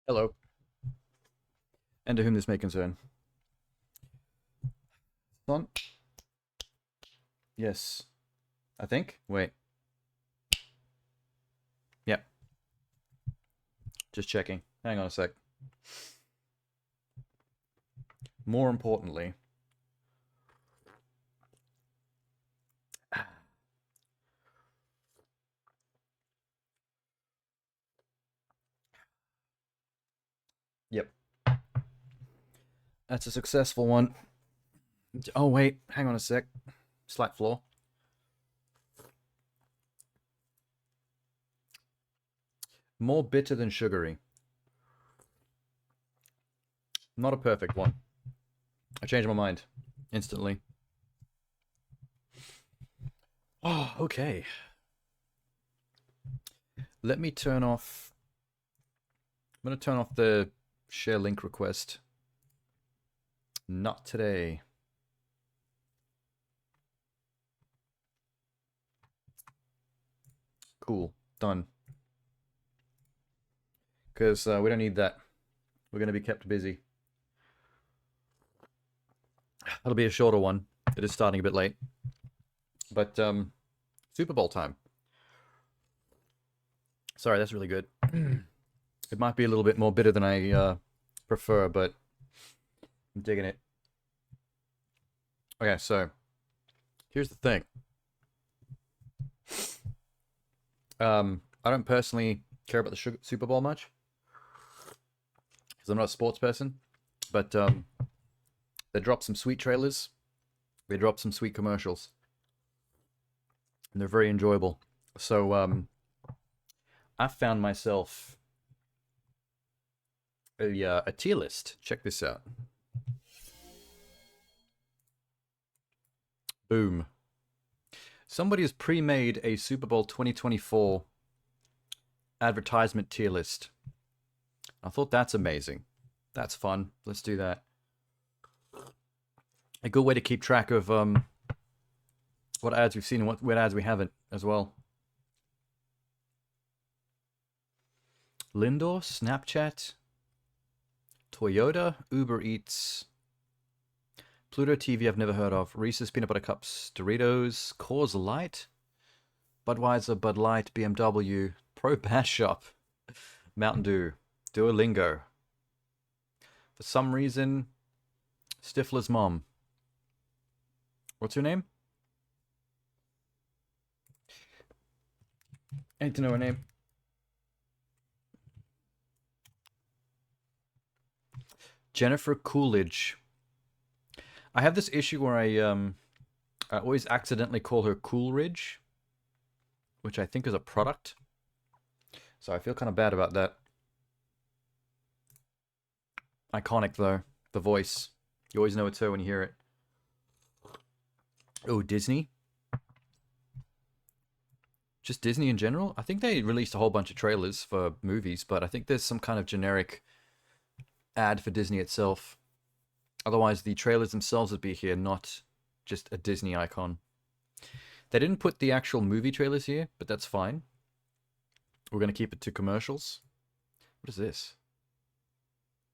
Hello, and to whom this may concern. On? Yes. I think? Wait. Yep. Just checking. Hang on a sec. More importantly... Yep. That's a successful one. Oh, wait. Hang on a sec. Slack floor. More bitter than sugary. Not a perfect one. I changed my mind. Instantly. Oh, okay. Let me turn off... I'm going to turn off the share link request. Not today. Cool. Done. Because we don't need that. We're going to be kept busy. That'll be a shorter one. It is starting a bit late. But, Super Bowl time. Sorry, that's really good. It might be a little bit more bitter than I prefer, but I'm digging it. Okay, so here's the thing. I don't personally care about the Super Bowl much because I'm not a sports person, but they dropped some sweet trailers. They dropped some sweet commercials, and they're very enjoyable. So I found myself a tier list. Check this out. Boom. Somebody has pre-made a Super Bowl 2024 advertisement tier list. I thought that's amazing. That's fun. Let's do that. A good way to keep track of what ads we've seen and what ads we haven't as well. Lindor, Snapchat, Toyota, Uber Eats, Pluto TV I've never heard of, Reese's Peanut Butter Cups, Doritos, Coors Light, Budweiser, Bud Light, BMW, Pro Bass Shop, Mountain Dew, Duolingo. For some reason, Stifler's mom. What's her name? I need to know her name. Jennifer Coolidge. I have this issue where I always accidentally call her Coolridge, which I think is a product. So I feel kind of bad about that. Iconic though, the voice. You always know it's her when you hear it. Oh, Disney. Just Disney in general? I think they released a whole bunch of trailers for movies, but I think there's some kind of generic ad for Disney itself. Otherwise, the trailers themselves would be here, not just a Disney icon. They didn't put the actual movie trailers here, but that's fine. We're going to keep it to commercials. What is this?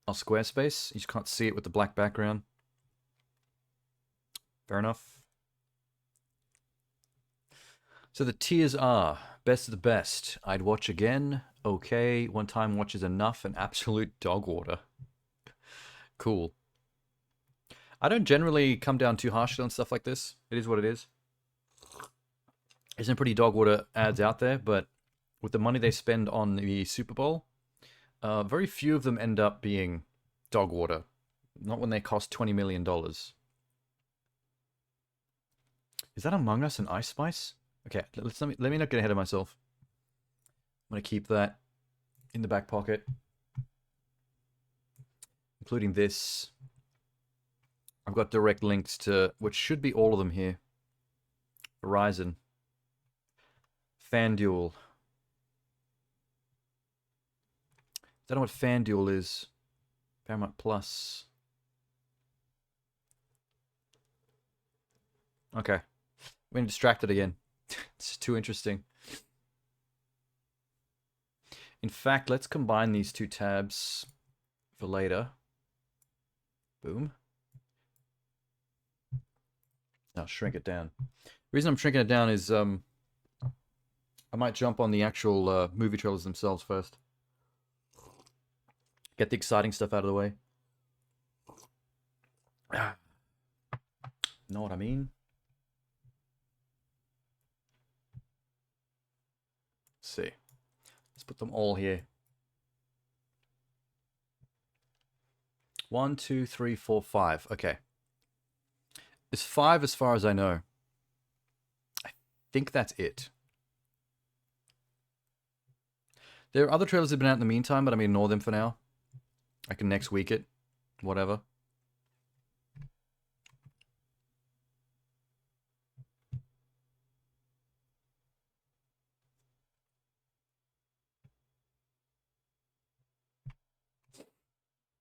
Oh, Squarespace? You just can't see it with the black background. Fair enough. So the tiers are best of the best. I'd watch again. Okay. One time watch is enough. And absolute dog water. Cool. I don't generally come down too harshly on stuff like this. It is what it is. There's some pretty dog water ads out there, but with the money they spend on the Super Bowl, very few of them end up being dog water. Not when they cost $20 million. Is that Among Us and Ice Spice? Okay, let me not get ahead of myself. I'm going to keep that in the back pocket. Including this. I've got direct links to, which should be all of them here. Verizon. FanDuel. Don't know what FanDuel is. Paramount Plus. Okay. I'm getting distracted again. It's too interesting. In fact, let's combine these two tabs for later. Boom. I'll shrink it down. The reason I'm shrinking it down is I might jump on the actual movie trailers themselves first. Get the exciting stuff out of the way. Know what I mean? Let's see. Let's put them all here. 1, 2, 3, 4, 5. Okay. It's 5 as far as I know. I think that's it. There are other trailers that have been out in the meantime, but I'm going to ignore them for now. I can next week it. Whatever.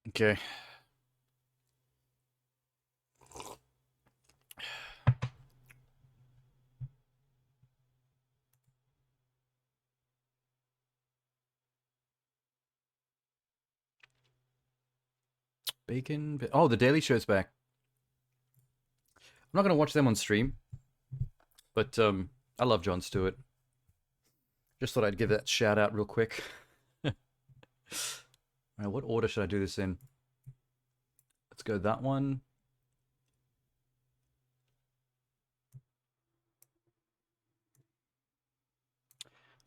Okay. Bacon. Oh, The Daily Show's back. I'm not going to watch them on stream, but I love Jon Stewart. Just thought I'd give that shout out real quick. Alright, what order should I do this in? Let's go that one.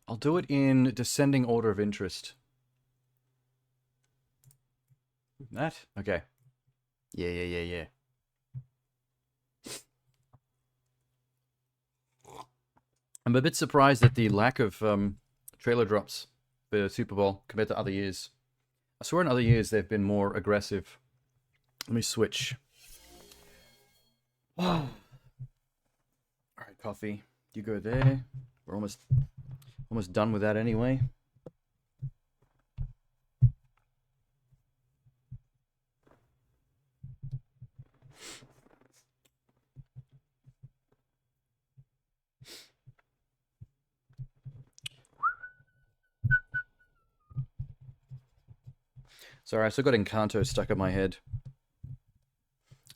I'll do it in descending order of interest. That? Okay. Yeah. I'm a bit surprised at the lack of trailer drops for Super Bowl compared to other years. I swear in other years they've been more aggressive. Let me switch. Alright, coffee. You go there. We're almost done with that anyway. Sorry, I still got Encanto stuck in my head.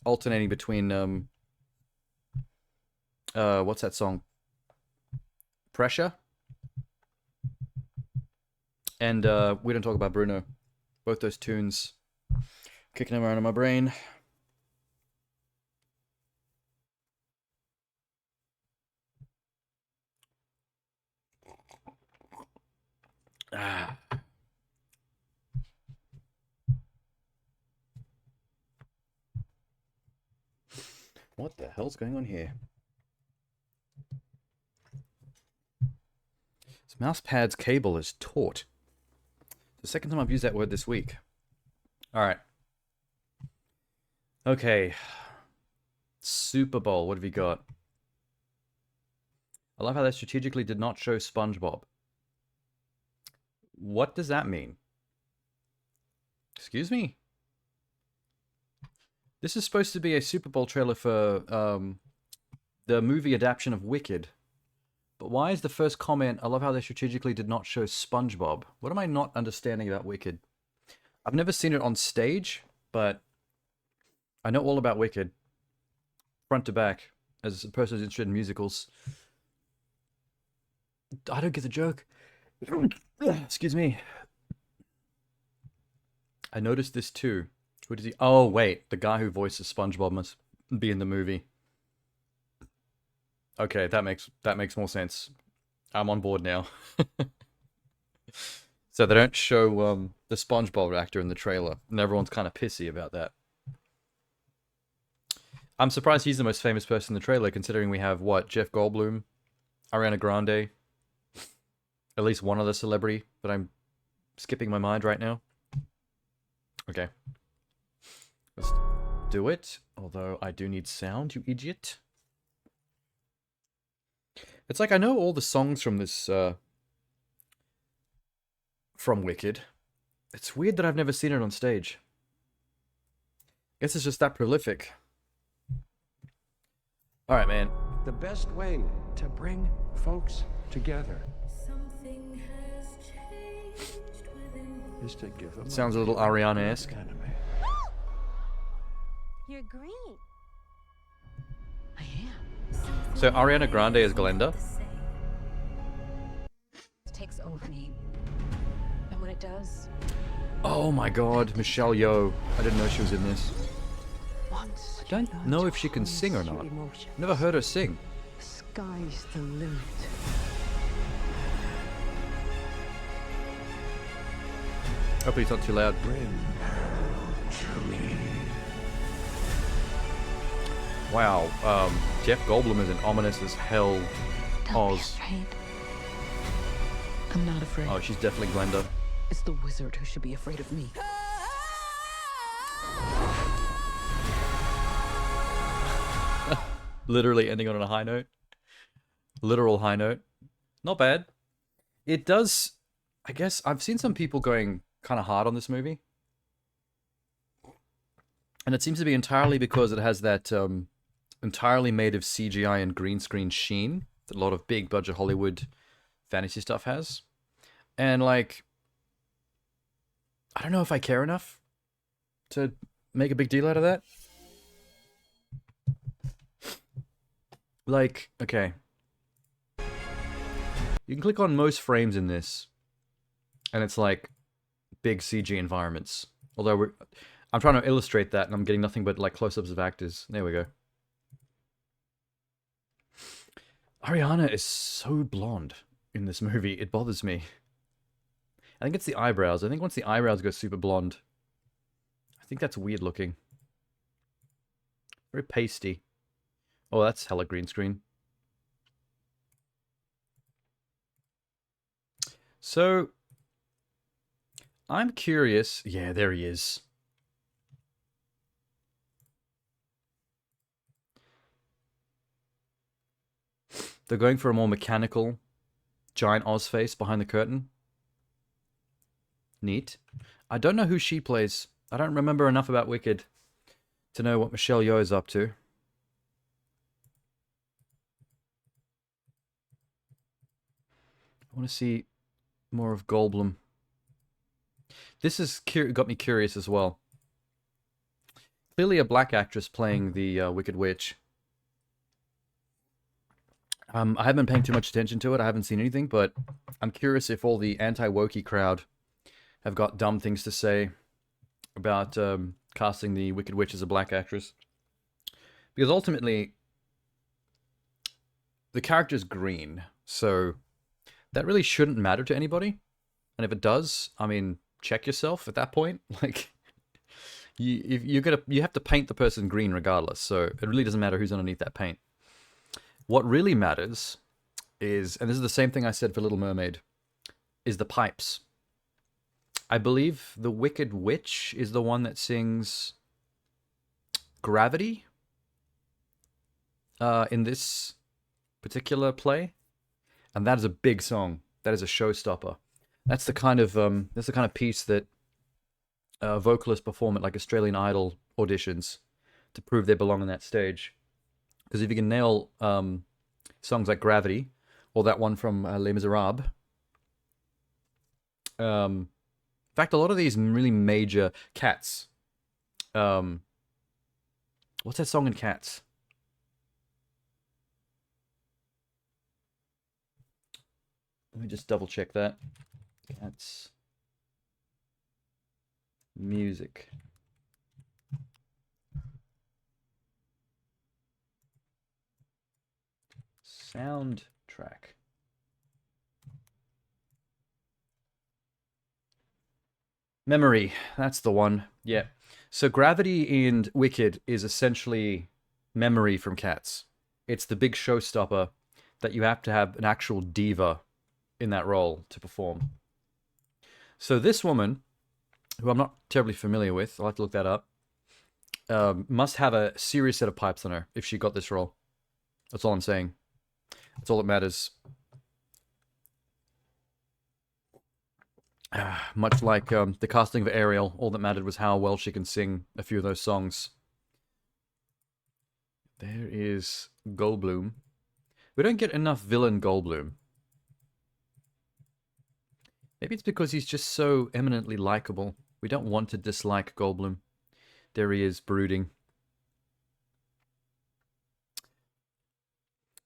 Alternating between what's that song? Pressure? And We Don't Talk About Bruno. Both those tunes kicking them around in my brain. Ah. What the hell's going on here? This mouse pad's cable is taut. The second time I've used that word this week. Alright. Okay. Super Bowl, what have you got? I love how they strategically did not show SpongeBob. What does that mean? Excuse me? This is supposed to be a Super Bowl trailer for the movie adaptation of Wicked. But why is the first comment, I love how they strategically did not show SpongeBob? What am I not understanding about Wicked? I've never seen it on stage, but I know all about Wicked. Front to back, as a person who's interested in musicals. I don't get the joke. Excuse me. I noticed this too. Who does he? Oh, wait. The guy who voices SpongeBob must be in the movie. Okay, that makes more sense. I'm on board now. So they don't show the SpongeBob actor in the trailer, and everyone's kind of pissy about that. I'm surprised he's the most famous person in the trailer, considering we have, what, Jeff Goldblum, Ariana Grande, at least one other celebrity, but I'm skipping my mind right now. Okay. Let's do it, although I do need sound, you idiot. It's like I know all the songs from this, from Wicked. It's weird that I've never seen it on stage. I guess it's just that prolific. All right, man. The best way to bring folks together Something has changed within me. is to give them Sounds a little Ariana-esque. enemy. You're green. I am. So Ariana Grande is Glenda. It takes over me. And when it does, Oh my god, Michelle Yeoh. I didn't know she was in this. once I don't know if she can sing or not. Never heard her sing. The sky's the limit. Hopefully it's not too loud. Bring her to me. Wow, Jeff Goldblum is an ominous as hell Don't be Oz. afraid. I'm not afraid. Oh, she's definitely Glenda. It's the wizard who should be afraid of me. Literally ending on a high note. Literal high note. Not bad. It does... I guess I've seen some people going kind of hard on this movie. And it seems to be entirely because it has that entirely made of CGI and green screen sheen that a lot of big budget Hollywood fantasy stuff has. And like... I don't know if I care enough to make a big deal out of that. Like, okay. You can click on most frames in this, and it's like big CG environments. Although I'm trying to illustrate that, and I'm getting nothing but like close-ups of actors. There we go. Ariana is so blonde in this movie. It bothers me. I think it's the eyebrows. I think once the eyebrows go super blonde, I think that's weird looking. Very pasty. Oh, that's hella green screen. So, I'm curious. Yeah, there he is. They're going for a more mechanical, giant Oz face behind the curtain. Neat. I don't know who she plays. I don't remember enough about Wicked to know what Michelle Yeoh is up to. I want to see more of Goldblum. This has got me curious as well. Clearly a black actress playing the Wicked Witch. I haven't been paying too much attention to it. I haven't seen anything, but I'm curious if all the anti-wokey crowd have got dumb things to say about casting the Wicked Witch as a black actress. Because ultimately, the character's green, so that really shouldn't matter to anybody. And if it does, I mean, check yourself at that point. Like, you have to paint the person green regardless, so it really doesn't matter who's underneath that paint. What really matters is, and this is the same thing I said for Little Mermaid, is the pipes. I believe the Wicked Witch is the one that sings Gravity in this particular play, and that is a big song. That is a showstopper. That's the kind of piece that vocalists perform at like Australian Idol auditions to prove they belong on that stage. Because if you can nail songs like Gravity or that one from Les Miserables, in fact, a lot of these really major Cats. What's that song in Cats? Let me just double check that. Cats. Music. Soundtrack. Memory, that's the one. Yeah. So Gravity and Wicked is essentially Memory from Cats. It's the big showstopper that you have to have an actual diva in that role to perform. So this woman, who I'm not terribly familiar with, I'll have to look that up, must have a serious set of pipes on her if she got this role. That's all I'm saying. That's all that matters. Much like the casting of Ariel, all that mattered was how well she can sing a few of those songs. There is Goldblum. We don't get enough villain Goldblum. Maybe it's because he's just so eminently likable. We don't want to dislike Goldblum. There he is, brooding.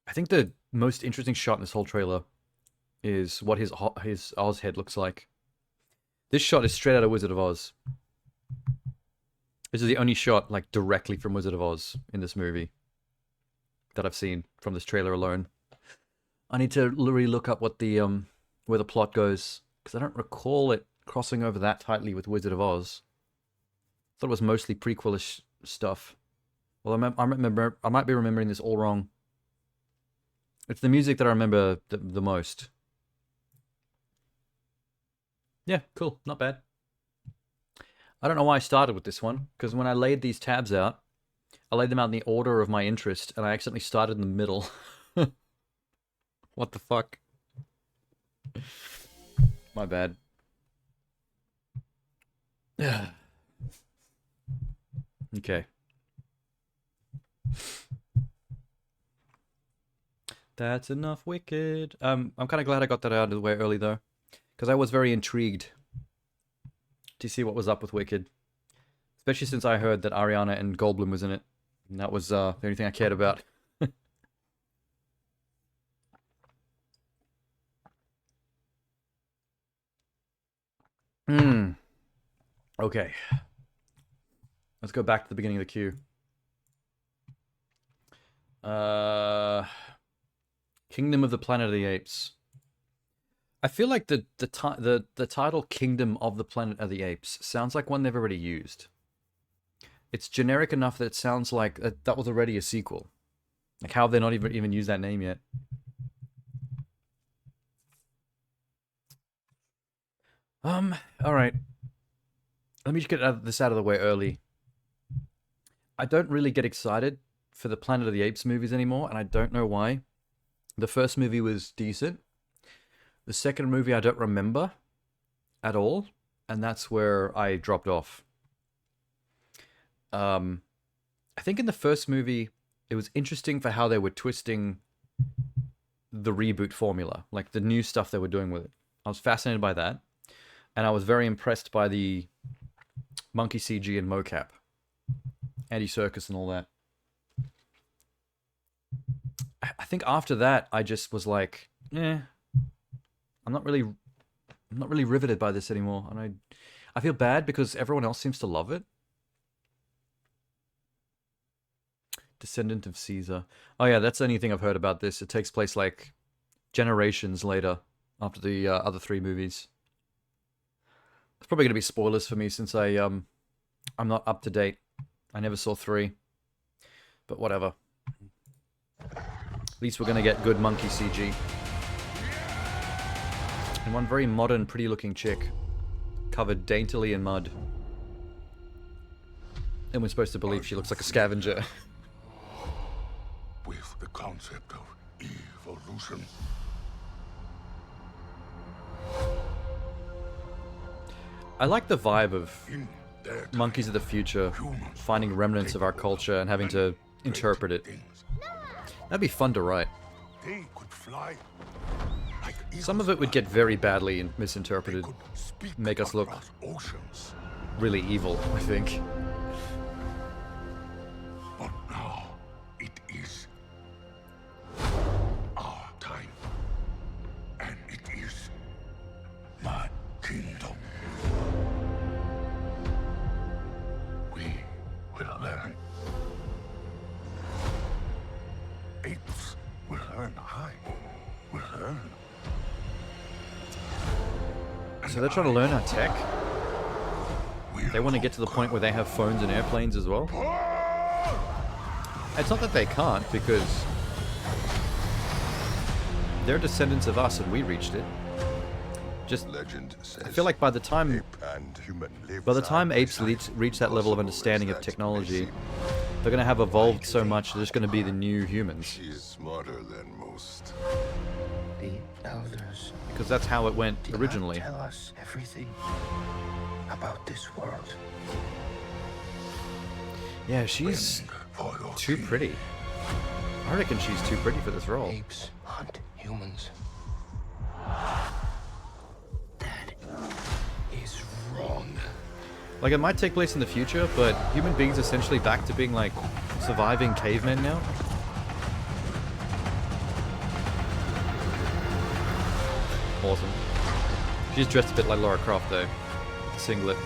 I think the most interesting shot in this whole trailer is what his Oz head looks like. This shot is straight out of Wizard of Oz. This is the only shot, like, directly from Wizard of Oz in this movie that I've seen from this trailer alone. I need to really look up what the where the plot goes, because I don't recall it crossing over that tightly with Wizard of Oz. I thought it was mostly prequelish stuff. Well, I might be remembering this all wrong. It's the music that I remember the most. Yeah, cool, not bad. I don't know why I started with this one, because when I laid these tabs out, I laid them out in the order of my interest, and I accidentally started in the middle. What the fuck? My bad. Okay. That's enough Wicked. I'm kind of glad I got that out of the way early, though, because I was very intrigued to see what was up with Wicked. Especially since I heard that Ariana and Goldblum was in it. And that was the only thing I cared about. Okay. Let's go back to the beginning of the queue. Kingdom of the Planet of the Apes. I feel like the title Kingdom of the Planet of the Apes sounds like one they've already used. It's generic enough that it sounds like that was already a sequel. Like, how have they not even used that name yet? Alright. Let me just get this out of the way early. I don't really get excited for the Planet of the Apes movies anymore, and I don't know why. The first movie was decent. The second movie I don't remember at all, and that's where I dropped off. I think in the first movie, it was interesting for how they were twisting the reboot formula, like the new stuff they were doing with it. I was fascinated by that, and I was very impressed by the monkey CG and mocap, Andy Serkis and all that. I think after that, I just was like, I'm not really riveted by this anymore, and I feel bad because everyone else seems to love it. Descendant of Caesar. Oh yeah, that's the only thing I've heard about this. It takes place like generations later after the other three movies. It's probably going to be spoilers for me since I'm not up to date. I never saw 3, but whatever. At least we're going to get good monkey CG. And one very modern, pretty-looking chick, covered daintily in mud. And we're supposed to believe she looks like a scavenger. With the concept of evolution. I like the vibe of monkeys of the future finding remnants of our culture and having to interpret it. That'd be fun to write. They could fly like Some of it would get very badly misinterpreted, make us look oceans. really evil, I think. But now it is our time, and it is my kingdom. We will learn. Apes will learn. I will learn. So they're trying to learn our tech? They want to get to the point where they have phones and airplanes as well? It's not that they can't, because they're descendants of us and we reached it. Just, Legend says I feel like by the time apes reach that level of understanding of technology, they're going to have evolved so much they're just going to be the new humans. She is smarter than most. The elders Because that's how it went did not originally. tell us everything about this world. Yeah, she's For your too king, pretty. I reckon she's too pretty for this role. Apes hunt humans. That is wrong. Like, it might take place in the future, but human beings essentially back to being, like, surviving cavemen now. Awesome. She's dressed a bit like Lara Croft, though. Singlet.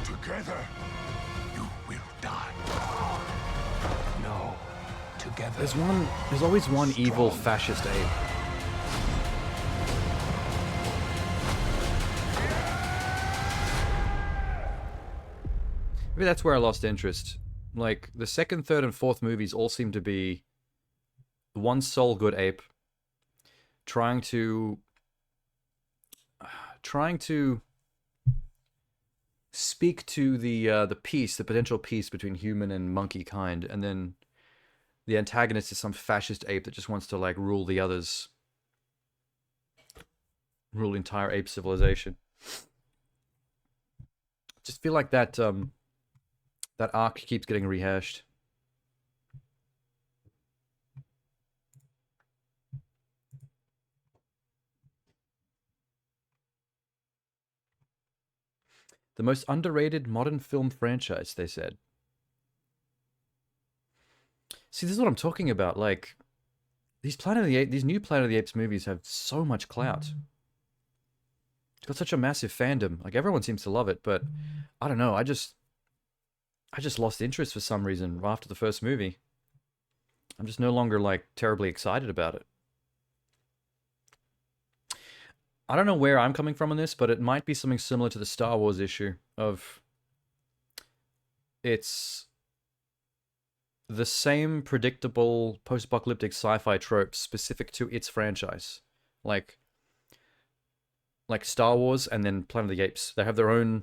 Together, you will die. No. Together. There's always one evil fascist ape. Maybe that's where I lost interest. Like, the second, third, and fourth movies all seem to be one sole good ape trying to speak to the peace, the potential peace between human and monkey kind, and then the antagonist is some fascist ape that just wants to, like, rule the others, rule the entire ape civilization. Just feel like that that arc keeps getting rehashed. The most underrated modern film franchise, they said. See, this is what I'm talking about. Like, these new Planet of the Apes movies have so much clout. It's got such a massive fandom. Like, everyone seems to love it, but I don't know. I just lost interest for some reason after the first movie. I'm just no longer, like, terribly excited about it. I don't know where I'm coming from on this, but it might be something similar to the Star Wars issue of it's the same predictable post-apocalyptic sci-fi tropes specific to its franchise. Like Star Wars and then Planet of the Apes. They have their own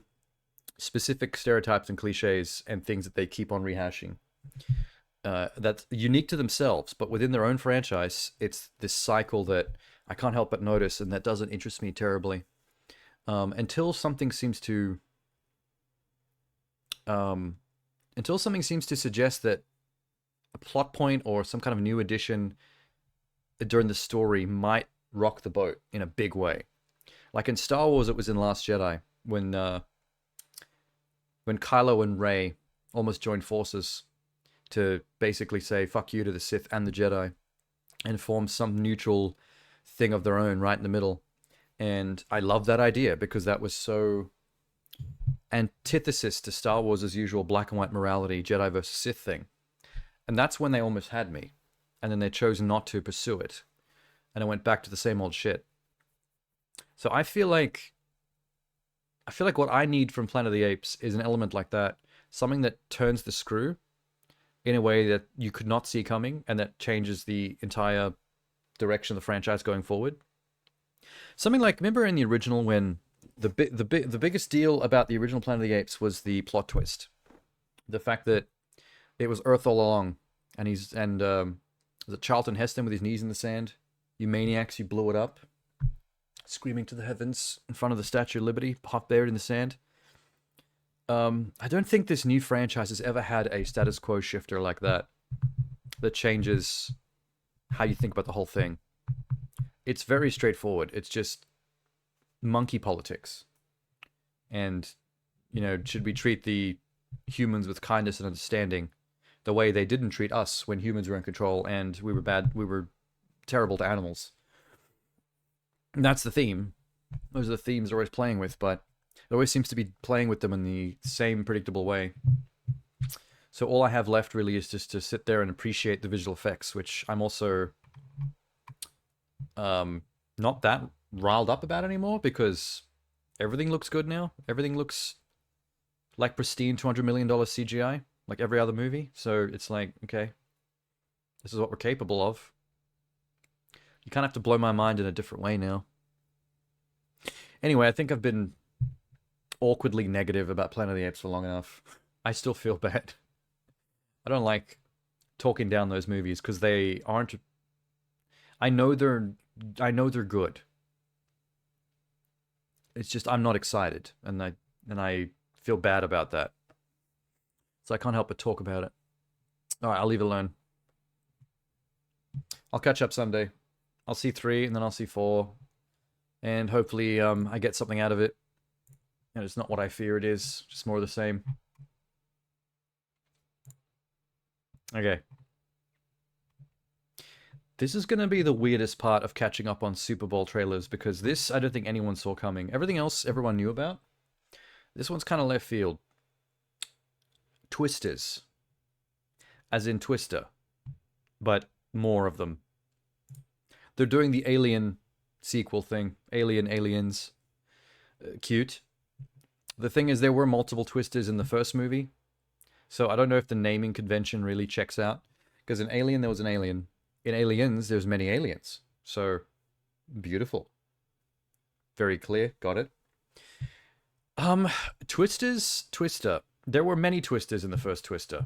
specific stereotypes and cliches and things that they keep on rehashing. That's unique to themselves, but within their own franchise, it's this cycle that I can't help but notice, and that doesn't interest me terribly. Until something seems to suggest that a plot point or some kind of new addition during the story might rock the boat in a big way. Like in Star Wars, it was in Last Jedi when Kylo and Rey almost joined forces to basically say fuck you to the Sith and the Jedi and form some neutral thing of their own right in the middle. And I love that idea because that was so antithesis to Star Wars' usual black and white morality, Jedi versus Sith thing. And that's when they almost had me. And then they chose not to pursue it. And I went back to the same old shit. So I feel like what I need from Planet of the Apes is an element like that. Something that turns the screw in a way that you could not see coming and that changes the entire direction of the franchise going forward. Something like, remember in the original when the biggest deal about the original Planet of the Apes was the plot twist. The fact that it was Earth all along, and was it Charlton Heston with his knees in the sand? You maniacs, you blew it up. Screaming to the heavens in front of the Statue of Liberty, half buried in the sand. I don't think this new franchise has ever had a status quo shifter like that changes how you think about the whole thing. It's very straightforward. It's just monkey politics. And, you know, should we treat the humans with kindness and understanding the way they didn't treat us when humans were in control and we were terrible to animals? And that's the theme. Those are the themes they're always playing with, but it always seems to be playing with them in the same predictable way. So all I have left really is just to sit there and appreciate the visual effects, which I'm also not that riled up about anymore because everything looks good now. Everything looks like pristine $200 million CGI, like every other movie. So it's like, okay, this is what we're capable of. You kind of have to blow my mind in a different way now. Anyway, I think I've been awkwardly negative about Planet of the Apes for long enough. I still feel bad. I don't like talking down those movies because they aren't. I know they're good. It's just I'm not excited, and I feel bad about that. So I can't help but talk about it. All right, I'll leave it alone. I'll catch up Sunday. I'll see 3 and then I'll see 4. And hopefully I get something out of it. And it's not what I fear it is. Just more of the same. Okay. This is going to be the weirdest part of catching up on Super Bowl trailers, because this I don't think anyone saw coming. Everything else everyone knew about. This one's kind of left field. Twisters. As in Twister. But more of them. They're doing the Alien sequel thing. Aliens. Cute. The thing is, there were multiple Twisters in the first movie. So I don't know if the naming convention really checks out. Because in Alien, there was an alien. In Aliens, there's many aliens. So, beautiful. Very clear. Got it. Twister. There were many Twisters in the first Twister.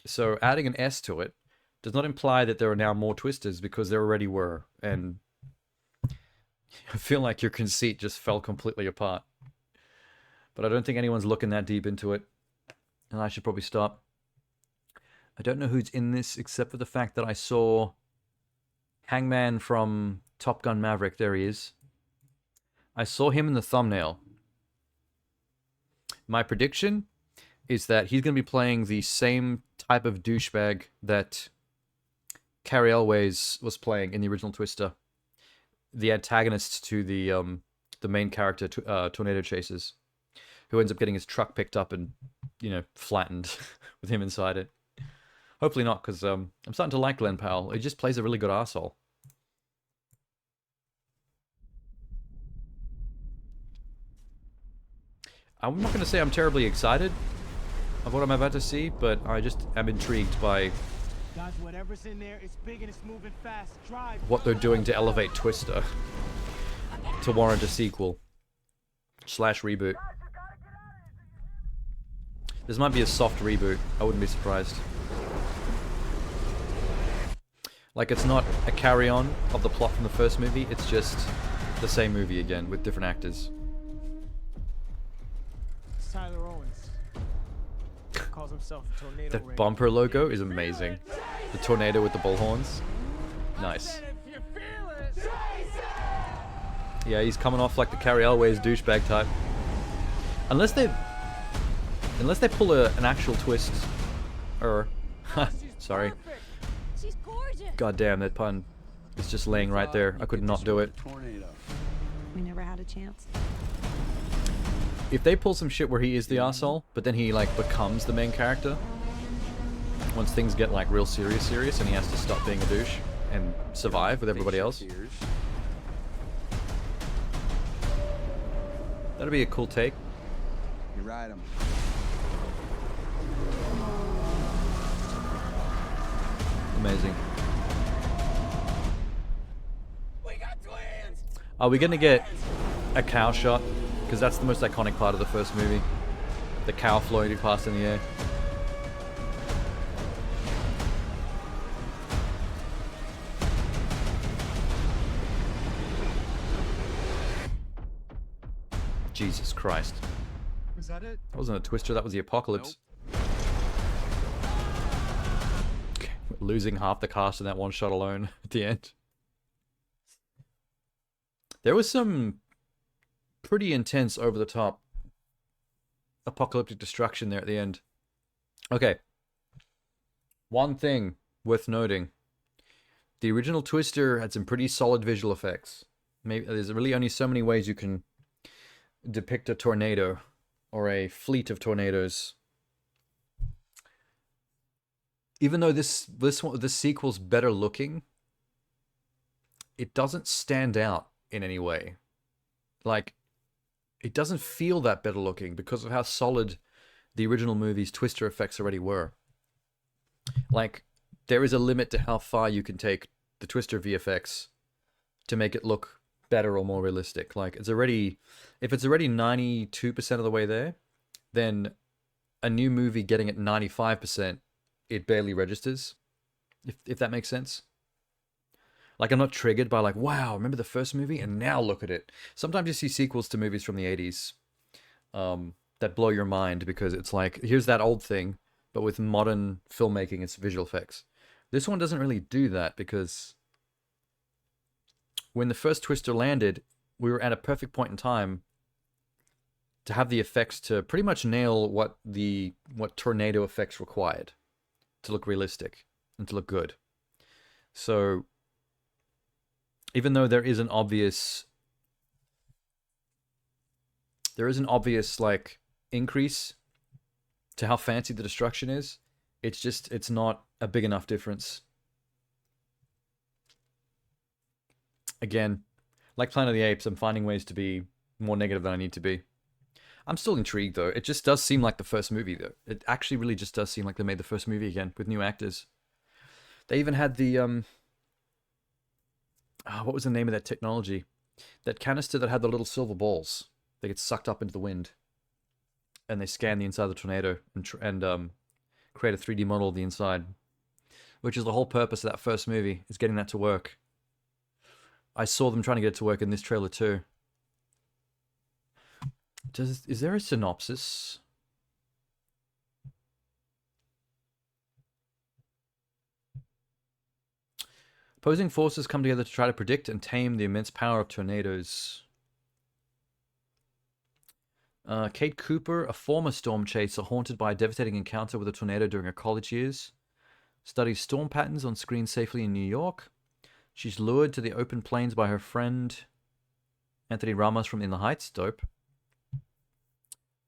So adding an S to it does not imply that there are now more Twisters, because there already were. And I feel like your conceit just fell completely apart. But I don't think anyone's looking that deep into it. And I should probably stop. I don't know who's in this, except for the fact that I saw Hangman from Top Gun Maverick. There he is. I saw him in the thumbnail. My prediction is that he's going to be playing the same type of douchebag that Cary Elwes was playing in the original Twister. The antagonist to the main character, Tornado Chasers, who ends up getting his truck picked up and, flattened with him inside it. Hopefully not, because I'm starting to like Glenn Powell. He just plays a really good arsehole. I'm not going to say I'm terribly excited of what I'm about to see, but I just am intrigued by whatever's in there, it's big and it's moving fast. Drive. What they're doing to elevate Twister to warrant a sequel / reboot. This might be a soft reboot. I wouldn't be surprised. Like, it's not a carry-on of the plot from the first movie, it's just the same movie again with different actors. It's Tyler Owens. Calls himself the Tornado The Ring. bumper logo is amazing. The tornado with the bullhorns. Nice. Yeah, he's coming off like the Cary Elwes douchebag type. Unless they pull an actual twist. Sorry. She's gorgeous. God damn, that pun is just laying right there. I could not do it. We never had a chance. If they pull some shit where he is the arsehole, but then he like becomes the main character, once things get like real serious, and he has to stop being a douche and survive with everybody else, that'd be a cool take. You ride him. Amazing. Are we gonna get a cow shot? Because that's the most iconic part of the first movie. The cow floating past in the air. Jesus Christ. Was that it? That wasn't a twister, that was the apocalypse. Okay, losing half the cast in that one shot alone at the end. There was some pretty intense, over-the-top apocalyptic destruction there at the end. Okay. One thing worth noting. The original Twister had some pretty solid visual effects. Maybe there's really only so many ways you can depict a tornado or a fleet of tornadoes. Even though this sequel's better looking, it doesn't stand out in any way. Like, it doesn't feel that better looking because of how solid the original movie's Twister effects already were. Like, there is a limit to how far you can take the Twister VFX to make it look better or more realistic. Like, if it's already 92% of the way there, then a new movie getting at 95%, it barely registers. If that makes sense. Like, I'm not triggered by like, wow, remember the first movie? And now look at it. Sometimes you see sequels to movies from the 80s that blow your mind because it's like, here's that old thing, but with modern filmmaking, it's visual effects. This one doesn't really do that because when the first twister landed, we were at a perfect point in time to have the effects to pretty much nail what tornado effects required to look realistic and to look good. So even though there is an obvious like increase to how fancy the destruction is, it's not a big enough difference. Again, like Planet of the Apes, I'm finding ways to be more negative than I need to be. I'm still intrigued, though. It just does seem like the first movie, though. It actually really just does seem like they made the first movie again with new actors. They even had the what was the name of that technology? That canister that had the little silver balls. They get sucked up into the wind, and they scan the inside of the tornado and create a 3D model of the inside, which is the whole purpose of that first movie, is getting that to work. I saw them trying to get it to work in this trailer too. Is there a synopsis? Opposing forces come together to try to predict and tame the immense power of tornadoes. Kate Cooper, a former storm chaser haunted by a devastating encounter with a tornado during her college years, studies storm patterns on screen safely in New York. She's lured to the open plains by her friend Anthony Ramos from In the Heights. Dope.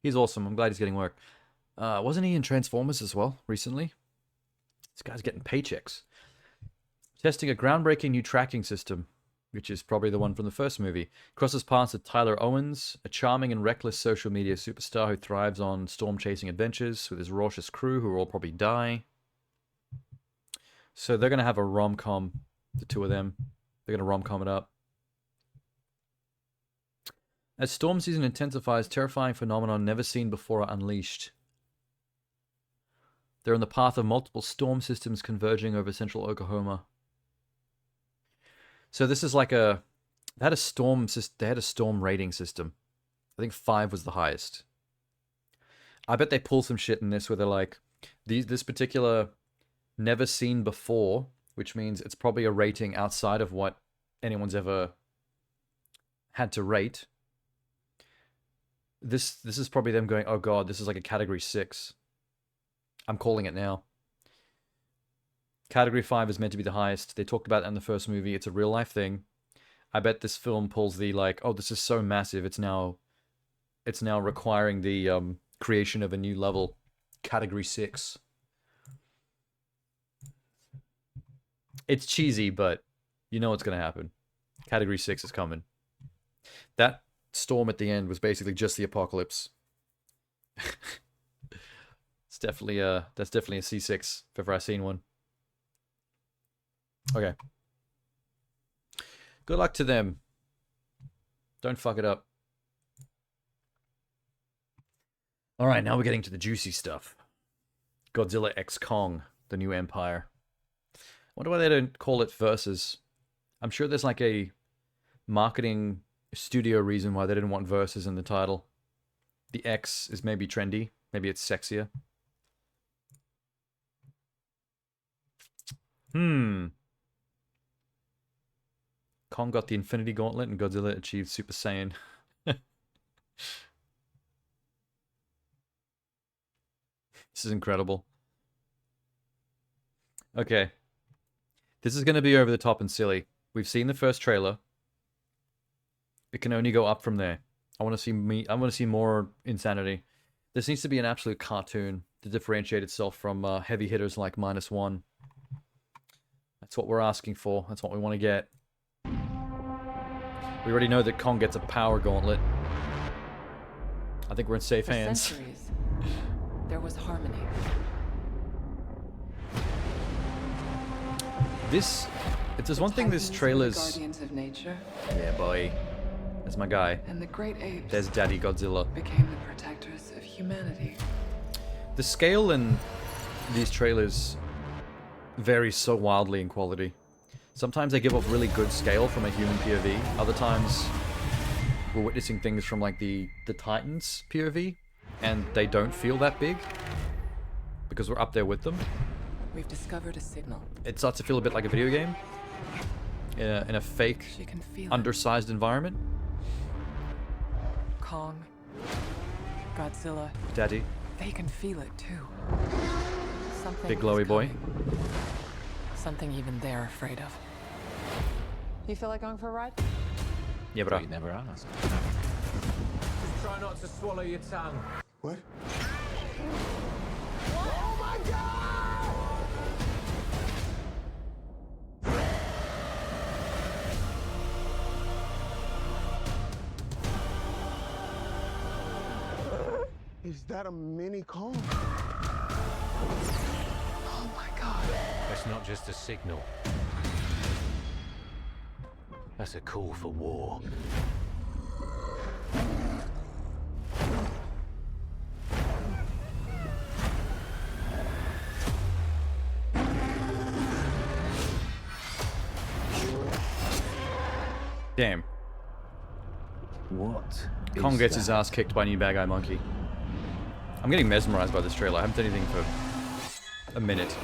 He's awesome. I'm glad he's getting work. Wasn't he in Transformers as well recently? This guy's getting paychecks. Testing a groundbreaking new tracking system, which is probably the one from the first movie. Crosses paths with Tyler Owens, a charming and reckless social media superstar who thrives on storm-chasing adventures with his raucous crew who will all probably die. So they're going to have a rom-com, the two of them. They're going to rom-com it up. As storm season intensifies, terrifying phenomenon never seen before are unleashed. They're on the path of multiple storm systems converging over central Oklahoma. So this is like they had a storm rating system. I think 5 was the highest. I bet they pull some shit in this where they're like, this particular never seen before, which means it's probably a rating outside of what anyone's ever had to rate. This is probably them going, oh god, this is like a category 6. I'm calling it now. Category 5 is meant to be the highest. They talked about it in the first movie. It's a real life thing. I bet this film pulls the like, oh, this is so massive. It's now requiring the creation of a new level. Category 6. It's cheesy, but you know what's going to happen. Category 6 is coming. That storm at the end was basically just the apocalypse. It's definitely that's definitely a C6 if ever I've seen one. Okay. Good luck to them. Don't fuck it up. Alright, now we're getting to the juicy stuff. Godzilla x Kong, the new empire. I wonder why they don't call it Versus. I'm sure there's like a marketing studio reason why they didn't want Versus in the title. The X is maybe trendy. Maybe it's sexier. Kong got the Infinity Gauntlet and Godzilla achieved Super Saiyan. This is incredible. Okay. This is going to be over the top and silly. We've seen the first trailer. It can only go up from there. I want to see more insanity. This needs to be an absolute cartoon to differentiate itself from heavy hitters like -1. That's what we're asking for. That's what we want to get. We already know that Kong gets a power gauntlet. I think we're in safe hands. Centuries, there was harmony. If there's one thing this trailer's... Guardians of nature. Yeah, boy. That's my guy. And the great apes. There's Daddy Godzilla. Became the protectors of humanity. The scale in these trailers varies so wildly in quality. Sometimes they give off really good scale from a human POV. Other times, we're witnessing things from like the Titans POV, and they don't feel that big. because we're up there with them. We've discovered a signal. It starts to feel a bit like a video game in a fake, She can feel it. undersized environment. Kong, Godzilla, Daddy, they can feel it too. Something big is glowy boy. coming. Something even they're afraid of. You feel like going for a ride? Yeah, bro. You never asked. Just try not to swallow your tongue. What? Is that a mini Kong? Oh my god. That's not just a signal. That's a call for war. Damn. What? Kong is gets his that? ass kicked by a new bad guy monkey. I'm getting mesmerized by this trailer. I haven't done anything for a minute.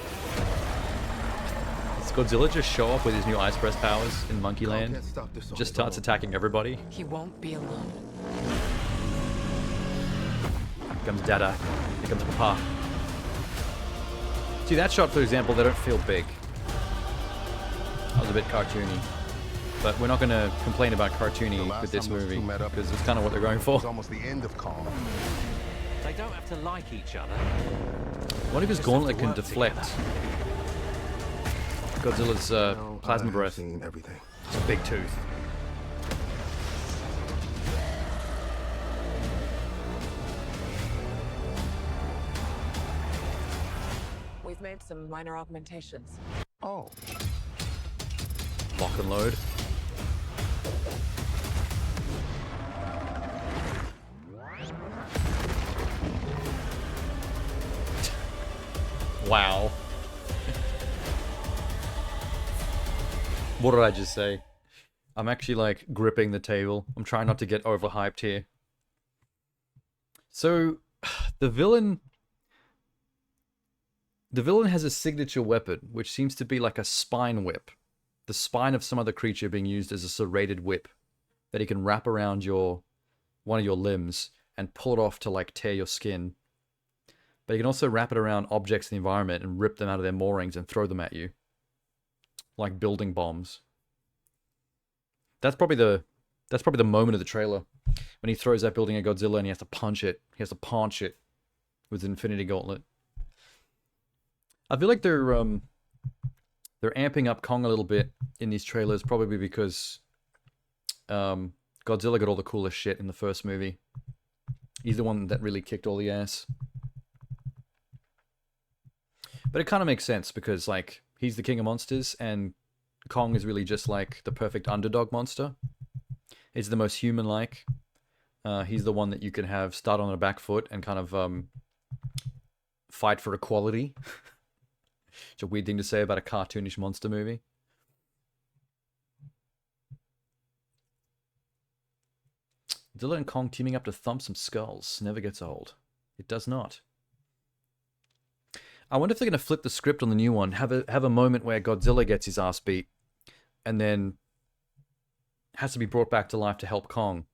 Does Godzilla just show up with his new ice press powers in Monkey Land? Can't stop this on Just his starts own. attacking everybody. He won't be alone. Here comes Dada. Here comes Papa. See, that shot, for example, they don't feel big. That was a bit cartoony. But we're not going to complain about cartoony last with this time those movie, two met up, because it's kind of what they're going for. It's almost the end of Kong. They don't have to like each other. What if his Just have to gauntlet can work deflect Godzilla's Now, plasma I've breath? seen everything. It's a big tooth. We've made some minor augmentations. Oh, Lock and load. Wow. What did I just say? I'm actually like gripping the table. I'm trying not to get overhyped here. So, the villain has a signature weapon, which seems to be like a spine whip. The spine of some other creature being used as a serrated whip that he can wrap around one of your limbs and pull it off to like tear your skin. But he can also wrap it around objects in the environment and rip them out of their moorings and throw them at you. Like building bombs. That's probably the moment of the trailer. When he throws that building at Godzilla and he has to punch it. He has to punch it with his Infinity Gauntlet. I feel like they're amping up Kong a little bit in these trailers, probably because Godzilla got all the coolest shit in the first movie. He's the one that really kicked all the ass. But it kind of makes sense because, like, he's the king of monsters and Kong is really just like the perfect underdog monster. He's the most human-like. He's the one that you can have start on a back foot and kind of fight for equality. It's a weird thing to say about a cartoonish monster movie. Godzilla and Kong teaming up to thump some skulls never gets old. It does not. I wonder if they're going to flip the script on the new one, have a moment where Godzilla gets his ass beat, and then has to be brought back to life to help Kong,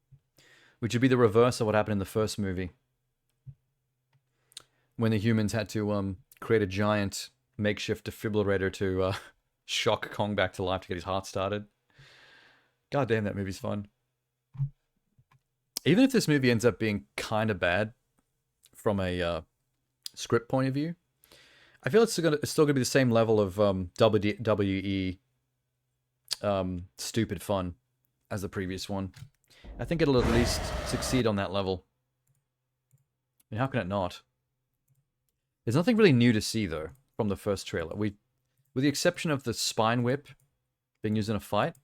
which would be the reverse of what happened in the first movie, when the humans had to create a giant makeshift defibrillator to shock Kong back to life to get his heart started. God damn, that movie's fun. Even if this movie ends up being kind of bad from a script point of view, I feel it's still gonna be the same level of WWE stupid fun as the previous one. I think it'll at least succeed on that level. I mean, how can it not? There's nothing really new to see though from the first trailer. With the exception of the spine whip being used in a fight,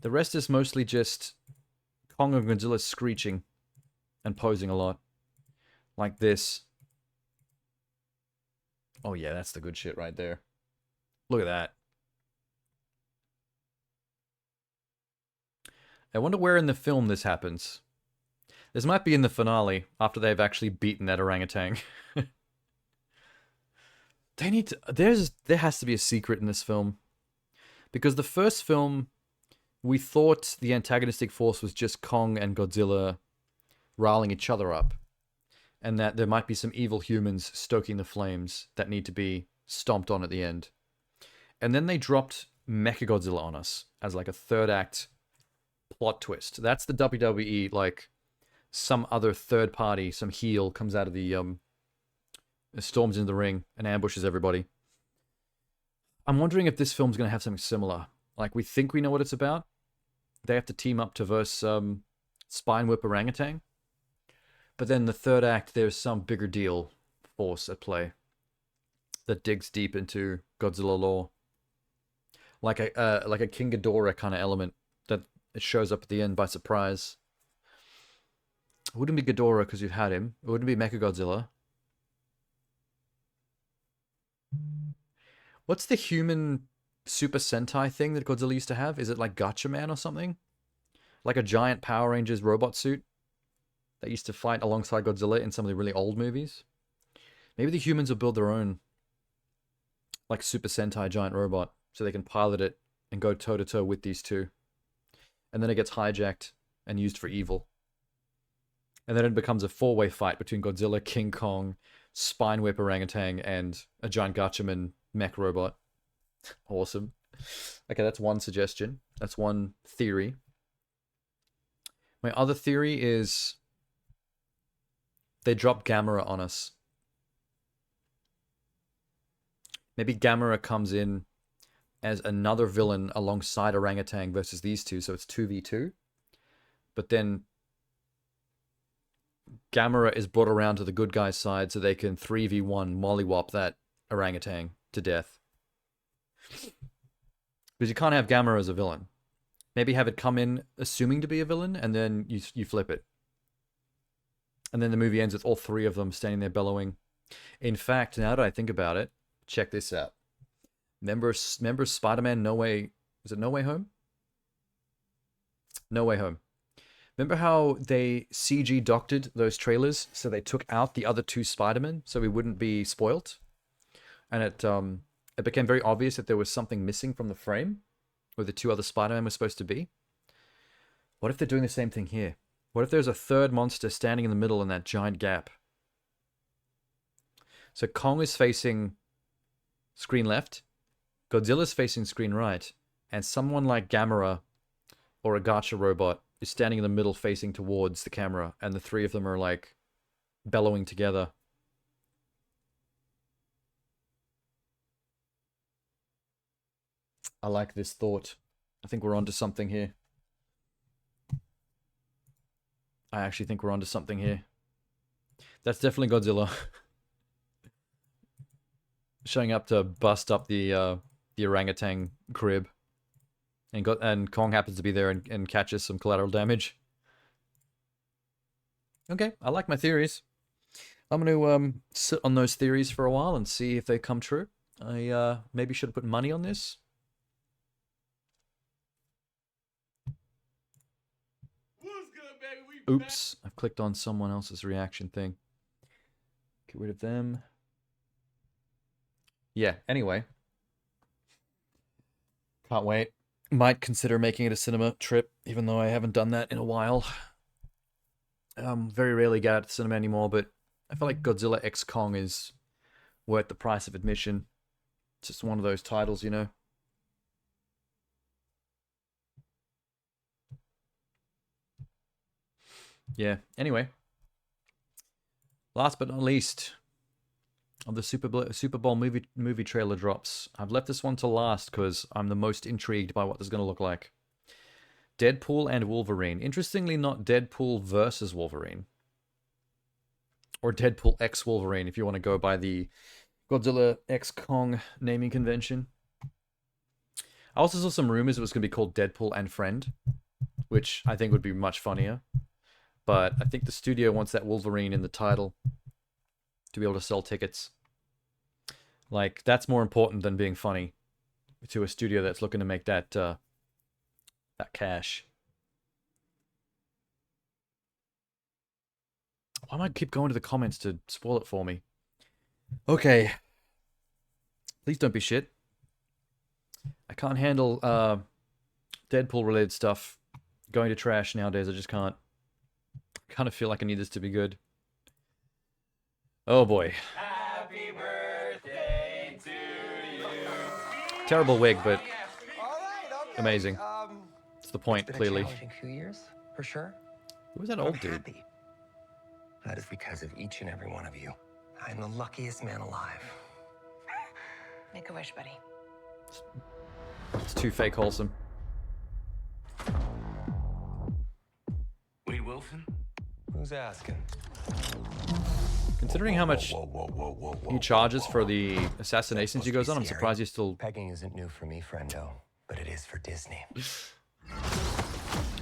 the rest is mostly just Kong and Godzilla screeching and posing a lot, like this. Oh yeah, that's the good shit right there. Look at that. I wonder where in the film this happens. This might be in the finale, after they've actually beaten that orangutan. They need to. There has to be a secret in this film, because the first film, we thought the antagonistic force was just Kong and Godzilla riling each other up, and that there might be some evil humans stoking the flames that need to be stomped on at the end. And then they dropped Mechagodzilla on us as like a third act plot twist. That's the WWE, like some other third party, some heel comes out of the storms into the ring and ambushes everybody. I'm wondering if this film's going to have something similar. Like, we think we know what it's about. They have to team up to verse Spine Whip Orangutan. But then the third act, there's some bigger deal force at play that digs deep into Godzilla lore. Like a King Ghidorah kind of element that it shows up at the end by surprise. It wouldn't be Ghidorah because you've had him. It wouldn't be Mechagodzilla. What's the human Super Sentai thing that Godzilla used to have? Is it like Gatchaman or something? Like a giant Power Rangers robot suit that used to fight alongside Godzilla in some of the really old movies? Maybe the humans will build their own like Super Sentai giant robot so they can pilot it and go toe-to-toe with these two. And then it gets hijacked and used for evil. And then it becomes a four-way fight between Godzilla, King Kong, Spine Whip Orangutan, and a giant Gatchaman mech robot. Awesome. Okay, that's one suggestion. That's one theory. My other theory is they drop Gamera on us. Maybe Gamera comes in as another villain alongside Orangutan versus these two, so it's 2v2. But then Gamera is brought around to the good guy's side so they can 3v1 mollywop that orangutan to death. Because you can't have Gamera as a villain. Maybe have it come in assuming to be a villain, and then you flip it. And then the movie ends with all three of them standing there bellowing. In fact, now that I think about it, check this out. Remember Spider-Man No Way... Was it No Way Home? No Way Home. Remember how they CG doctored those trailers so they took out the other two Spider-Men so we wouldn't be spoilt? And it became very obvious that there was something missing from the frame where the two other Spider-Men were supposed to be. What if they're doing the same thing here? What if there's a third monster standing in the middle in that giant gap? So Kong is facing screen left, Godzilla's facing screen right, and someone like Gamera or a Gacha robot is standing in the middle facing towards the camera, and the three of them are like bellowing together. I like this thought. I think we're onto something here. I actually think we're onto something here. That's definitely Godzilla. Showing up to bust up the orangutan crib. And Kong happens to be there and catches some collateral damage. Okay, I like my theories. I'm going to sit on those theories for a while and see if they come true. I maybe should have put money on this. Oops, I've clicked on someone else's reaction thing. Get rid of them. Yeah, anyway. Can't wait. Might consider making it a cinema trip, even though I haven't done that in a while. Very rarely get out to the cinema anymore, but I feel like Godzilla X Kong is worth the price of admission. It's just one of those titles, you know? Yeah, anyway. Last but not least, of the Super Bowl movie trailer drops. I've left this one to last because I'm the most intrigued by what this is going to look like. Deadpool and Wolverine. Interestingly, not Deadpool versus Wolverine. Or Deadpool X Wolverine, if you want to go by the Godzilla X Kong naming convention. I also saw some rumors it was going to be called Deadpool and Friend, which I think would be much funnier. But I think the studio wants that Wolverine in the title to be able to sell tickets. Like, that's more important than being funny to a studio that's looking to make that that cash. Why am I keep going to the comments to spoil it for me? Okay. Please don't be shit. I can't handle Deadpool-related stuff going to trash nowadays. I just can't. I kind of feel like I need this to be good. Oh boy. Happy birthday to you. Terrible wig, but amazing. That's the point, clearly. Challenging few years, for sure. Who was that I'm old dude? happy. That is because of each and every one of you. I'm the luckiest man alive. Make a wish, buddy. It's too fake wholesome. Wade Wilson? Who's asking? Considering how much he charges for the assassinations he goes on, I'm Scary. surprised he's still... Pegging isn't new for me, friendo, but it is for Disney.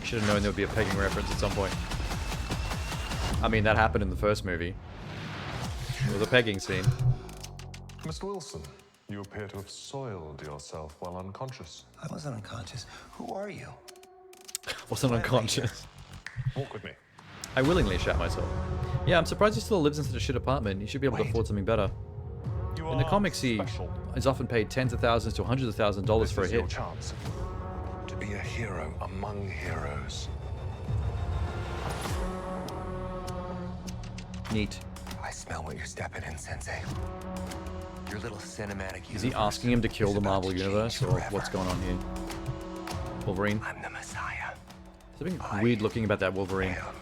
Should have known there would be a pegging reference at some point. I mean, that happened in the first movie. There was a pegging scene. Mr. Wilson, you appear to have soiled yourself while unconscious. I wasn't unconscious. Who are you? Wasn't unconscious. Walk with me. I willingly shat myself. Yeah, I'm surprised he still lives in such a shit apartment. He should be able to afford something better. In the comics, he is often paid tens of thousands to hundreds of thousands of dollars for a This is your hit. chance to be a hero among heroes. Neat. I smell what you're stepping in, Sensei. Your little cinematic Is he universe asking him to kill is the about Marvel to change Universe, or forever. what's going on here? Wolverine? I'm the Messiah. Something weird looking about that Wolverine. I am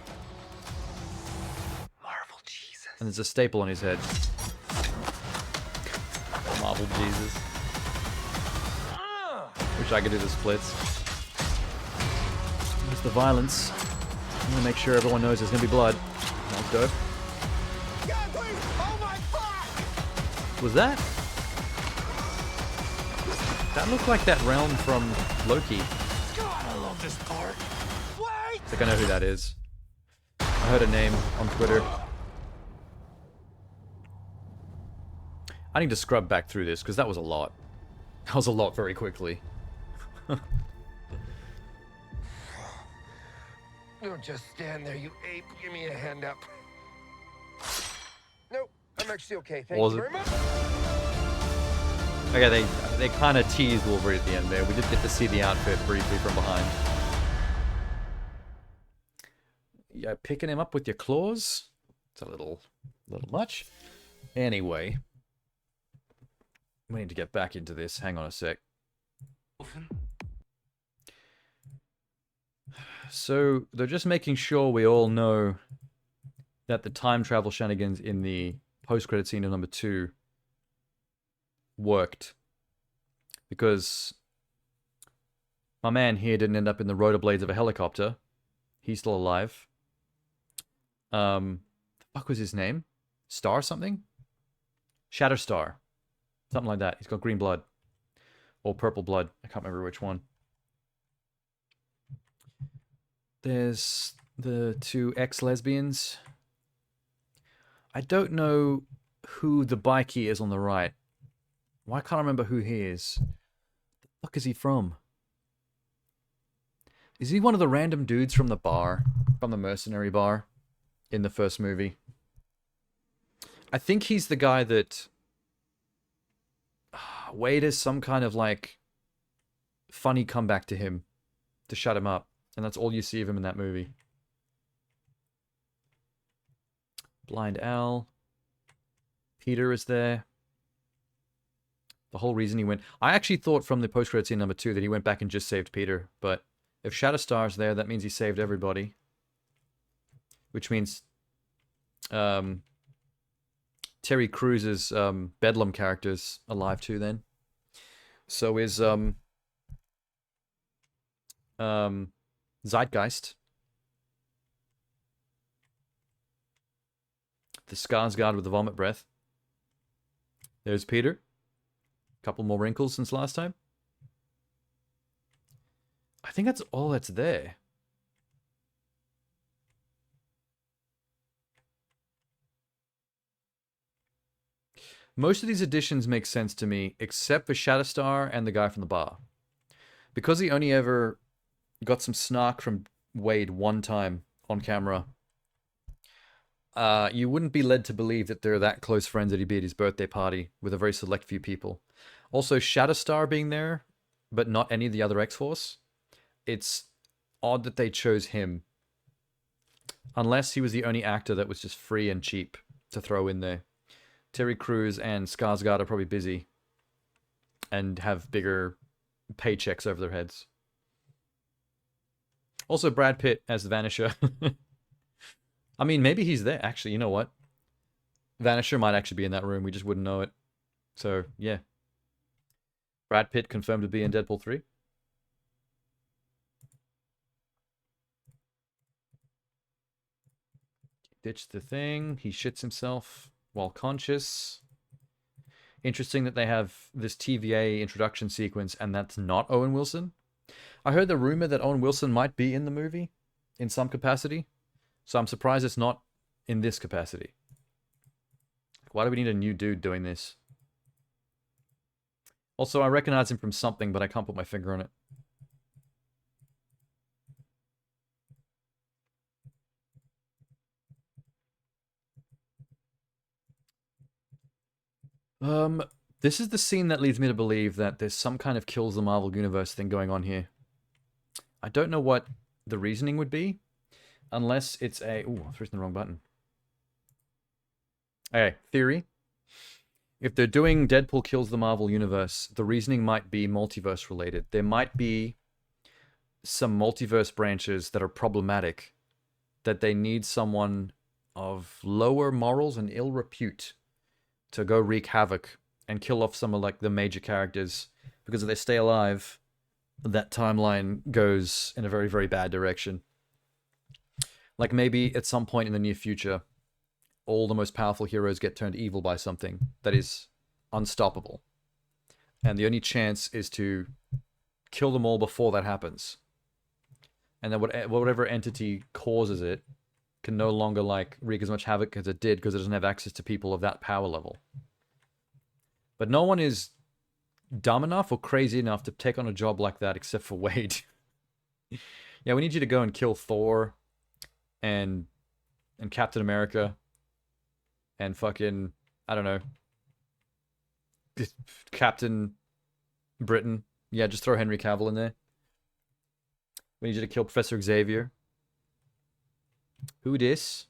Marvel Jesus. And there's a staple on his head. Marvel Jesus. Wish I could do the splits. Here's the violence. I'm gonna make sure everyone knows there's gonna be blood. That's dope. God, please! Oh my fuck! Was that? That looked like that realm from Loki. God, I love this part. Wait! I think I know who that is. I heard a name on Twitter. I need to scrub back through this, because that was a lot. That was a lot very quickly. Don't just stand there, you ape. Give me a hand up. Nope, I'm actually okay. Thank Was you it? very much. Okay, they kind of teased Wolverine at the end there. We did get to see the outfit briefly from behind. Yeah, picking him up with your claws? It's a little much. Anyway. We need to get back into this. Hang on a sec. So, they're just making sure we all know that the time travel shenanigans in the post-credit scene of number 2 worked. Because my man here didn't end up in the rotor blades of a helicopter. He's still alive. The fuck was his name? Star something? Shatterstar. Something like that. He's got green blood. Or purple blood. I can't remember which one. There's the 2 ex-lesbians. I don't know who the bikie is on the right. Why can't I remember who he is? The fuck is he from? Is he one of the random dudes from the bar? From the mercenary bar? In the first movie? I think he's the guy that... Wade has some kind of, like, funny comeback to him to shut him up. And that's all you see of him in that movie. Blind Al. Peter is there. The whole reason he went... I actually thought from the post-credit scene number 2 that he went back and just saved Peter. But if Shatterstar's there, that means he saved everybody. Which means... Terry Crews's Bedlam character's alive too then. So is Zeitgeist. The Skarsgård with the vomit breath. There's Peter. Couple more wrinkles since last time. I think that's all that's there. Most of these additions make sense to me, except for Shatterstar and the guy from the bar. Because he only ever got some snark from Wade one time on camera, you wouldn't be led to believe that they're that close friends that he'd be at his birthday party with a very select few people. Also, Shatterstar being there, but not any of the other X-Force. It's odd that they chose him. Unless he was the only actor that was just free and cheap to throw in there. Terry Crews and Skarsgård are probably busy and have bigger paychecks over their heads. Also, Brad Pitt as the Vanisher. I mean, maybe he's there. Actually, you know what? Vanisher might actually be in that room. We just wouldn't know it. So, yeah. Brad Pitt confirmed to be in Deadpool 3. Ditch the thing. He shits himself while conscious. Interesting that they have this TVA introduction sequence and that's not Owen Wilson. I heard the rumor that Owen Wilson might be in the movie in some capacity. So I'm surprised it's not in this capacity. Why do we need a new dude doing this? Also, I recognize him from something, but I can't put my finger on it. This is the scene that leads me to believe that there's some kind of kills the Marvel Universe thing going on here. I don't know what the reasoning would be, unless it's a... Ooh, I'm pressing the wrong button. Okay, theory. If they're doing Deadpool kills the Marvel Universe, the reasoning might be multiverse related. There might be some multiverse branches that are problematic, that they need someone of lower morals and ill repute to go wreak havoc and kill off some of like the major characters, because if they stay alive, that timeline goes in a very, very bad direction. Like maybe at some point in the near future, all the most powerful heroes get turned evil by something that is unstoppable. And the only chance is to kill them all before that happens. And then whatever entity causes it can no longer like wreak as much havoc as it did because it doesn't have access to people of that power level. But no one is dumb enough or crazy enough to take on a job like that except for Wade. Yeah, we need you to go and kill Thor and Captain America and fucking, I don't know, Captain Britain. Yeah, just throw Henry Cavill in there. We need you to kill Professor Xavier. Who dis?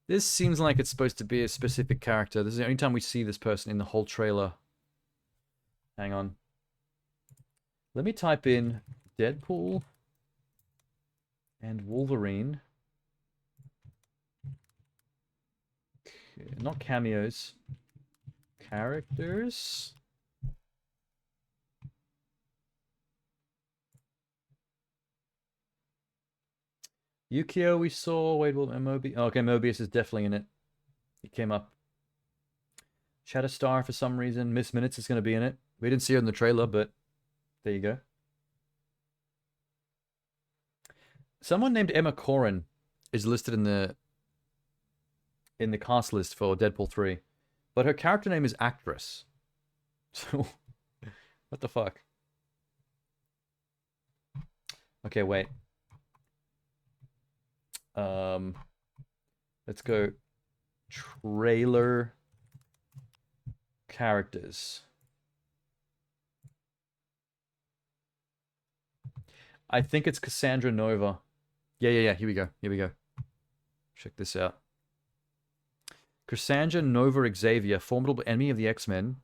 This seems like it's supposed to be a specific character. This is the only time we see this person in the whole trailer. Hang on. Let me type in Deadpool and Wolverine. Not cameos. Characters. Yukio we saw. Wait, well, Mobius. Oh, okay, Mobius is definitely in it. He came up. Shatterstar for some reason. Miss Minutes is going to be in it. We didn't see her in the trailer, but there you go. Someone named Emma Corrin is listed in the cast list for Deadpool 3, but her character name is Actress. So, what the fuck? Okay, wait. Let's go trailer characters. I think it's Cassandra Nova. Yeah. Here we go. Check this out. Cassandra Nova Xavier, formidable enemy of the X-Men.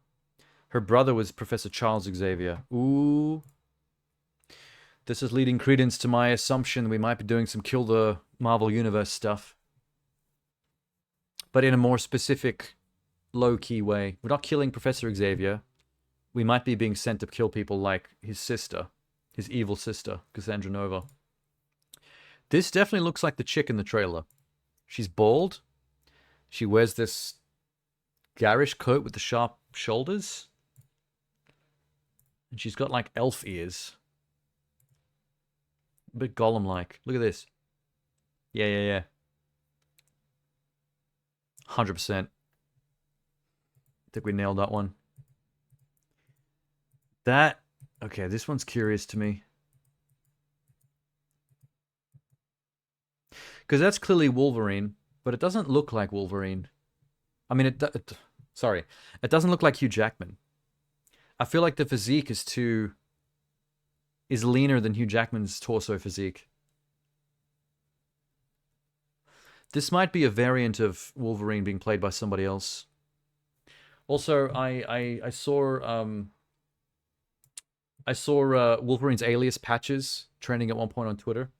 Her brother was Professor Charles Xavier. Ooh. This is leading credence to my assumption we might be doing some Kill the Marvel Universe stuff. But in a more specific, low-key way. We're not killing Professor Xavier. We might be being sent to kill people like his sister. His evil sister, Cassandra Nova. This definitely looks like the chick in the trailer. She's bald. She wears this garish coat with the sharp shoulders. And she's got like elf ears. A bit Gollum-like. Look at this. Yeah. 100%. I think we nailed that one. Okay, this one's curious to me. Because that's clearly Wolverine, but it doesn't look like Wolverine. I mean, Sorry. It doesn't look like Hugh Jackman. I feel like the physique is leaner than Hugh Jackman's torso physique. This might be a variant of Wolverine being played by somebody else. Also, I saw Wolverine's alias Patches trending at one point on Twitter.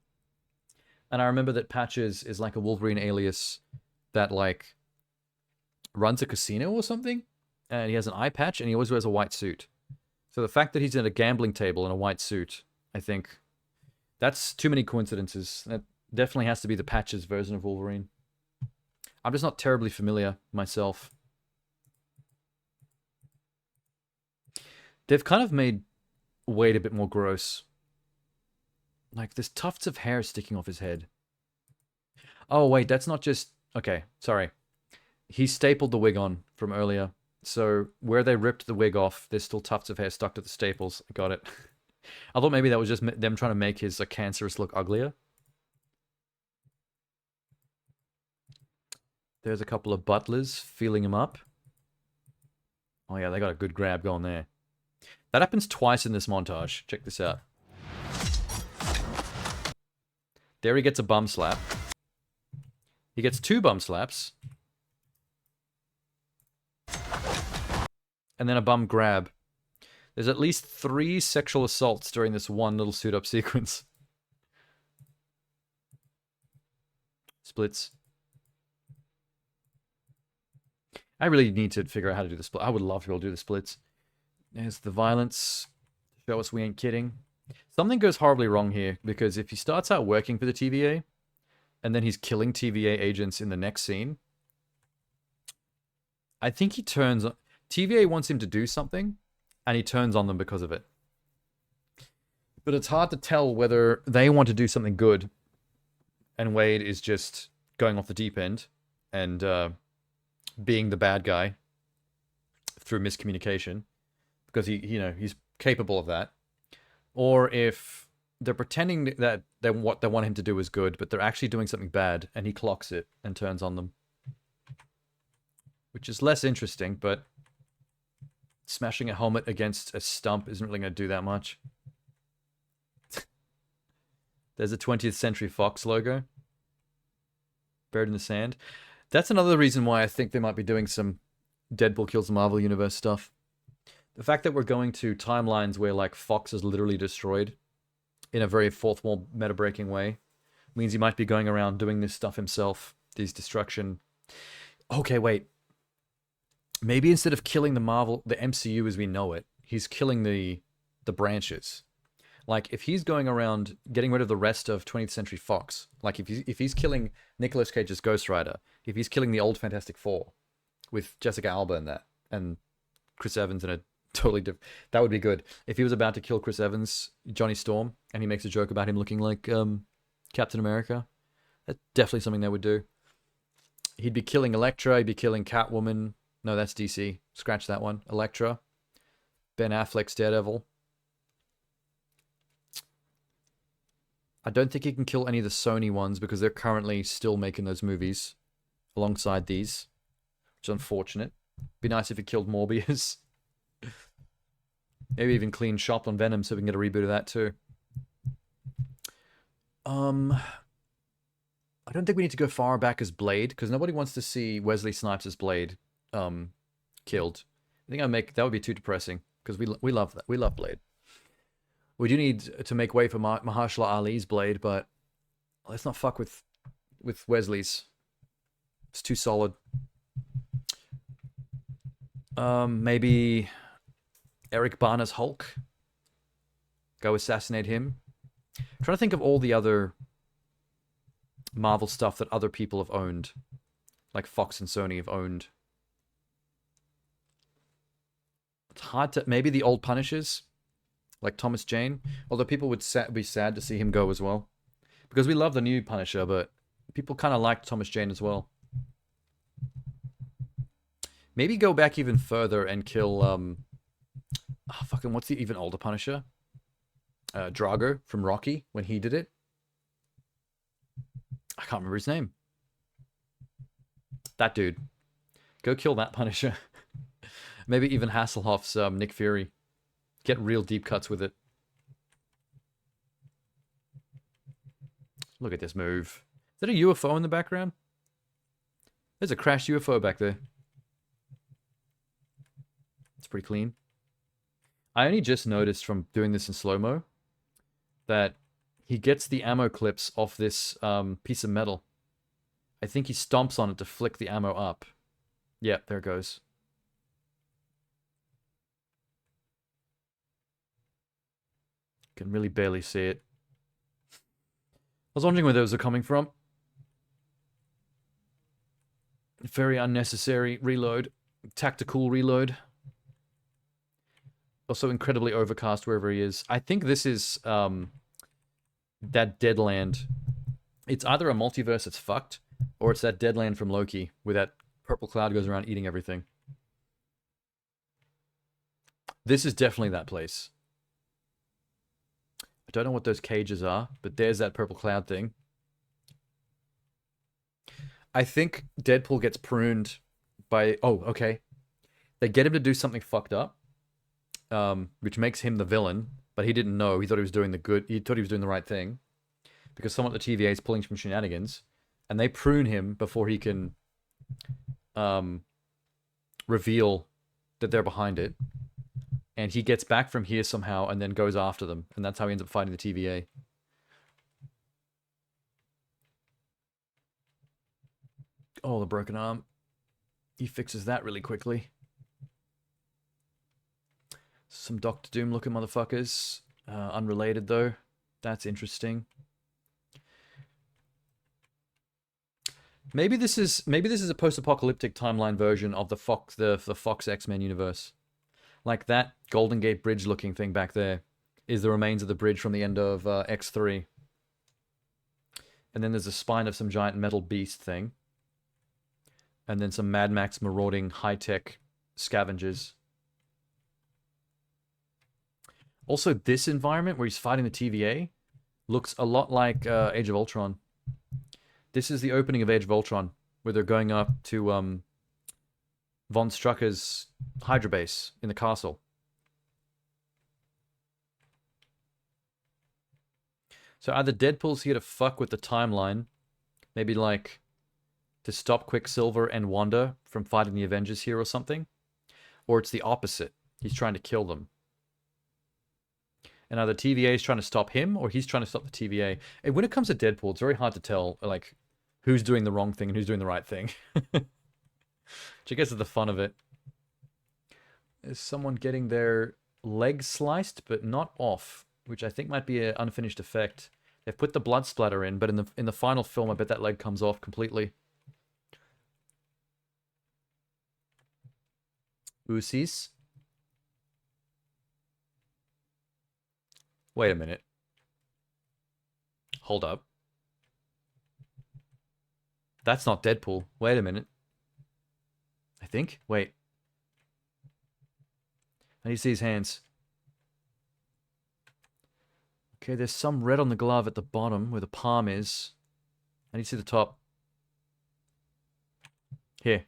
And I remember that Patches is like a Wolverine alias that like runs a casino or something. And he has an eye patch and he always wears a white suit. So the fact that he's at a gambling table in a white suit, I think that's too many coincidences. That definitely has to be the Patches version of Wolverine. I'm just not terribly familiar myself. They've kind of made Wade a bit more gross. Like, there's tufts of hair sticking off his head. Oh, wait, that's not just... Okay, sorry. He stapled the wig on from earlier. So, where they ripped the wig off, there's still tufts of hair stuck to the staples. I got it. I thought maybe that was just them trying to make his cancerous look uglier. There's a couple of butlers feeling him up. Oh yeah, they got a good grab going there. That happens twice in this montage. Check this out. There he gets a bum slap. He gets 2 bum slaps. And then a bum grab. There's at least 3 sexual assaults during this one little suit-up sequence. Splits. I really need to figure out how to do the split. I would love to be able to do the splits. There's the violence. Show us we ain't kidding. Something goes horribly wrong here, because if he starts out working for the TVA, and then he's killing TVA agents in the next scene, I think he turns... TVA wants him to do something, and he turns on them because of it. But it's hard to tell whether they want to do something good, and Wade is just going off the deep end, and being the bad guy through miscommunication, because he's capable of that. Or if they're pretending that what they want him to do is good, but they're actually doing something bad, and he clocks it and turns on them. Which is less interesting, but smashing a helmet against a stump isn't really going to do that much. There's a 20th Century Fox logo. Buried in the sand. That's another reason why I think they might be doing some Deadpool kills the Marvel Universe stuff. The fact that we're going to timelines where, like, Fox is literally destroyed in a very fourth wall meta-breaking way means he might be going around doing this stuff himself. These destruction... Okay, wait. Maybe instead of killing the MCU as we know it, he's killing the branches. Like, if he's going around getting rid of the rest of 20th Century Fox, like if he's killing Nicolas Cage's Ghost Rider, if he's killing the old Fantastic Four with Jessica Alba in that, and Chris Evans in a totally different... That would be good. If he was about to kill Chris Evans, Johnny Storm, and he makes a joke about him looking like Captain America, that's definitely something they would do. He'd be killing Elektra, he'd be killing Catwoman. No, that's DC. Scratch that one. Elektra. Ben Affleck's Daredevil. I don't think he can kill any of the Sony ones because they're currently still making those movies alongside these, which is unfortunate. Be nice if he killed Morbius. Maybe even clean shop on Venom so we can get a reboot of that too. I don't think we need to go far back as Blade because nobody wants to see Wesley Snipes as Blade killed. I think that would be too depressing because we love that. We love Blade. We do need to make way for Mahershala Ali's Blade, but let's not fuck with Wesley's. It's too solid. Maybe Eric Bana's Hulk. Go assassinate him. I'm trying to think of all the other Marvel stuff that other people have owned, like Fox and Sony have owned. It's hard to... Maybe the old Punishers, like Thomas Jane. Although people would be sad to see him go as well. Because we love the new Punisher, but people kind of liked Thomas Jane as well. Maybe go back even further and kill... what's the even older Punisher? Drago from Rocky, when he did it. I can't remember his name. That dude. Go kill that Punisher. Maybe even Hasselhoff's Nick Fury. Get real deep cuts with it. Look at this move. Is that a UFO in the background? There's a crashed UFO back there. It's pretty clean. I only just noticed from doing this in slow-mo that he gets the ammo clips off this piece of metal. I think he stomps on it to flick the ammo up. Yeah, there it goes. Can really barely see it. I was wondering where those are coming from. Very unnecessary reload. Tactical reload. Also incredibly overcast wherever he is. I think this is that Deadland. It's either a multiverse that's fucked, or it's that Deadland from Loki, where that purple cloud goes around eating everything. This is definitely that place. I don't know what those cages are, but there's that purple cloud thing. I think Deadpool gets pruned by... Oh, okay. They get him to do something fucked up, which makes him the villain, but he didn't know. He thought he was doing the good... He thought he was doing the right thing, because someone at the TVA is pulling some shenanigans, and they prune him before he can reveal that they're behind it. And he gets back from here somehow and then goes after them. And that's how he ends up fighting the TVA. Oh, the broken arm. He fixes that really quickly. Some Doctor Doom looking motherfuckers. Unrelated though. That's interesting. Maybe this is a post-apocalyptic timeline version of the Fox X-Men universe. Like that Golden Gate Bridge looking thing back there is the remains of the bridge from the end of X3. And then there's a spine of some giant metal beast thing. And then some Mad Max marauding high-tech scavengers. Also, this environment where he's fighting the TVA looks a lot like Age of Ultron. This is the opening of Age of Ultron, where they're going up to Von Strucker's Hydra base in the castle. So either Deadpool's here to fuck with the timeline, maybe like to stop Quicksilver and Wanda from fighting the Avengers here or something, or it's the opposite. He's trying to kill them. And either TVA is trying to stop him, or he's trying to stop the TVA. And when it comes to Deadpool, it's very hard to tell, like, who's doing the wrong thing and who's doing the right thing. Which I guess is the fun of it. Is someone getting their leg sliced, but not off, which I think might be an unfinished effect. They've put the blood splatter in, but in the final film, I bet that leg comes off completely. Oosies. Wait a minute. Hold up. That's not Deadpool. Wait a minute. I think? Wait. I need to see his hands. Okay, there's some red on the glove at the bottom where the palm is. I need to see the top. Here.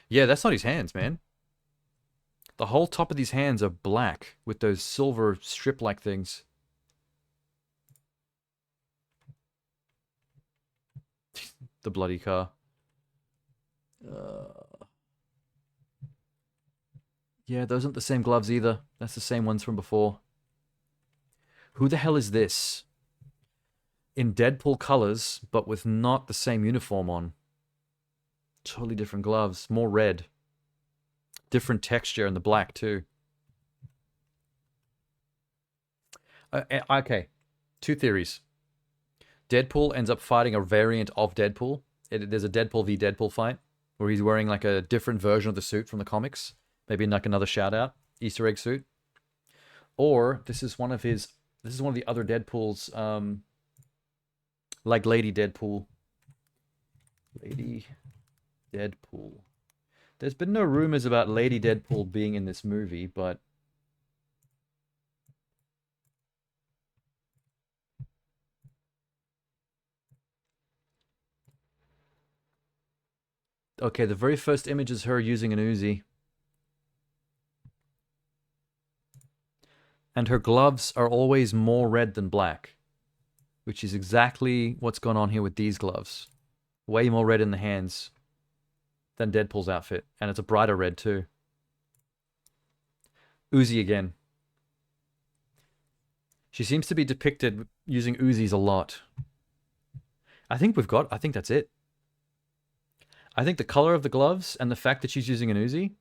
Yeah, that's not his hands, man. The whole top of these hands are black with those silver strip-like things. The bloody car. Yeah, those aren't the same gloves either. That's the same ones from before. Who the hell is this? In Deadpool colors, but with not the same uniform on. Totally different gloves. More red. Different texture in the black, too. Okay. Two theories. Deadpool ends up fighting a variant of Deadpool. There's a Deadpool v Deadpool fight where he's wearing like a different version of the suit from the comics. Maybe like another shout out, Easter egg suit. Or this is one of the other Deadpools, like Lady Deadpool. Lady Deadpool. There's been no rumors about Lady Deadpool being in this movie, but Okay, the very first image is her using an Uzi. And her gloves are always more red than black. Which is exactly what's gone on here with these gloves. Way more red in the hands than Deadpool's outfit. And it's a brighter red too. Uzi again. She seems to be depicted using Uzis a lot. I think that's it. I think the color of the gloves and the fact that she's using an Uzi.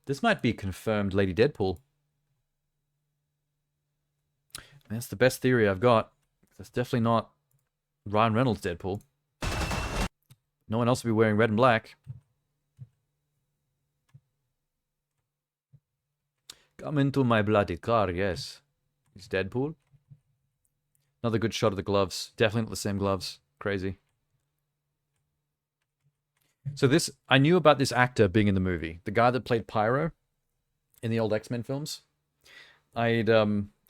This might be confirmed Lady Deadpool. That's the best theory I've got. That's definitely not Ryan Reynolds' Deadpool. No one else will be wearing red and black. Come into my bloody car, yes. He's Deadpool. Another good shot of the gloves. Definitely not the same gloves. Crazy. So this, I knew about this actor being in the movie. The guy that played Pyro in the old X-Men films.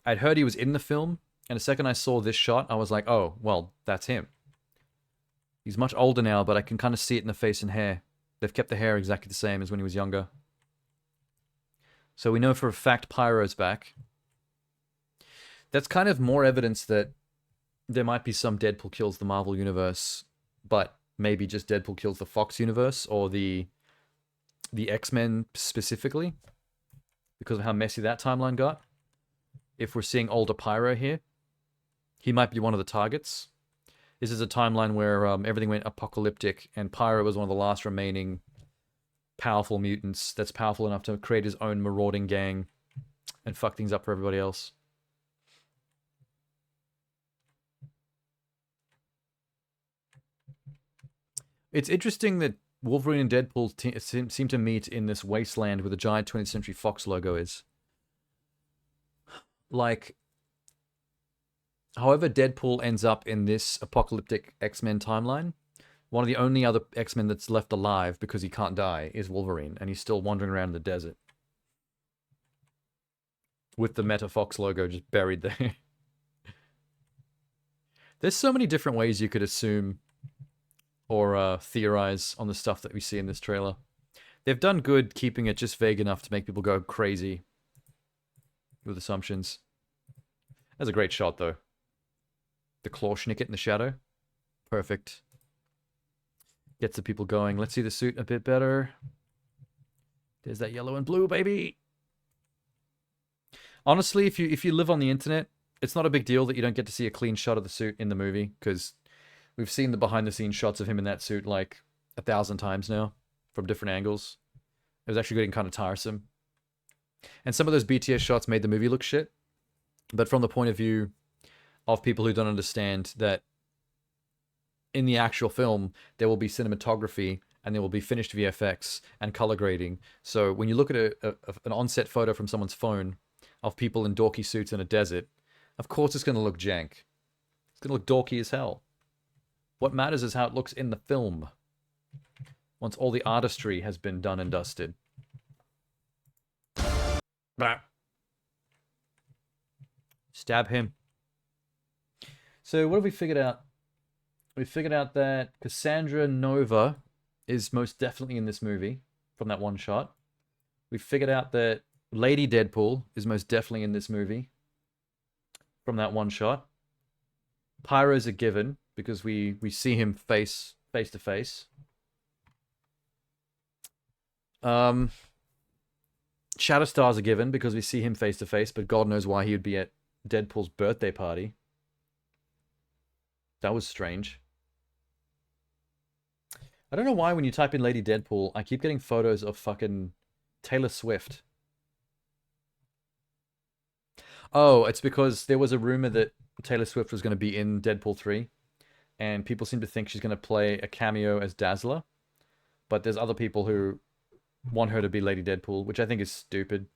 I'd heard he was in the film, and the second I saw this shot, I was like, oh, well, that's him. He's much older now, but I can kind of see it in the face and hair. They've kept the hair exactly the same as when he was younger. So we know for a fact Pyro's back. That's kind of more evidence that there might be some Deadpool kills the Marvel Universe, but maybe just Deadpool kills the Fox Universe or the X-Men specifically, because of how messy that timeline got. If we're seeing older Pyro here, he might be one of the targets. This is a timeline where everything went apocalyptic, and Pyro was one of the last remaining powerful mutants that's powerful enough to create his own marauding gang and fuck things up for everybody else. It's interesting that Wolverine and Deadpool seem to meet in this wasteland where the giant 20th Century Fox logo is. Like, however Deadpool ends up in this apocalyptic X-Men timeline, one of the only other X-Men that's left alive because he can't die is Wolverine, and he's still wandering around in the desert. With the Meta Fox logo just buried there. There's so many different ways you could assume or theorize on the stuff that we see in this trailer. They've done good keeping it just vague enough to make people go crazy with assumptions. That's a great shot, though. The claw schnicket in the shadow. Perfect. Gets the people going. Let's see the suit a bit better. There's that yellow and blue, baby! Honestly, if you live on the internet, it's not a big deal that you don't get to see a clean shot of the suit in the movie, because we've seen the behind-the-scenes shots of him in that suit like 1,000 times now, from different angles. It was actually getting kind of tiresome. And some of those BTS shots made the movie look shit. But from the point of view of people who don't understand that in the actual film, there will be cinematography and there will be finished VFX and color grading. So when you look at an on-set photo from someone's phone of people in dorky suits in a desert, of course it's going to look jank. It's going to look dorky as hell. What matters is how it looks in the film, once all the artistry has been done and dusted. Blah. Stab him. So what have we figured out? We figured out that Cassandra Nova is most definitely in this movie from that one shot. We figured out that Lady Deadpool is most definitely in this movie from that one shot. Pyro's a given because we see him face to face. Shatterstar's a given because we see him face to face, but God knows why he would be at Deadpool's birthday party. That was strange. I don't know why when you type in Lady Deadpool, I keep getting photos of fucking Taylor Swift. Oh, it's because there was a rumor that Taylor Swift was going to be in Deadpool 3, and people seem to think she's going to play a cameo as Dazzler, but there's other people who want her to be Lady Deadpool, which I think is stupid.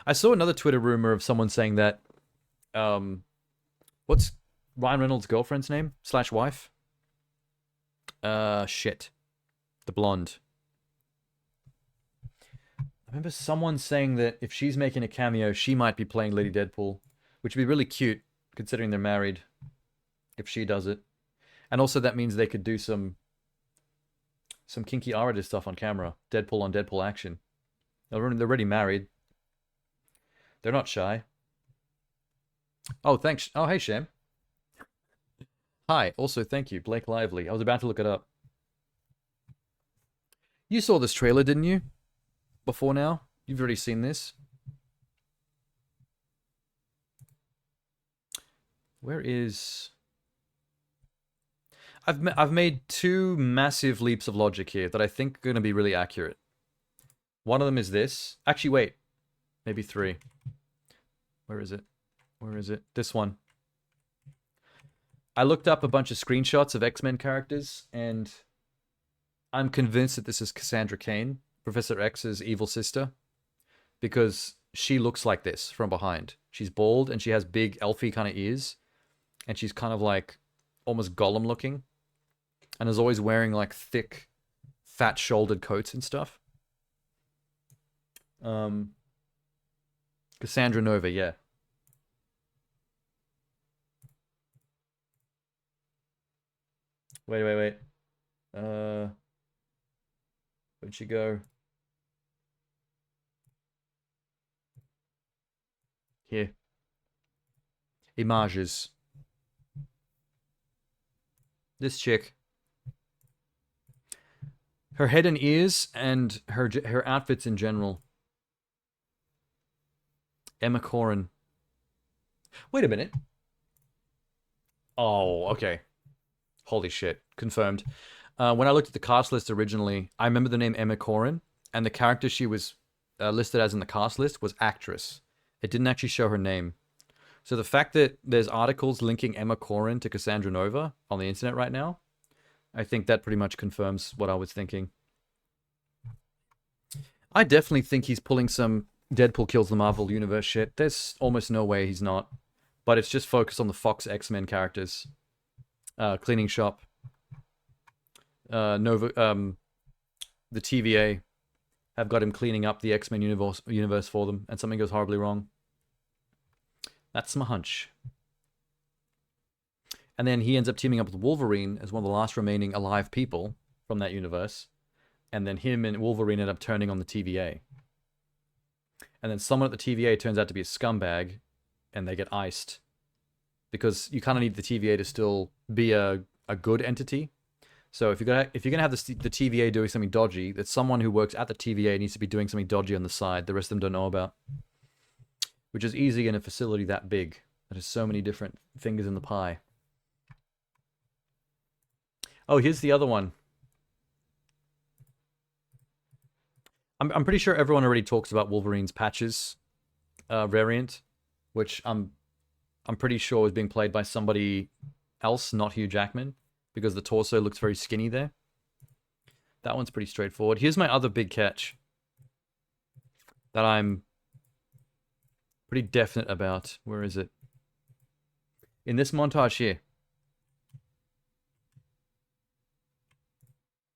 I saw another Twitter rumor of someone saying that, what's Ryan Reynolds' girlfriend's name? / wife? Shit. The blonde. I remember someone saying that if she's making a cameo, she might be playing Lady Deadpool, which would be really cute, considering they're married, if she does it. And also that means they could do some kinky R-rated stuff on camera. Deadpool on Deadpool action. They're already married. They're not shy. Oh, thanks. Oh, hey, Shem. Hi. Also, thank you, Blake Lively. I was about to look it up. You saw this trailer, didn't you? Before now? You've already seen this. Where is... I've made two massive leaps of logic here that I think are going to be really accurate. One of them is this. Actually, wait. Maybe three. Where is it? Where is it? This one. I looked up a bunch of screenshots of X-Men characters, and I'm convinced that this is Cassandra Cain, Professor X's evil sister, because she looks like this from behind. She's bald, and she has big elfy kind of ears, and she's kind of like almost Gollum looking, and is always wearing like thick, fat-shouldered coats and stuff. Cassandra Nova, yeah. Wait. Where'd she go? Here. Images. This chick. Her head and ears and her outfits in general. Emma Corrin. Wait a minute. Oh, okay. Holy shit. Confirmed. When I looked at the cast list originally, I remember the name Emma Corrin, and the character she was listed as in the cast list was actress. It didn't actually show her name. So the fact that there's articles linking Emma Corrin to Cassandra Nova on the internet right now, I think that pretty much confirms what I was thinking. I definitely think he's pulling some Deadpool kills the Marvel Universe shit. There's almost no way he's not. But it's just focused on the Fox X-Men characters. Cleaning Shop. Nova, the TVA have got him cleaning up the X-Men universe for them, and something goes horribly wrong. That's my hunch. And then he ends up teaming up with Wolverine as one of the last remaining alive people from that universe. And then him and Wolverine end up turning on the TVA. And then someone at the TVA turns out to be a scumbag, and they get iced. Because you kind of need the TVA to still be a good entity. So if you're gonna have the TVA doing something dodgy, that someone who works at the TVA needs to be doing something dodgy on the side the rest of them don't know about. Which is easy in a facility that big. That has so many different fingers in the pie. Oh, here's the other one. I'm pretty sure everyone already talks about Wolverine's patches variant, which I'm pretty sure is being played by somebody else, not Hugh Jackman, because the torso looks very skinny there. That one's pretty straightforward. Here's my other big catch that I'm pretty definite about. Where is it? In this montage here.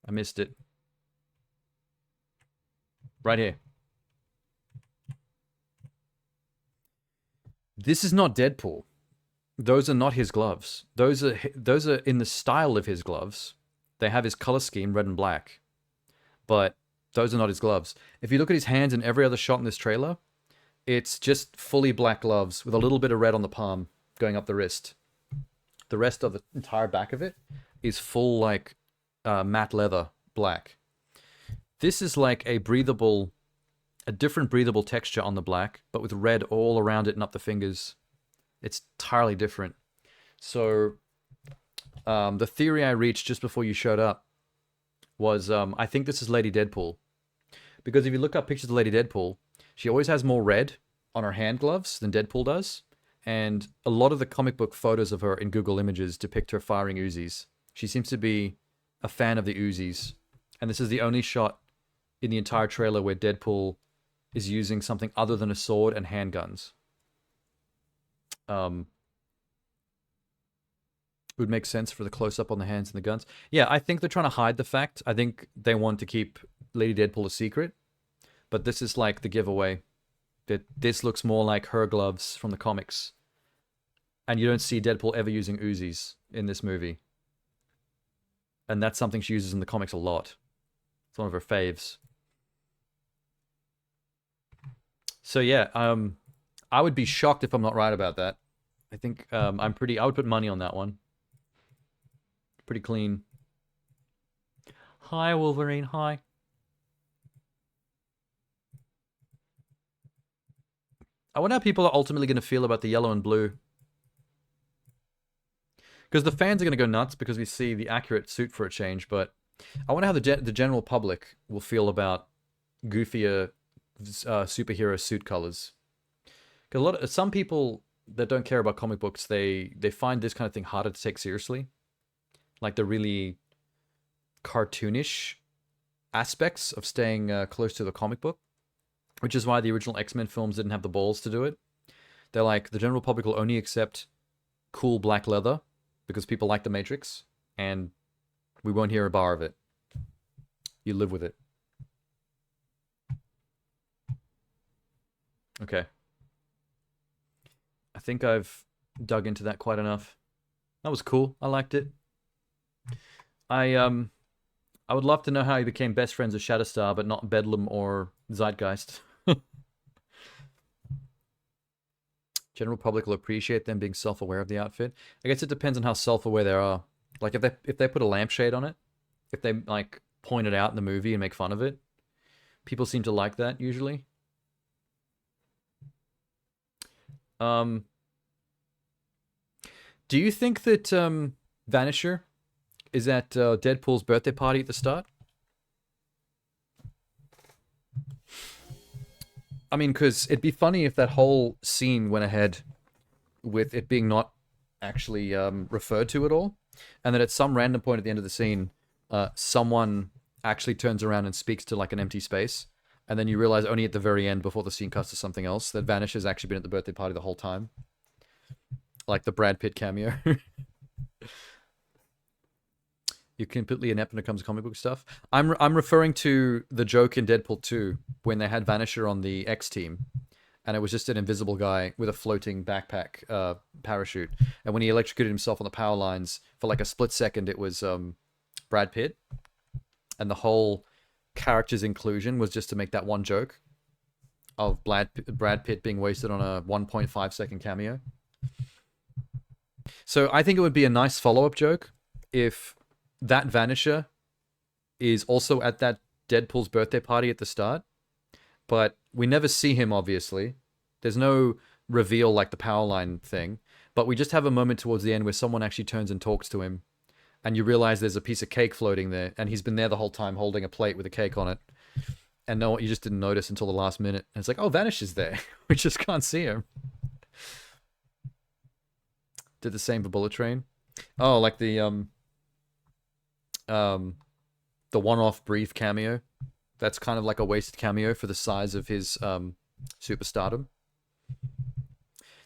I missed it. Right here. This is not Deadpool. Those are not his gloves. Those are in the style of his gloves. They have his color scheme, red and black. But those are not his gloves. If you look at his hands in every other shot in this trailer, it's just fully black gloves with a little bit of red on the palm going up the wrist. The rest of the entire back of it is full, like, matte leather black. This is like a different breathable texture on the black, but with red all around it and up the fingers. It's entirely different. So, the theory I reached just before you showed up was, I think this is Lady Deadpool. Because if you look up pictures of Lady Deadpool, she always has more red on her hand gloves than Deadpool does. And a lot of the comic book photos of her in Google Images depict her firing Uzis. She seems to be a fan of the Uzis. And this is the only shot in the entire trailer where Deadpool is using something other than a sword and handguns. Would make sense for the close-up on the hands and the guns. Yeah, I think they're trying to hide the fact. I think they want to keep Lady Deadpool a secret. But this is like the giveaway. That this looks more like her gloves from the comics. And you don't see Deadpool ever using Uzis in this movie. And that's something she uses in the comics a lot. It's one of her faves. So yeah, I would be shocked if I'm not right about that. I think I would put money on that one. Pretty clean. Hi, Wolverine, hi. I wonder how people are ultimately going to feel about the yellow and blue. Because the fans are going to go nuts because we see the accurate suit for a change, but I wonder how the general public will feel about goofier superhero suit colors. Because some people that don't care about comic books, they find this kind of thing harder to take seriously. Like the really cartoonish aspects of staying close to the comic book. Which is why the original X-Men films didn't have the balls to do it. They're like, the general public will only accept cool black leather because people like the Matrix, and we won't hear a bar of it. You live with it. Okay. I think I've dug into that quite enough. That was cool. I liked it. I would love to know how he became best friends with Shatterstar, but not Bedlam or Zeitgeist. General public will appreciate them being self-aware of the outfit. I guess it depends on how self-aware they are. Like if they put a lampshade on it, if they like point it out in the movie and make fun of it, people seem to like that usually. Do you think that Vanisher is at Deadpool's birthday party at the start? I mean, because it'd be funny if that whole scene went ahead with it being not actually referred to at all, and that at some random point at the end of the scene, someone actually turns around and speaks to like an empty space, and then you realize only at the very end, before the scene cuts to something else, that Vanish has actually been at the birthday party the whole time. Like the Brad Pitt cameo. You're completely inept when it comes to comic book stuff. I'm referring to the joke in Deadpool 2 when they had Vanisher on the X team, and it was just an invisible guy with a floating backpack parachute. And when he electrocuted himself on the power lines, for like a split second, it was Brad Pitt. And the whole character's inclusion was just to make that one joke of Brad Pitt being wasted on a 1.5 second cameo. So I think it would be a nice follow-up joke if that Vanisher is also at that Deadpool's birthday party at the start, but we never see him, obviously. There's no reveal like the Powerline thing, but we just have a moment towards the end where someone actually turns and talks to him, and you realize there's a piece of cake floating there, and he's been there the whole time holding a plate with a cake on it, and no, you just didn't notice until the last minute. And it's like, oh, Vanish is there. We just can't see him. Did the same for Bullet Train. Oh, like the one-off brief cameo. That's kind of like a wasted cameo for the size of his superstardom.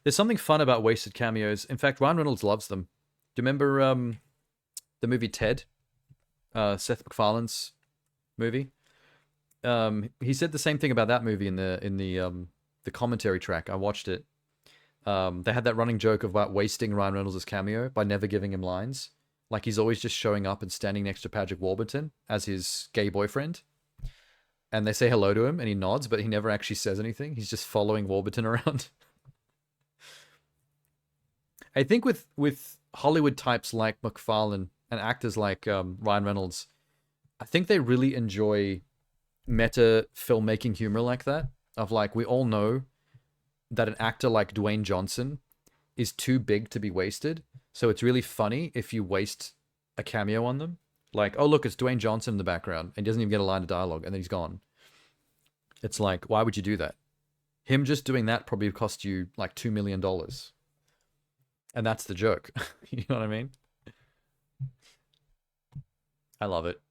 There's something fun about wasted cameos. In fact, Ryan Reynolds loves them. Do you remember the movie Ted? Seth MacFarlane's movie. He said the same thing about that movie in the commentary track. I watched it. They had that running joke about wasting Ryan Reynolds' cameo by never giving him lines. Like he's always just showing up and standing next to Patrick Warburton as his gay boyfriend. And they say hello to him and he nods, but he never actually says anything. He's just following Warburton around. I think with Hollywood types like McFarlane and actors like Ryan Reynolds, I think they really enjoy meta filmmaking humor like that. Of like, we all know that an actor like Dwayne Johnson is too big to be wasted. So it's really funny if you waste a cameo on them. Like, oh, look, it's Dwayne Johnson in the background, and he doesn't even get a line of dialogue, and then he's gone. It's like, why would you do that? Him just doing that probably cost you like $2 million. And that's the joke. You know what I mean? I love it.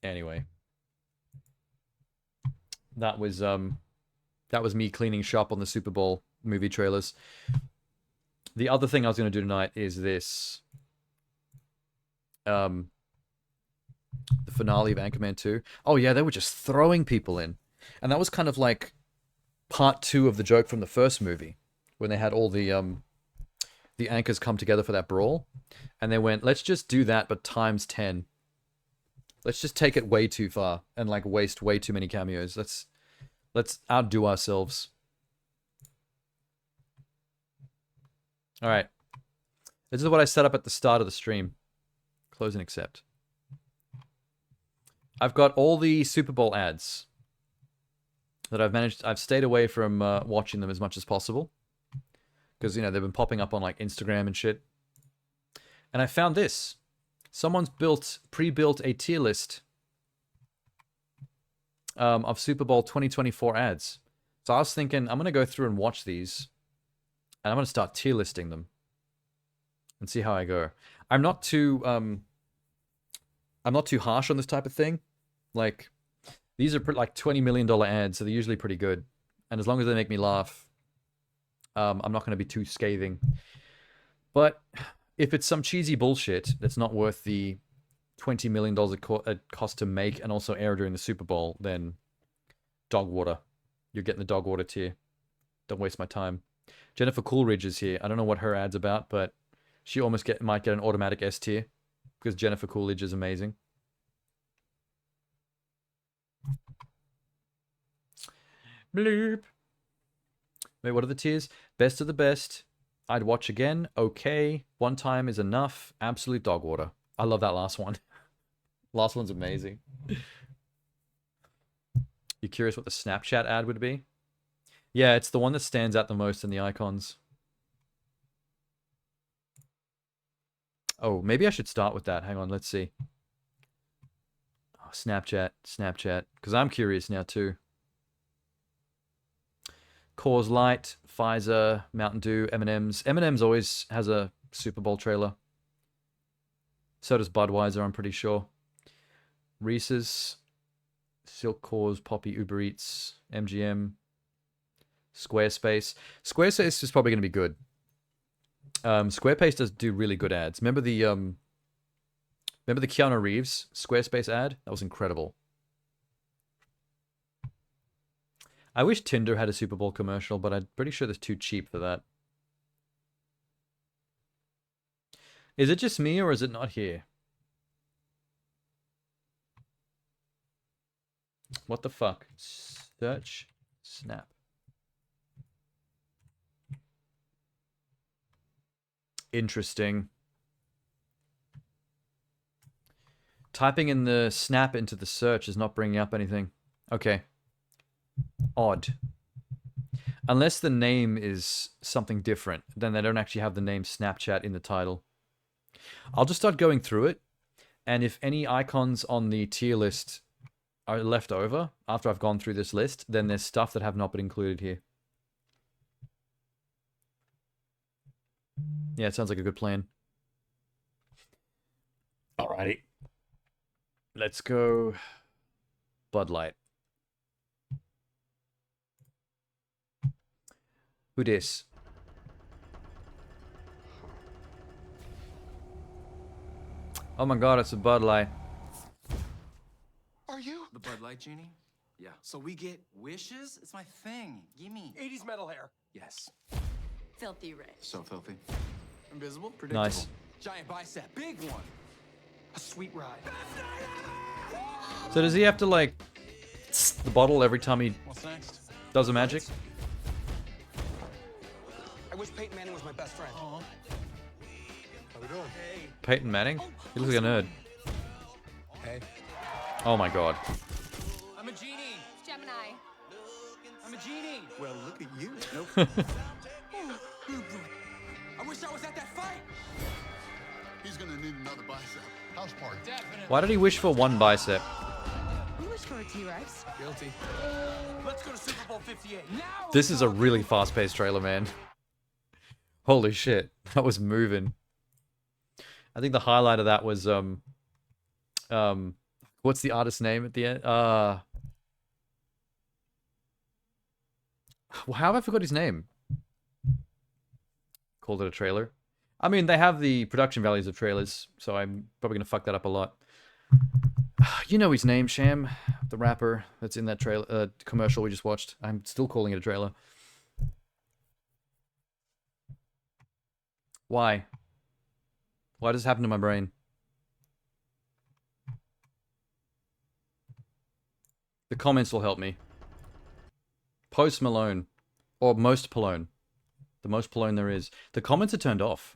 Anyway. That was me cleaning shop on the Super Bowl movie trailers. The other thing I was going to do tonight is this. The finale of Anchorman 2. Oh yeah, they were just throwing people in. And that was kind of like part 2 of the joke from the first movie. When they had all the anchors come together for that brawl. And they went, let's just do that, but times 10. Let's just take it way too far and like waste way too many cameos. Let's outdo ourselves. All right. This is what I set up at the start of the stream. Close and accept. I've got all the Super Bowl ads that I've stayed away from watching them as much as possible. Because, you know, they've been popping up on like Instagram and shit. And I found this. Someone's pre-built a tier list of Super Bowl 2024 ads. So I was thinking, I'm going to go through and watch these. And I'm going to start tier listing them. And see how I go. I'm not too harsh on this type of thing. Like, these are like $20 million ads, so they're usually pretty good. And as long as they make me laugh, I'm not going to be too scathing. But if it's some cheesy bullshit that's not worth the $20 million it cost to make and also air during the Super Bowl, then dog water. You're getting the dog water tier. Don't waste my time. Jennifer Coolidge is here. I don't know what her ad's about, but she almost might get an automatic S tier because Jennifer Coolidge is amazing. Bloop. Wait, what are the tiers? Best of the best. I'd watch again. Okay. One time is enough. Absolute dog water. I love that last one. Last one's amazing. You curious what the Snapchat ad would be? Yeah, it's the one that stands out the most in the icons. Oh, maybe I should start with that. Hang on, let's see. Oh, Snapchat. Because I'm curious now too. Coors Light, Pfizer, Mountain Dew, M&M's. M&M's always has a Super Bowl trailer. So does Budweiser, I'm pretty sure. Reese's, Silk Coors, Poppy, Uber Eats, MGM, Squarespace. Squarespace is probably going to be good. Squarespace does do really good ads. Remember the Keanu Reeves Squarespace ad? That was incredible. I wish Tinder had a Super Bowl commercial, but I'm pretty sure they're too cheap for that. Is it just me or is it not here? What the fuck? Search Snap. Interesting. Typing in the Snap into the search is not bringing up anything. Okay. Odd. Unless the name is something different, then they don't actually have the name Snapchat in the title. I'll just start going through it, and if any icons on the tier list are left over after I've gone through this list, then there's stuff that have not been included here. Yeah, it sounds like a good plan. Alrighty. Let's go Bud Light. Who dis? Oh my god, it's a Bud Light. Are you the Bud Light genie? Yeah. So we get wishes? It's my thing. Gimme. 80s metal hair. Yes. Filthy rich. So filthy. Invisible. Predictable. Nice. Giant bicep. Big one. A sweet ride. So does he have to like the bottle every time he What's next? does a magic? I wish Peyton Manning was my best friend. Aw. How we doing? Hey. Peyton Manning? He looks like a nerd. Hey. Oh my god. I'm a genie. Gemini. I'm a genie. Well, look at you. Nope. I wish I was at that fight. He's gonna need another bicep. House party. Definitely. Why did he wish for one bicep? You wish for a T-Rex? Guilty. Let's go to Super Bowl 58. Now. This is a really fast-paced trailer, man. Holy shit. That was moving. I think the highlight of that was what's the artist's name at the end? How have I forgot his name? Called it a trailer. I mean, they have the production values of trailers, so I'm probably going to fuck that up a lot. You know his name, Sham, the rapper that's in that trailer commercial we just watched. I'm still calling it a trailer. Why? Why does this happen to my brain? The comments will help me. Post Malone. Or most Malone. The most Malone there is. The comments are turned off.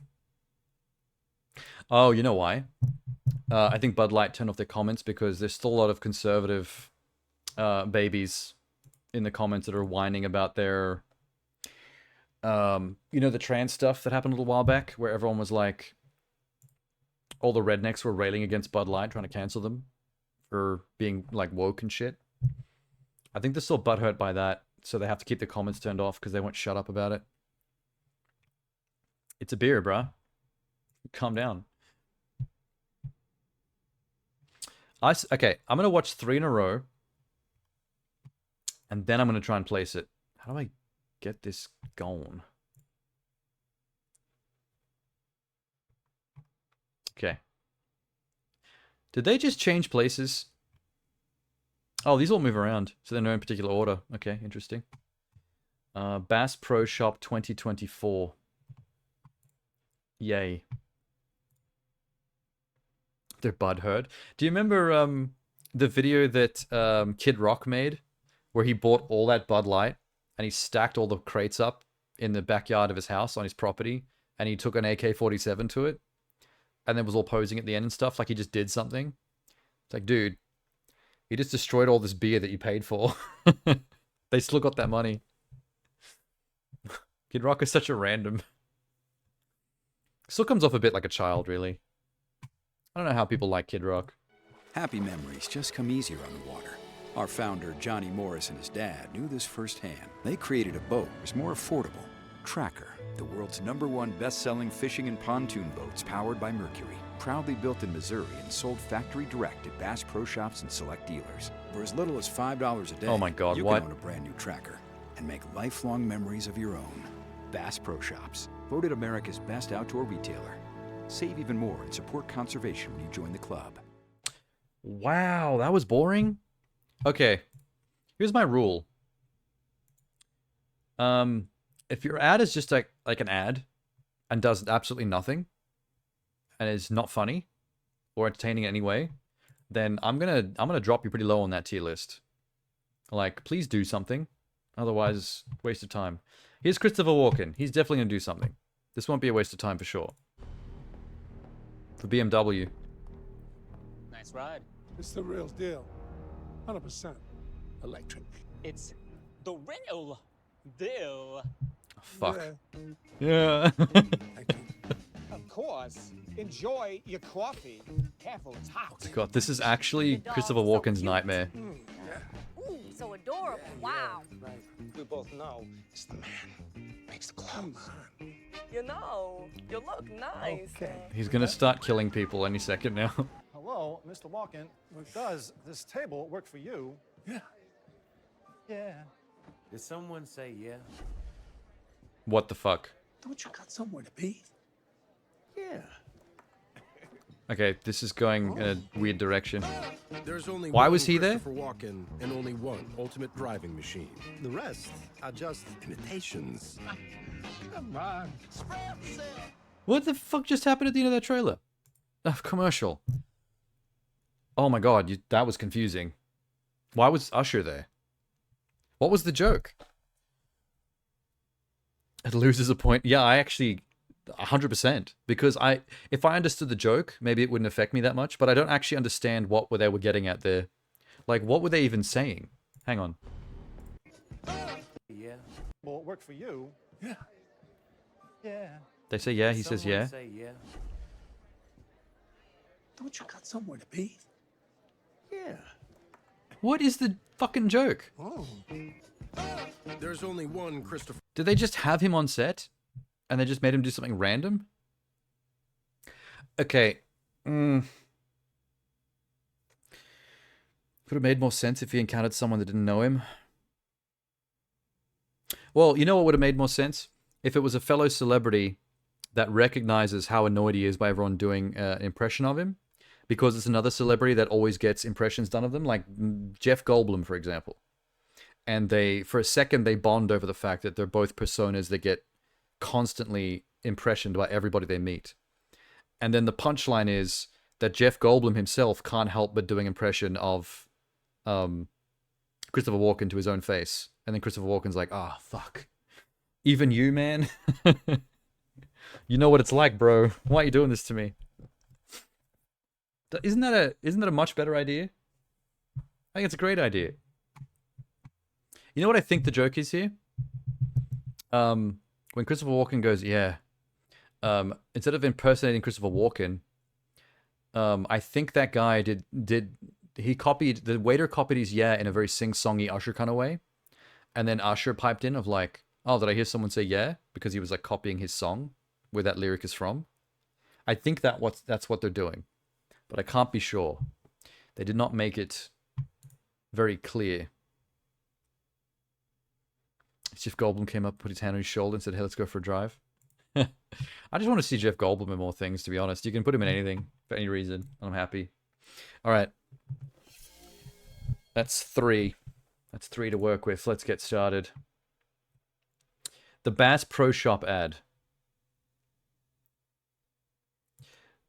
Oh, you know why? I think Bud Light turned off their comments because there's still a lot of conservative babies in the comments that are whining about their... you know, the trans stuff that happened a little while back, where everyone was like... all the rednecks were railing against Bud Light, trying to cancel them for being, like, woke and shit. I think they're still butthurt by that, so they have to keep the comments turned off because they won't shut up about it. It's a beer, bruh. Calm down. Okay, I'm going to watch 3 in a row. And then I'm going to try and place it. How do I get this going? Okay. Did they just change places? Oh, these all move around. So they're no in particular order. Okay, interesting. Bass Pro Shop 2024. Yay. They're butthurt. Do you remember the video that Kid Rock made? Where he bought all that Bud Light and he stacked all the crates up in the backyard of his house on his property. And he took an AK-47 to it. And then was all posing at the end and stuff, like he just did something. It's like, dude, you just destroyed all this beer that you paid for. They still got that money. Kid Rock is such a random. Still comes off a bit like a child, really. I don't know how people like Kid Rock. Happy memories just come easier on the water. Our founder, Johnny Morris, and his dad knew this firsthand. They created a boat that was more affordable. Tracker, the world's #1 best-selling fishing and pontoon boats powered by Mercury. Proudly built in Missouri and sold factory direct at Bass Pro Shops and select dealers. For as little as $5 a day, oh my God, you what? can own a brand new Tracker and make lifelong memories of your own. Bass Pro Shops, voted America's best outdoor retailer. Save even more and support conservation when you join the club. Wow, that was boring? Okay, here's my rule. If your ad is just like an ad and does absolutely nothing and is not funny or entertaining in any way, then I'm gonna drop you pretty low on that tier list. Like, please do something. Otherwise, waste of time. Here's Christopher Walken. He's definitely gonna do something. This won't be a waste of time for sure. For BMW. Nice ride. It's the real deal. 100% electric. It's the real deal. Oh, fuck. Yeah. Of course. Enjoy your coffee. Careful, it's hot. God, this is actually Christopher Walken's nightmare. Ooh, so adorable. Wow. Right. We both know it's the man. Makes the clothes. You know, you look nice. Okay. He's gonna start killing people any second now. Hello, Mr. Walken. Does this table work for you? Yeah. Yeah. Did someone say yeah? What the fuck? Don't you got somewhere to be? Yeah. Okay, this is going in a weird direction. There's only Why one was he there? Christopher Walken and only one ultimate driving machine. The rest are just imitations. Come on. What the fuck just happened at the end of that trailer? Commercial. Oh my god, that was confusing. Why was Usher there? What was the joke? It loses a point. Yeah, I actually 100%. Because if I understood the joke, maybe it wouldn't affect me that much, but I don't actually understand what they were getting at there. Like, what were they even saying? Hang on. Yeah. Will it work for you? Yeah. Yeah. They say yeah, he says yeah. Say yeah. Don't you got somewhere to be? Yeah. What is the fucking joke? Oh. There's only one Christopher. Did they just have him on set? And they just made him do something random? Okay. Would have made more sense if he encountered someone that didn't know him. Well, you know what would have made more sense? If it was a fellow celebrity that recognizes how annoyed he is by everyone doing an impression of him. Because it's another celebrity that always gets impressions done of them. Like Jeff Goldblum, for example. And for a second, they bond over the fact that they're both personas that get constantly impressioned by everybody they meet. And then the punchline is that Jeff Goldblum himself can't help but doing impression of Christopher Walken to his own face. And then Christopher Walken's like, "Ah, fuck. Even you, man? You know what it's like, bro. Why are you doing this to me?" Isn't that a much better idea? I think it's a great idea. You know what I think the joke is here? When Christopher Walken goes, "Yeah," instead of impersonating Christopher Walken, I think that guy the waiter copied his "yeah" in a very sing-songy Usher kind of way, and then Usher piped in of like, "Oh, did I hear someone say yeah?" Because he was like copying his song where that lyric is from. I think that's what they're doing, but I can't be sure. They did not make it very clear. Jeff Goldblum came up, put his hand on his shoulder and said, "Hey, let's go for a drive." I just want to see Jeff Goldblum in more things, to be honest. You can put him in anything for any reason. I'm happy. All right. That's 3. That's 3 to work with. Let's get started. The Bass Pro Shop ad.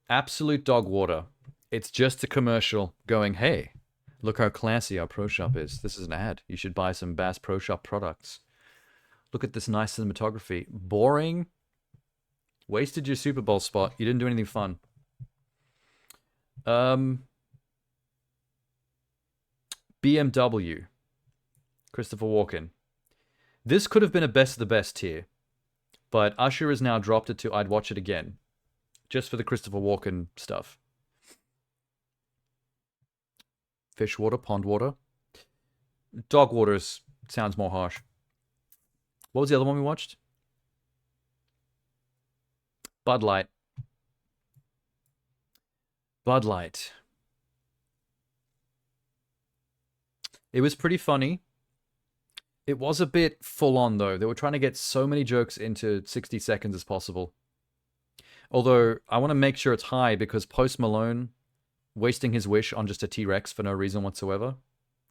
Absolute dog water. It's just a commercial going, "Hey, look how classy our Pro Shop is. This is an ad. You should buy some Bass Pro Shop products. Look at this nice cinematography." Boring. Wasted your Super Bowl spot. You didn't do anything fun. BMW. Christopher Walken. This could have been a best of the best tier, but Usher has now dropped it to I'd watch it again, just for the Christopher Walken stuff. Fish water, pond water. Dog water sounds more harsh. What was the other one we watched? Bud Light. Bud Light. It was pretty funny. It was a bit full on though. They were trying to get so many jokes into 60 seconds as possible. Although I want to make sure it's high because Post Malone wasting his wish on just a T-Rex for no reason whatsoever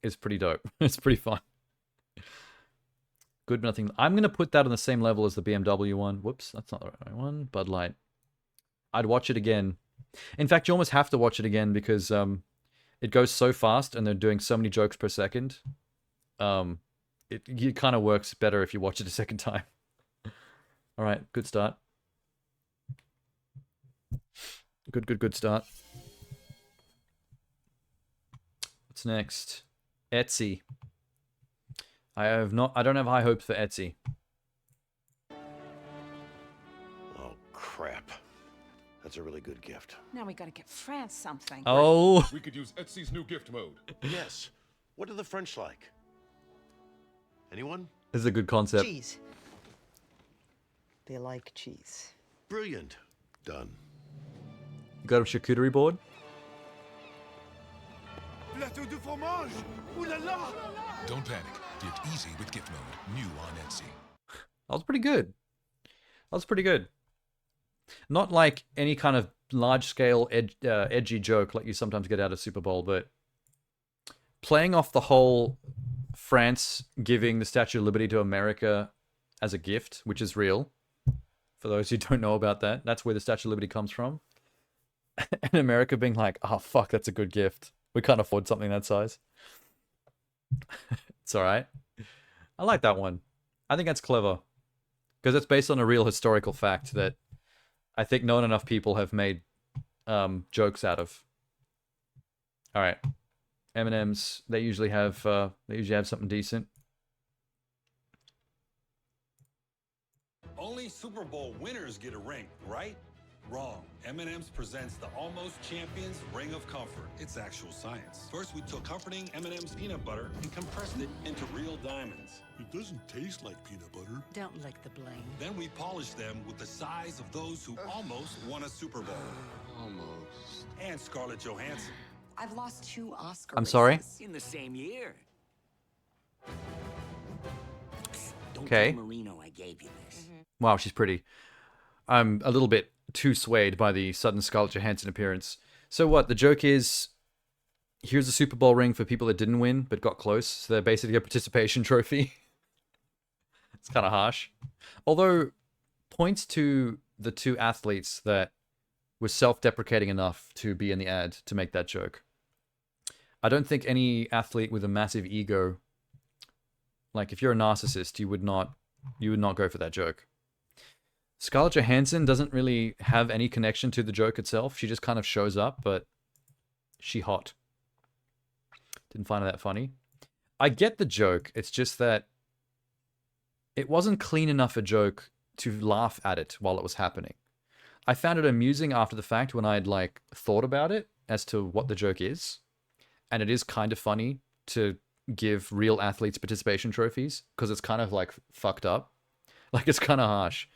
is pretty dope. It's pretty fun. Good nothing. I'm going to put that on the same level as the BMW one. Whoops, that's not the right one. Bud Light. I'd watch it again. In fact, you almost have to watch it again because it goes so fast and they're doing so many jokes per second. It kind of works better if you watch it a second time. All right, good start. Good start. What's next? Etsy. I don't have high hopes for Etsy. Oh, crap. That's a really good gift. Now we gotta get France something. Oh. We could use Etsy's new gift mode. Yes. What do the French like? Anyone? This is a good concept. Cheese. They like cheese. Brilliant. Done. You got a charcuterie board? Plateau de fromage! Ooh la la! Don't panic. Gift easy with gift mode. New on Etsy. That was pretty good. That was pretty good. Not like any kind of large-scale edgy joke like you sometimes get out of Super Bowl, but playing off the whole France giving the Statue of Liberty to America as a gift, which is real. For those who don't know about that, that's where the Statue of Liberty comes from. And America being like, "Oh, fuck, that's a good gift. We can't afford something that size." It's all right. I like that one. I think that's clever. Because it's based on a real historical fact that I think not enough people have made jokes out of. All right. M&M's, they usually have something decent. Only Super Bowl winners get a ring, right? Wrong. M&M's presents the Almost Champions Ring of Comfort. It's actual science. First, we took comforting M&M's peanut butter and compressed it into real diamonds. It doesn't taste like peanut butter. Don't lick the blame. Then we polished them with the size of those who almost won a Super Bowl. Almost. And Scarlett Johansson. I've lost 2 Oscars. I'm sorry? In the same year. Don't Okay. tell Marino I gave you this. Wow, she's pretty. I'm a little bit too swayed by the sudden Scarlett Johansson appearance. So what? The joke is, here's a Super Bowl ring for people that didn't win but got close. So they're basically a participation trophy. It's kind of harsh. Although, points to the 2 athletes that were self-deprecating enough to be in the ad to make that joke. I don't think any athlete with a massive ego Like, if you're a narcissist, you would not go for that joke. Scarlett Johansson doesn't really have any connection to the joke itself. She just kind of shows up, but she hot. Didn't find it that funny. I get the joke. It's just that it wasn't clean enough a joke to laugh at it while it was happening. I found it amusing after the fact when I'd like thought about it as to what the joke is. And it is kind of funny to give real athletes participation trophies because it's kind of like fucked up. Like, it's kind of harsh.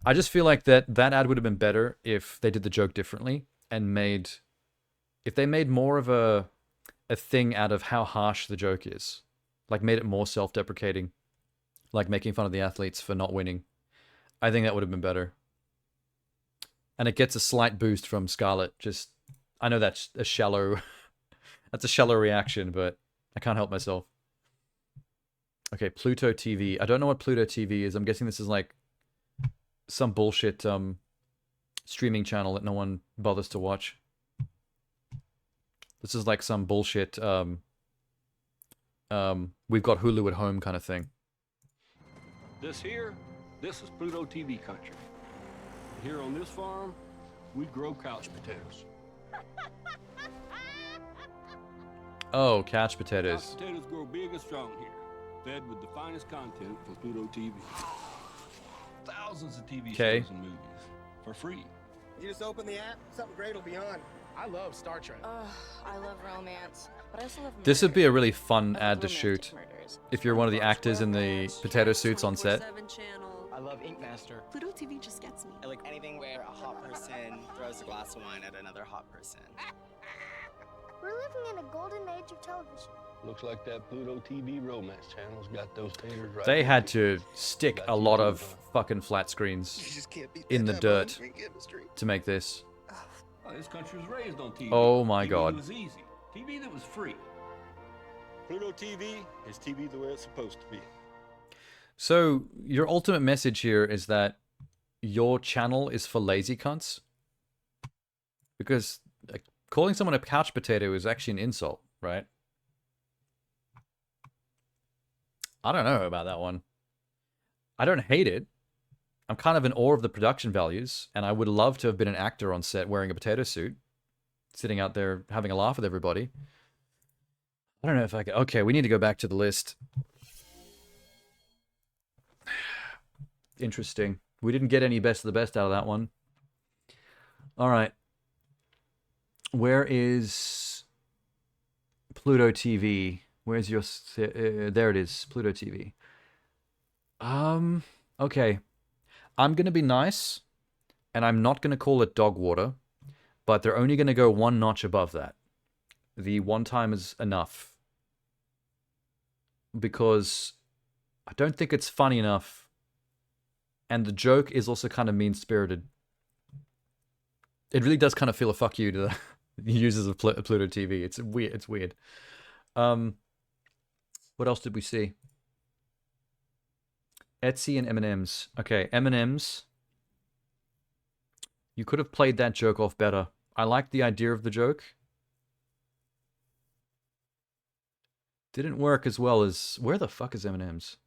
I just feel like that ad would have been better if they did the joke differently and if they made more of a thing out of how harsh the joke is. Like, made it more self-deprecating. Like, making fun of the athletes for not winning. I think that would have been better. And it gets a slight boost from Scarlett. Just, I know that's a shallow... that's a shallow reaction, but I can't help myself. Okay, Pluto TV. I don't know what Pluto TV is. I'm guessing this is like some bullshit streaming channel that no one bothers to watch. This is like some bullshit we've got Hulu at home kind of thing. This is Pluto TV country. Here on this farm, we grow couch potatoes. Oh, couch potatoes. Couch potatoes grow big and strong here, fed with the finest content from Pluto TV. Thousands of TV shows and movies for free. You just open the app, something great will be on. I love Star Trek. I love romance, but I also love This would be a really fun ad to shoot if you're one of the actors in the potato suits on set. I love Ink Master. Pluto TV just gets me. I like anything where a hot person throws a glass of wine at another hot person. We're living in a golden age of television. Looks like that Pluto TV romance channel's got those taters right. They had to stick a lot of fucking flat screens in the dirt to make this. Oh, this country was raised on TV. Oh my TV God. That was easy. TV that was free. Pluto TV is TV the way it's supposed to be. So, your ultimate message here is that your channel is for lazy cunts? Because calling someone a couch potato is actually an insult, right? I don't know about that one. I don't hate it. I'm kind of in awe of the production values, and I would love to have been an actor on set wearing a potato suit, sitting out there having a laugh with everybody. I don't know if I can... Okay, we need to go back to the list. Interesting. We didn't get any best of the best out of that one. All right. Where is Pluto TV? Where's your... there it is. Pluto TV. Okay. I'm going to be nice, and I'm not going to call it dog water, but they're only going to go one notch above that. The one time is enough. Because I don't think it's funny enough, and the joke is also kind of mean-spirited. It really does kind of feel a fuck you to the users of Pluto TV. It's weird. It's weird. What else did we see? Etsy and M&M's. Okay, M&M's. You could have played that joke off better. I liked the idea of the joke. Didn't work as well as... Where the fuck is M&M's?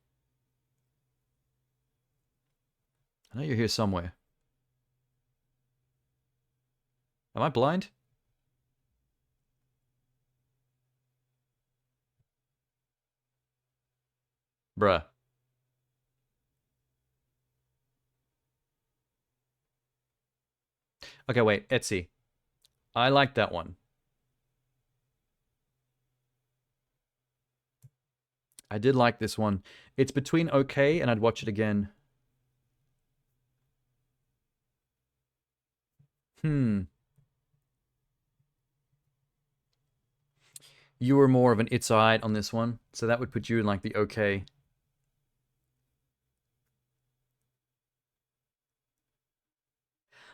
I know you're here somewhere. Am I blind? Bruh. Okay, wait, Etsy. I like that one. I did like this one. It's between okay and I'd watch it again. You were more of an it's alright on this one, so that would put you in like the okay.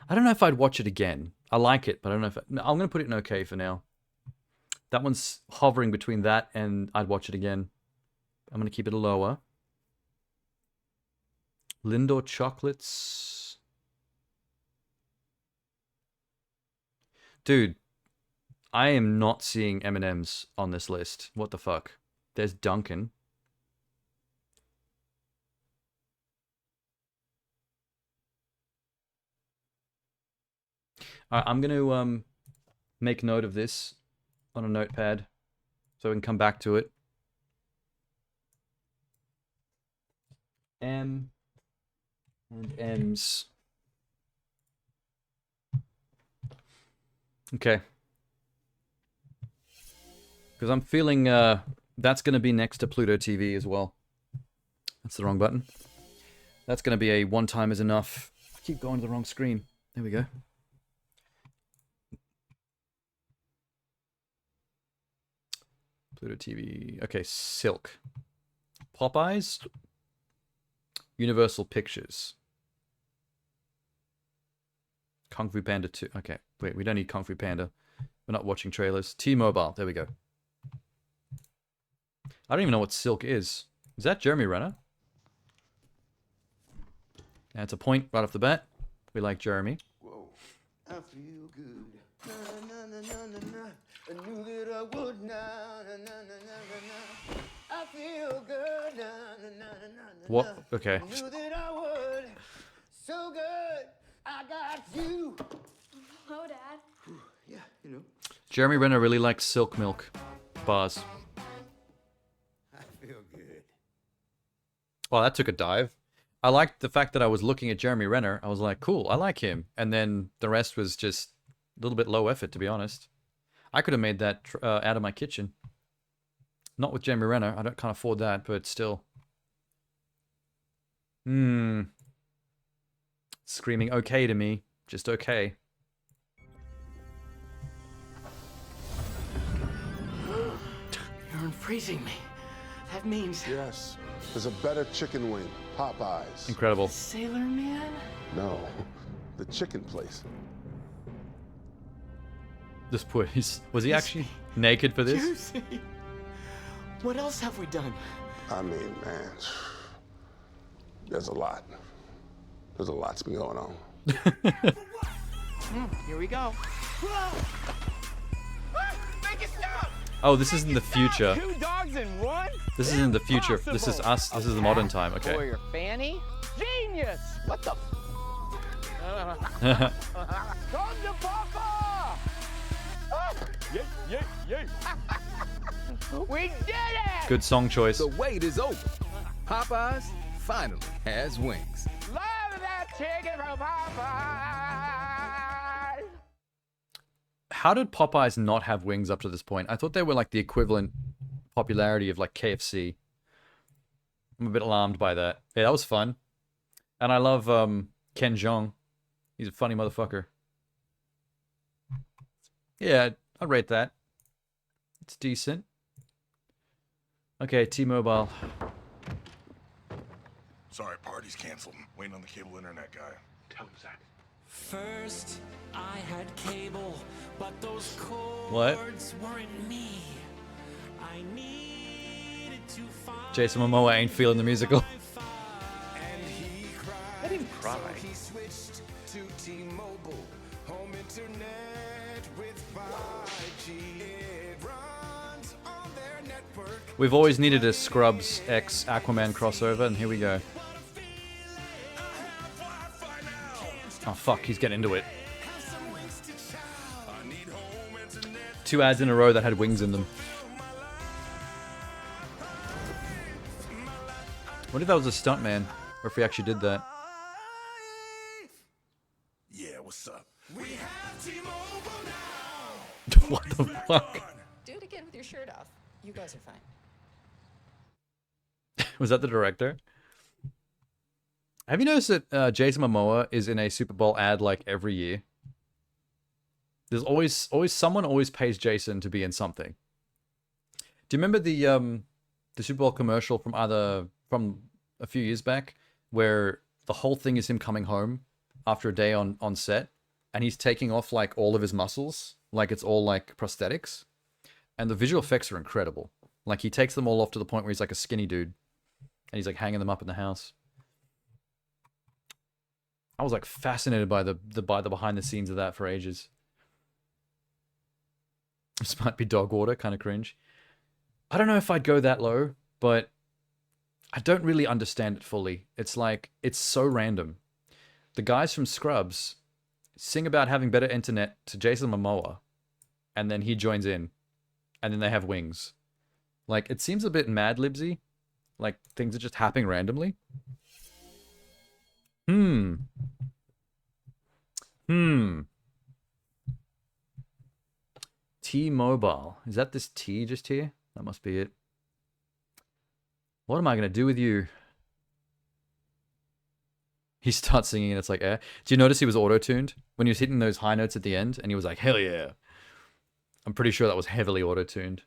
I don't know if I'd watch it again. I like it, but I don't know if... I'm going to put it in okay for now. That one's hovering between that and I'd watch it again. I'm going to keep it lower. Lindor Chocolates. Dude, I am not seeing M&M's on this list. What the fuck? There's Dunkin'. Alright, I'm gonna make note of this on a notepad so we can come back to it. M and M's. Okay. Because I'm feeling that's going to be next to Pluto TV as well. That's the wrong button. That's going to be a one time is enough. I keep going to the wrong screen. There we go. Pluto TV. Okay, Silk. Popeyes. Universal Pictures. Kung Fu Panda 2. Okay, wait, we don't need Kung Fu Panda. We're not watching trailers. T-Mobile. There we go. I don't even know what Silk is. Is that Jeremy Renner? That's a point right off the bat. We like Jeremy. Whoa, I feel good. Na, na, na, na, na, na. I knew that I would. Na, na, na, na, na, na. I feel good. Na, na, na, na, na, What? Okay. I knew that I would. So good. I got you. Hello, Dad. Yeah, you know. Jeremy Renner really likes Silk Milk bars. I feel good. Well, that took a dive. I liked the fact that I was looking at Jeremy Renner. I was like, cool, I like him. And then the rest was just a little bit low effort, to be honest. I could have made that out of my kitchen. Not with Jeremy Renner. I can't afford that, but still. Screaming okay to me. Just okay. You're unfreezing me. That means... Yes. There's a better chicken wing. Popeyes. Incredible. Sailor Man? No. The chicken place. This poor... Was he actually naked for this? Juicy. What else have we done? I mean, man. There's a lot. There's a lot's been going on. Here we go. Make it stop! Oh, this isn't the future. 2 dogs in one? This isn't the future. This is us. This is the modern time. Okay. For your fanny? Genius! What the? Come to Papa! Yay, yay, yay! We did it! Good song choice. The wait is over. Popeyes finally has wings. Love that chicken from Popeyes! How did Popeyes not have wings up to this point? I thought they were like the equivalent popularity of like KFC. I'm a bit alarmed by that. Yeah, that was fun. And I love Ken Jeong. He's a funny motherfucker. Yeah, I'd rate that. It's decent. Okay, T-Mobile. Sorry, party's canceled. Waiting on the cable internet guy. Tell him, Zach. First, I had cable, but those cords What? weren't me. I needed to find Jason Momoa ain't feeling the musical. I didn't cry. he switched to T-Mobile, home internet with 5G. It runs on their network. We've always needed a Scrubs X Aquaman crossover, and here we go. Oh fuck, he's getting into it. 2 ads in a row that had wings in them. What if that was a stuntman? Or if he actually did that? Yeah, what's up? What the fuck? Do it again with your shirt off. You guys are fine. Was that the director? Have you noticed that Jason Momoa is in a Super Bowl ad like every year? There's always someone always pays Jason to be in something. Do you remember the Super Bowl commercial from a few years back where the whole thing is him coming home after a day on set and he's taking off like all of his muscles, like it's all like prosthetics, and the visual effects are incredible. Like he takes them all off to the point where he's like a skinny dude and he's like hanging them up in the house. I was like fascinated by the behind the scenes of that for ages. This might be dog water, kind of cringe. I don't know if I'd go that low, but I don't really understand it fully. It's like, it's so random. The guys from Scrubs sing about having better internet to Jason Momoa, and then he joins in, and then they have wings. Like, it seems a bit Mad Libsy. Like, things are just happening randomly. T-Mobile. Is that this T just here? That must be it. What am I going to do with you? He starts singing and it's like, eh. Do you notice he was auto-tuned? When he was hitting those high notes at the end, and he was like, hell yeah. I'm pretty sure that was heavily auto-tuned.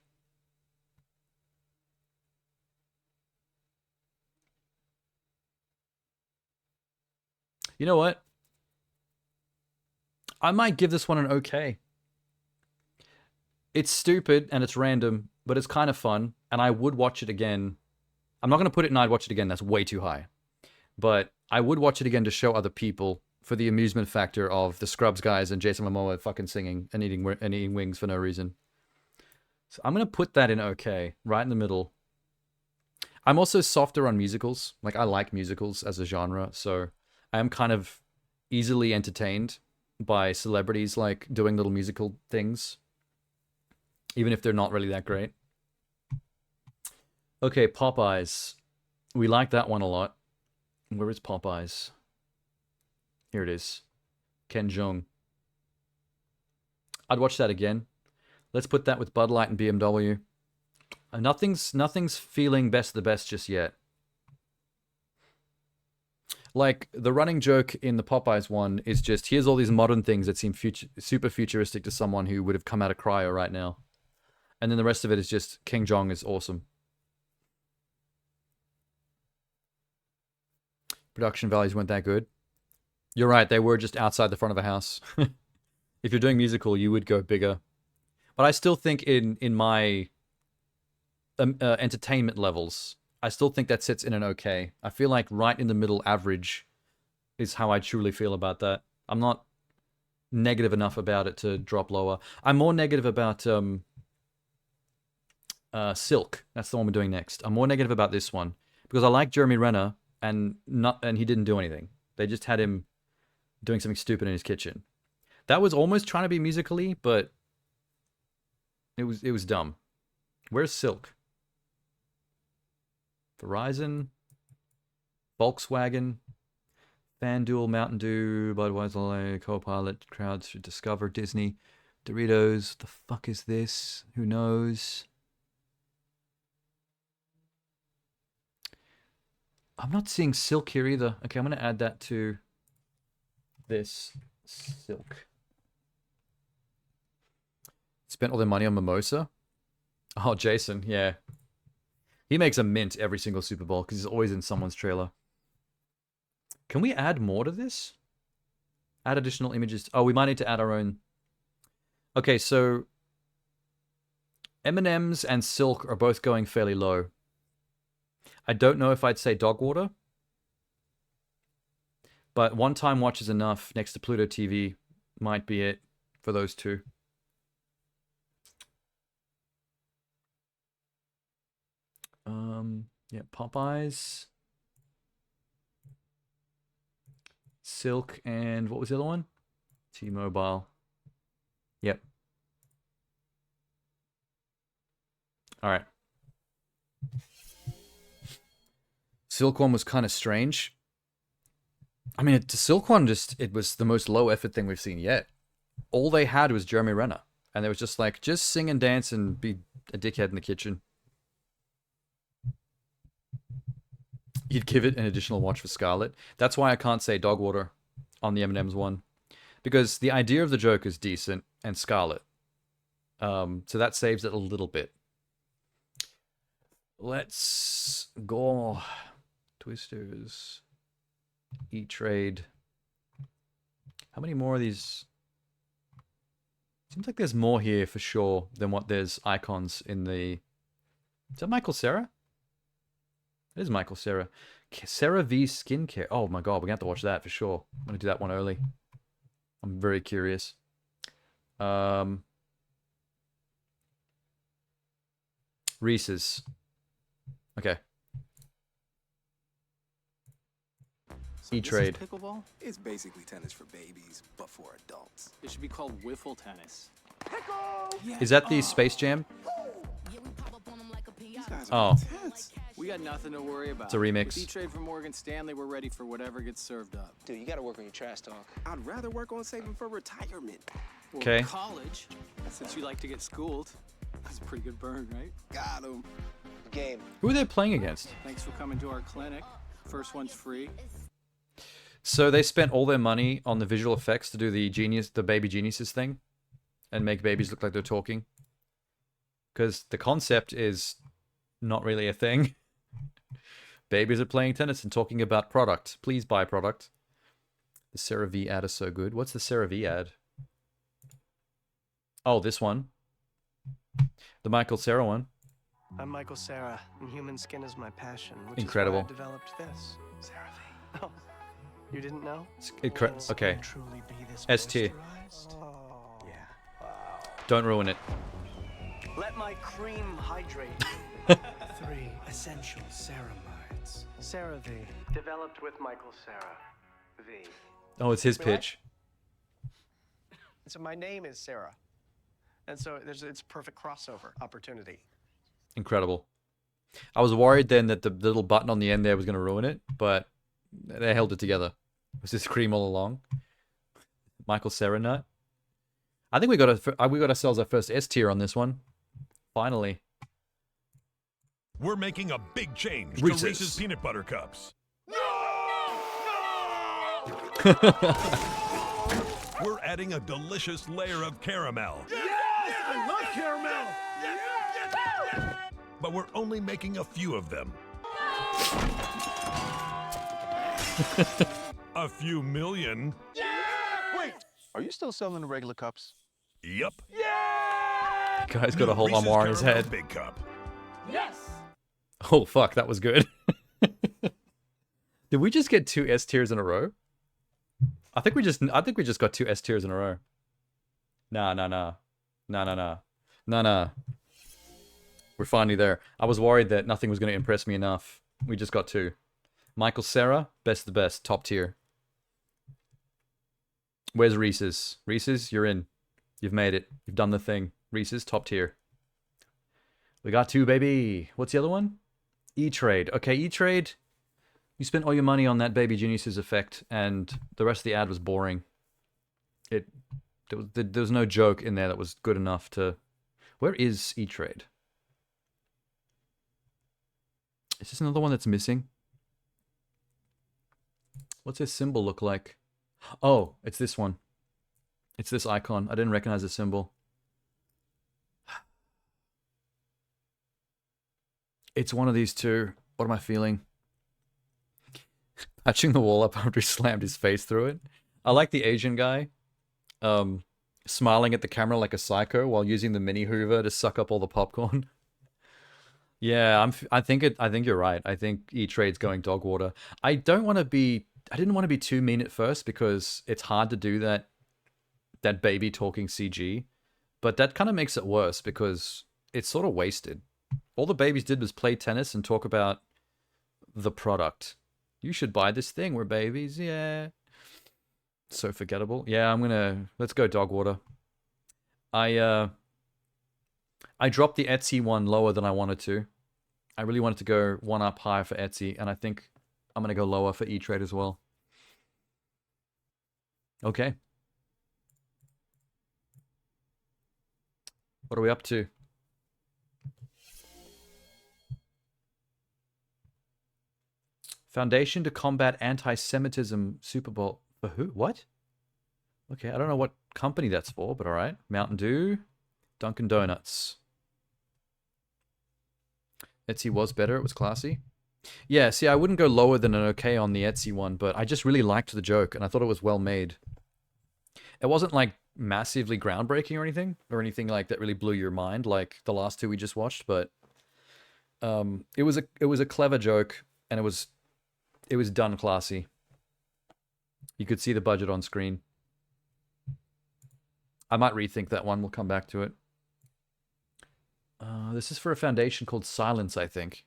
You know what? I might give this one an okay. It's stupid and it's random, but it's kind of fun, and I would watch it again. I'm not going to put it in I'd watch it again, that's way too high. But I would watch it again to show other people for the amusement factor of the Scrubs guys and Jason Momoa fucking singing and eating wings for no reason. So I'm going to put that in okay, right in the middle. I'm also softer on musicals. Like, I like musicals as a genre, so I am kind of easily entertained by celebrities like doing little musical things, even if they're not really that great. Okay, Popeyes. We like that one a lot. Where is Popeyes? Here it is. Ken Jeong. I'd watch that again. Let's put that with Bud Light and BMW. Nothing's feeling best of the best just yet. Like, the running joke in the Popeyes one is just, here's all these modern things that seem super futuristic to someone who would have come out of cryo right now. And then the rest of it is just, King Jong is awesome. Production values weren't that good. You're right, they were just outside the front of a house. If you're doing musical, you would go bigger. But I still think in my entertainment levels, I still think that sits in an okay. I feel like right in the middle average is how I truly feel about that. I'm not negative enough about it to drop lower. I'm more negative about Silk. That's the one we're doing next. I'm more negative about this one because I like Jeremy Renner and he didn't do anything. They just had him doing something stupid in his kitchen. That was almost trying to be musically, but it was dumb. Where's Silk? Verizon, Volkswagen, FanDuel, Mountain Dew, Budweiser, Copilot, Crowds should Discover, Disney, Doritos. The fuck is this? Who knows? I'm not seeing Silk here either. Okay, I'm going to add that to this. Silk. Spent all their money on Mimosa? Oh, Jason, yeah. He makes a mint every single Super Bowl because he's always in someone's trailer. Can we add more to this? Add additional images. Oh, we might need to add our own. Okay, so M&M's and Silk are both going fairly low. I don't know if I'd say dog water, but one time watch is enough next to Pluto TV might be it for those two. Yeah, Popeyes, Silk, and what was the other one? T-Mobile. Yep. All right. Silk one was kind of strange. I mean, Silk one it was the most low effort thing we've seen yet. All they had was Jeremy Renner, and they was just like, just sing and dance and be a dickhead in the kitchen. You'd give it an additional watch for Scarlett. That's why I can't say dog water on the M&M's one. Because the idea of the joke is decent, and Scarlett. So that saves it a little bit. Let's go. Twisters. E-Trade. How many more of these? Seems like there's more here for sure than what there's icons in the... Is that Michael Cera? It is Michael Cera. CeraVe Skincare. Oh my god, we're going to have to watch that for sure. I'm going to do that one early. I'm very curious. Reese's. Okay. E-Trade. This is pickleball? It's basically tennis for babies, but for adults. It should be called wiffle tennis. Is that the Space Jam? These guys Oh. are intense. We got nothing to worry about. It's a remix. With E-Trade from Morgan Stanley, we're ready for whatever gets served up. Dude, you gotta work on your trash talk. I'd rather work on saving for retirement. Or 'Kay. college, since you like to get schooled. That's a pretty good burn, right? Got him. Game. Who are they playing against? Thanks for coming to our clinic. First one's free. So they spent all their money on the visual effects to do the baby geniuses thing, and make babies look like they're talking. Because the concept is not really a thing. Babies are playing tennis and talking about product. Please buy product. The CeraVe ad is so good. What's the CeraVe ad? Oh, this one. The Michael Cera one. I'm Michael Cera, and human skin is my passion. Which Incredible. Is why I developed this. CeraVe. Oh, you didn't know? Okay. Truly be this S tier. moisturized? Yeah. Don't ruin it. Let my cream hydrate you. 3 essential ceramides. CeraVe. Developed with Michael Cera. V. Oh, it's his Wait, what? pitch. So my name is Sarah. And so it's a perfect crossover opportunity. Incredible. I was worried then that the little button on the end there was going to ruin it, but they held it together. It was this cream all along. Michael Cera nut. I think we got ourselves our first S tier on this one. Finally. We're making a big change Reese's. to Reese's Peanut Butter Cups. We're adding a delicious layer of caramel. I love caramel! But we're only making a few of them. A few million. Wait, are you still selling the regular cups? Yep. Guy's got a New whole Reese's armoire on his Caramel head. Big cup. Yes! Oh, fuck. That was good. Did we just get 2 S tiers in a row? I think we just got 2 S tiers in a row. Nah. We're finally there. I was worried that nothing was going to impress me enough. We just got 2. Michael Cera, best of the best, top tier. Where's Reese's? Reese's, you're in. You've made it. You've done the thing. Reese's, top tier. We got 2, baby. What's the other one? E-Trade. Okay, E-Trade. You spent all your money on that Baby Geniuses effect, and the rest of the ad was boring. There was no joke in there that was good enough to... Where is E-Trade? Is this another one that's missing? What's his symbol look like? Oh, it's this one. It's this icon. I didn't recognize the symbol. It's one of these two. What am I feeling? Patching the wall up after he slammed his face through it. I like the Asian guy. Smiling at the camera like a psycho while using the mini Hoover to suck up all the popcorn. Yeah, I think you're right. I think E-Trade's going dog water. I didn't want to be too mean at first because it's hard to do that baby talking CG, but that kind of makes it worse because it's sort of wasted. All the babies did was play tennis and talk about the product. You should buy this thing. We're babies. Yeah. So forgettable. Yeah, let's go dog water. I dropped the Etsy one lower than I wanted to. I really wanted to go one up higher for Etsy, and I think I'm going to go lower for E-Trade as well. Okay. What are we up to? Foundation to Combat Anti-Semitism Superbowl. For who? What? Okay, I don't know what company that's for, but alright. Mountain Dew. Dunkin' Donuts. Etsy was better. It was classy. Yeah, see, I wouldn't go lower than an okay on the Etsy one, but I just really liked the joke, and I thought it was well made. It wasn't, like, massively groundbreaking or anything like that really blew your mind, like the last 2 we just watched, but it was a clever joke, and it was done classy. You could see the budget on screen. I might rethink that one. We'll come back to it. This is for a foundation called Silence, I think.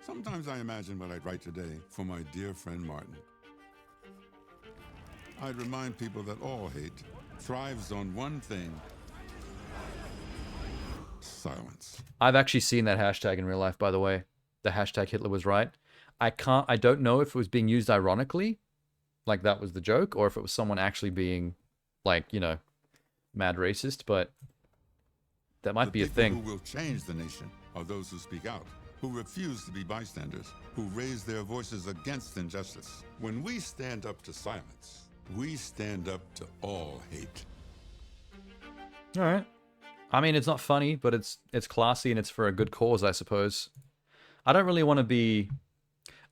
Sometimes I imagine what I'd write today for my dear friend Martin. I'd remind people that all hate thrives on one thing: silence. I've actually seen that hashtag in real life, by the way. The hashtag Hitler was right. I don't know if it was being used ironically, like that was the joke, or if it was someone actually being, like, you know, mad racist, but that might be a thing. Who will change the nation are those who speak out, who refuse to be bystanders, who raise their voices against injustice. When we stand up to silence, we stand up to all hate. All right. I mean, it's not funny, but it's classy and it's for a good cause, I suppose. I don't really want to be...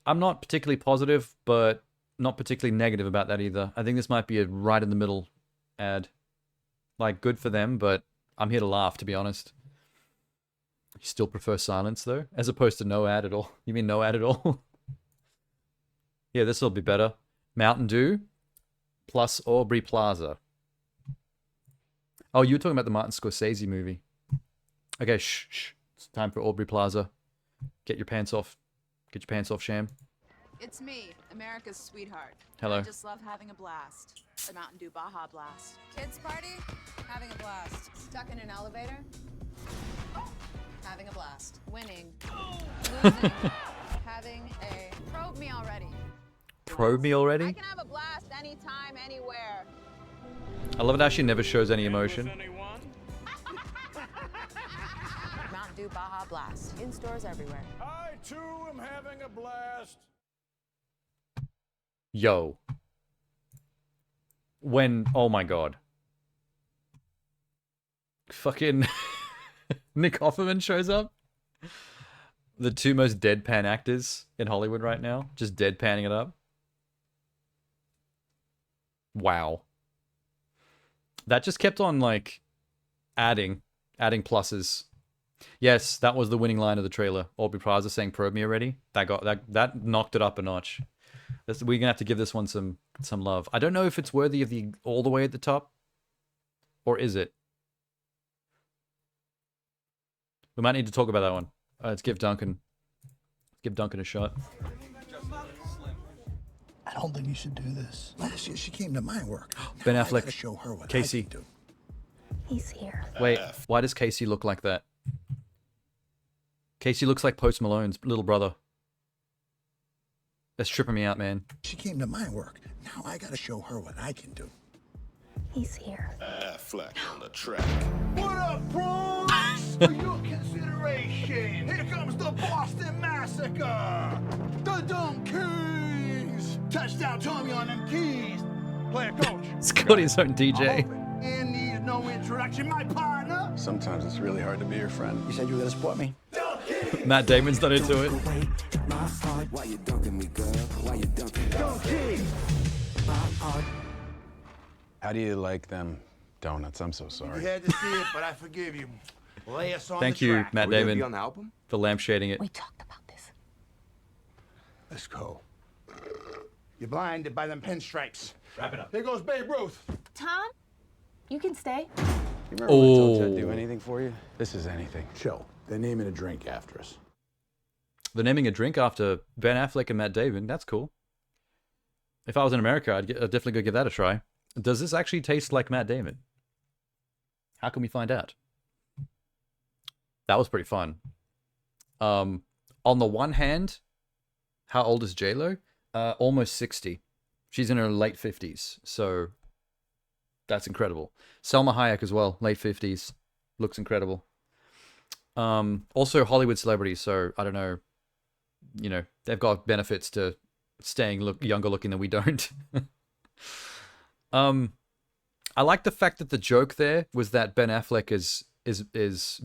I'm not particularly positive, but not particularly negative about that either. I think this might be a right in the middle ad. Like, good for them, but I'm here to laugh, to be honest. You still prefer silence, though? As opposed to no ad at all. You mean no ad at all? Yeah, this will be better. Mountain Dew plus Aubrey Plaza. Oh, you were talking about the Martin Scorsese movie. Okay, shh. It's time for Aubrey Plaza. Get your pants off. Get your pants off, Sham. It's me, America's sweetheart. Hello. I just love having a blast. A Mountain Dew Baja Blast. Kids party? Having a blast. Stuck in an elevator? Having a blast. Winning. Losing. Having a... Probe me already. Probe me already? I can have a blast anytime, anywhere. I love it how she never shows any emotion. Mountain Dew Baja Blast. In stores everywhere. I, too, am having a blast. Yo. When... Oh my god. Fucking... Nick Offerman shows up. The two most deadpan actors in Hollywood right now. Just deadpanning it up. Wow. That just kept on, like, adding pluses. Yes, that was the winning line of the trailer. Aubrey Plaza saying "probe me already." That knocked it up a notch. We're gonna have to give this one some love. I don't know if it's worthy of the all the way at the top, or is it? We might need to talk about that one. Let's give Duncan a shot. I don't think you should do this. Last year she came to my work. Ben Now I Affleck. gotta show her what Casey. I can do. He's here. Wait, why does Casey look like that? Casey looks like Post Malone's little brother. That's tripping me out, man. She came to my work. Now I gotta show her what I can do. He's here. Affleck on the track. What up, Bronx? For your consideration, here comes the Boston Massacre. The Dunk Kings. Touchdown, Tommy on them keys. Player coach. He's got his own DJ. And needs no introduction, my partner. Sometimes it's really hard to be your friend. You said you were gonna support me. Matt Damon's not into it. Why you dunking me, girl? Why you dunking me? How do you like them donuts? I'm so sorry. You had to see it, but I forgive you. Lay us on Thank the you, track. Matt We're gonna Damon, be on the album? for lampshading it. We talked about this. Let's go. You're blinded by them pinstripes. Wrap it up. Here goes Babe Ruth. Tom, you can stay. You remember when I told you I'd do anything for you? This is anything. Chill. They're naming a drink after us. They're naming a drink after Ben Affleck and Matt Damon. That's cool. If I was in America, I'd definitely go give that a try. Does this actually taste like Matt Damon? How can we find out? That was pretty fun. On the one hand, how old is J-Lo? Almost 60. She's in her late 50s, so that's incredible. Selma Hayek as well, late 50s. Looks incredible. Also Hollywood celebrities, so I don't know, you know, they've got benefits to staying younger looking than we don't. I like the fact that the joke there was that Ben Affleck is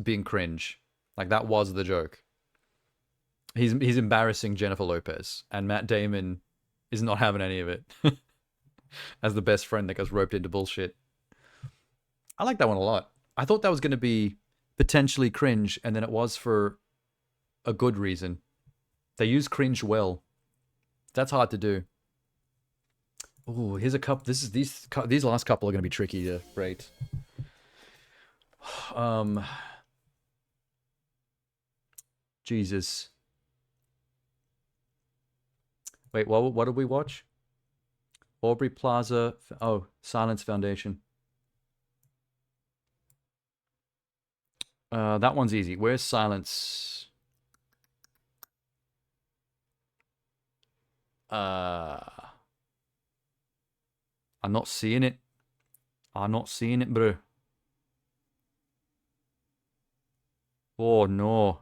being cringe. Like, that was the joke. He's embarrassing Jennifer Lopez, and Matt Damon is not having any of it. As the best friend that gets roped into bullshit. I like that one a lot. I thought that was going to be potentially cringe, and then it was for a good reason. They use cringe well. That's hard to do. Oh, here's a couple. These last couple are going to be tricky to rate. Jesus. Wait, what did we watch? Aubrey Plaza. Oh, Silence Foundation. That one's easy. Where's Silence? I'm not seeing it. I'm not seeing it, bro. Oh, no.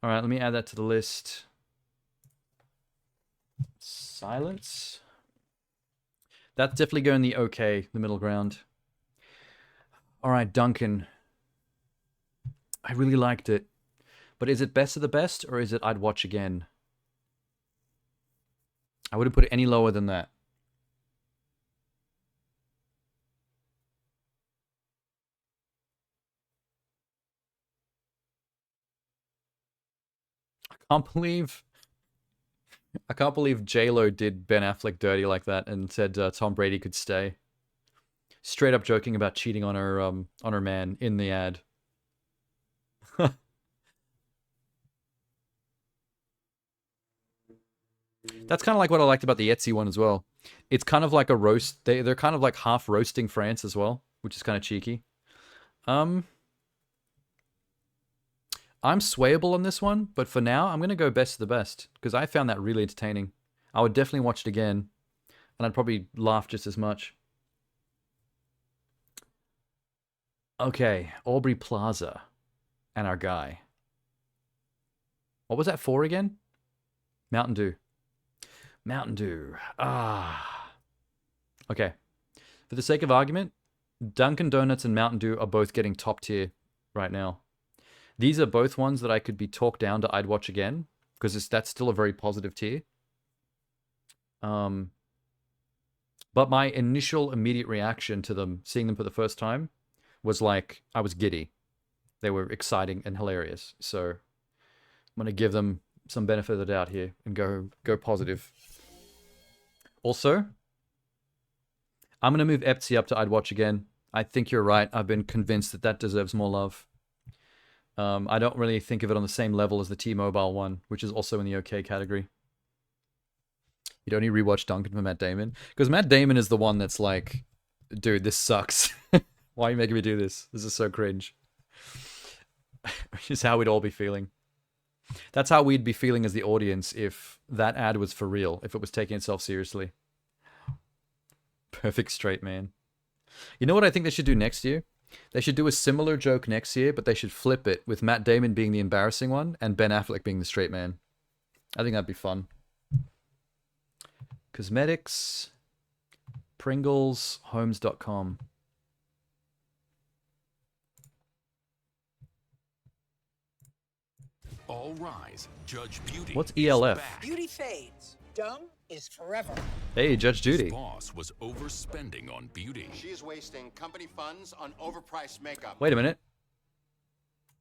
Alright, let me add that to the list. Silence. That's definitely going the okay, the middle ground. Alright, Duncan. I really liked it. But is it best of the best, or is it I'd watch again? I wouldn't put it any lower than that. I can't believe J-Lo did Ben Affleck dirty like that and said Tom Brady could stay. Straight up joking about cheating on her man in the ad. That's kind of like what I liked about the Etsy one as well. It's kind of like a roast. They're kind of like half roasting France as well, which is kind of cheeky. I'm swayable on this one, but for now, I'm going to go best of the best, because I found that really entertaining. I would definitely watch it again, and I'd probably laugh just as much. Okay, Aubrey Plaza and our guy. What was that for again? Mountain Dew. Mountain Dew. Ah. Okay. For the sake of argument, Dunkin' Donuts and Mountain Dew are both getting top tier right now. These are both ones that I could be talked down to I'd watch again, because that's still a very positive tier. But my initial immediate reaction to them, seeing them for the first time, was like, I was giddy. They were exciting and hilarious. So I'm going to give them some benefit of the doubt here and go positive. Also, I'm going to move Etsy up to I'd watch again. I think you're right. I've been convinced that deserves more love. I don't really think of it on the same level as the T-Mobile one, which is also in the okay category. You'd only rewatch Duncan for Matt Damon? Because Matt Damon is the one that's like, dude, this sucks. Why are you making me do this? This is so cringe. Which is how we'd all be feeling. That's how we'd be feeling as the audience if that ad was for real, if it was taking itself seriously. Perfect straight man. You know what I think they should do next year? They should do a similar joke next year, but they should flip it with Matt Damon being the embarrassing one and Ben Affleck being the straight man. I think that'd be fun. Cosmetics, Pringles, Homes.com. All rise. Judge Beauty. What's ELF? Beauty fades. Dumb is forever. Hey, Judge Judy. His boss was overspending on beauty. She is wasting company funds on overpriced makeup. Wait a minute.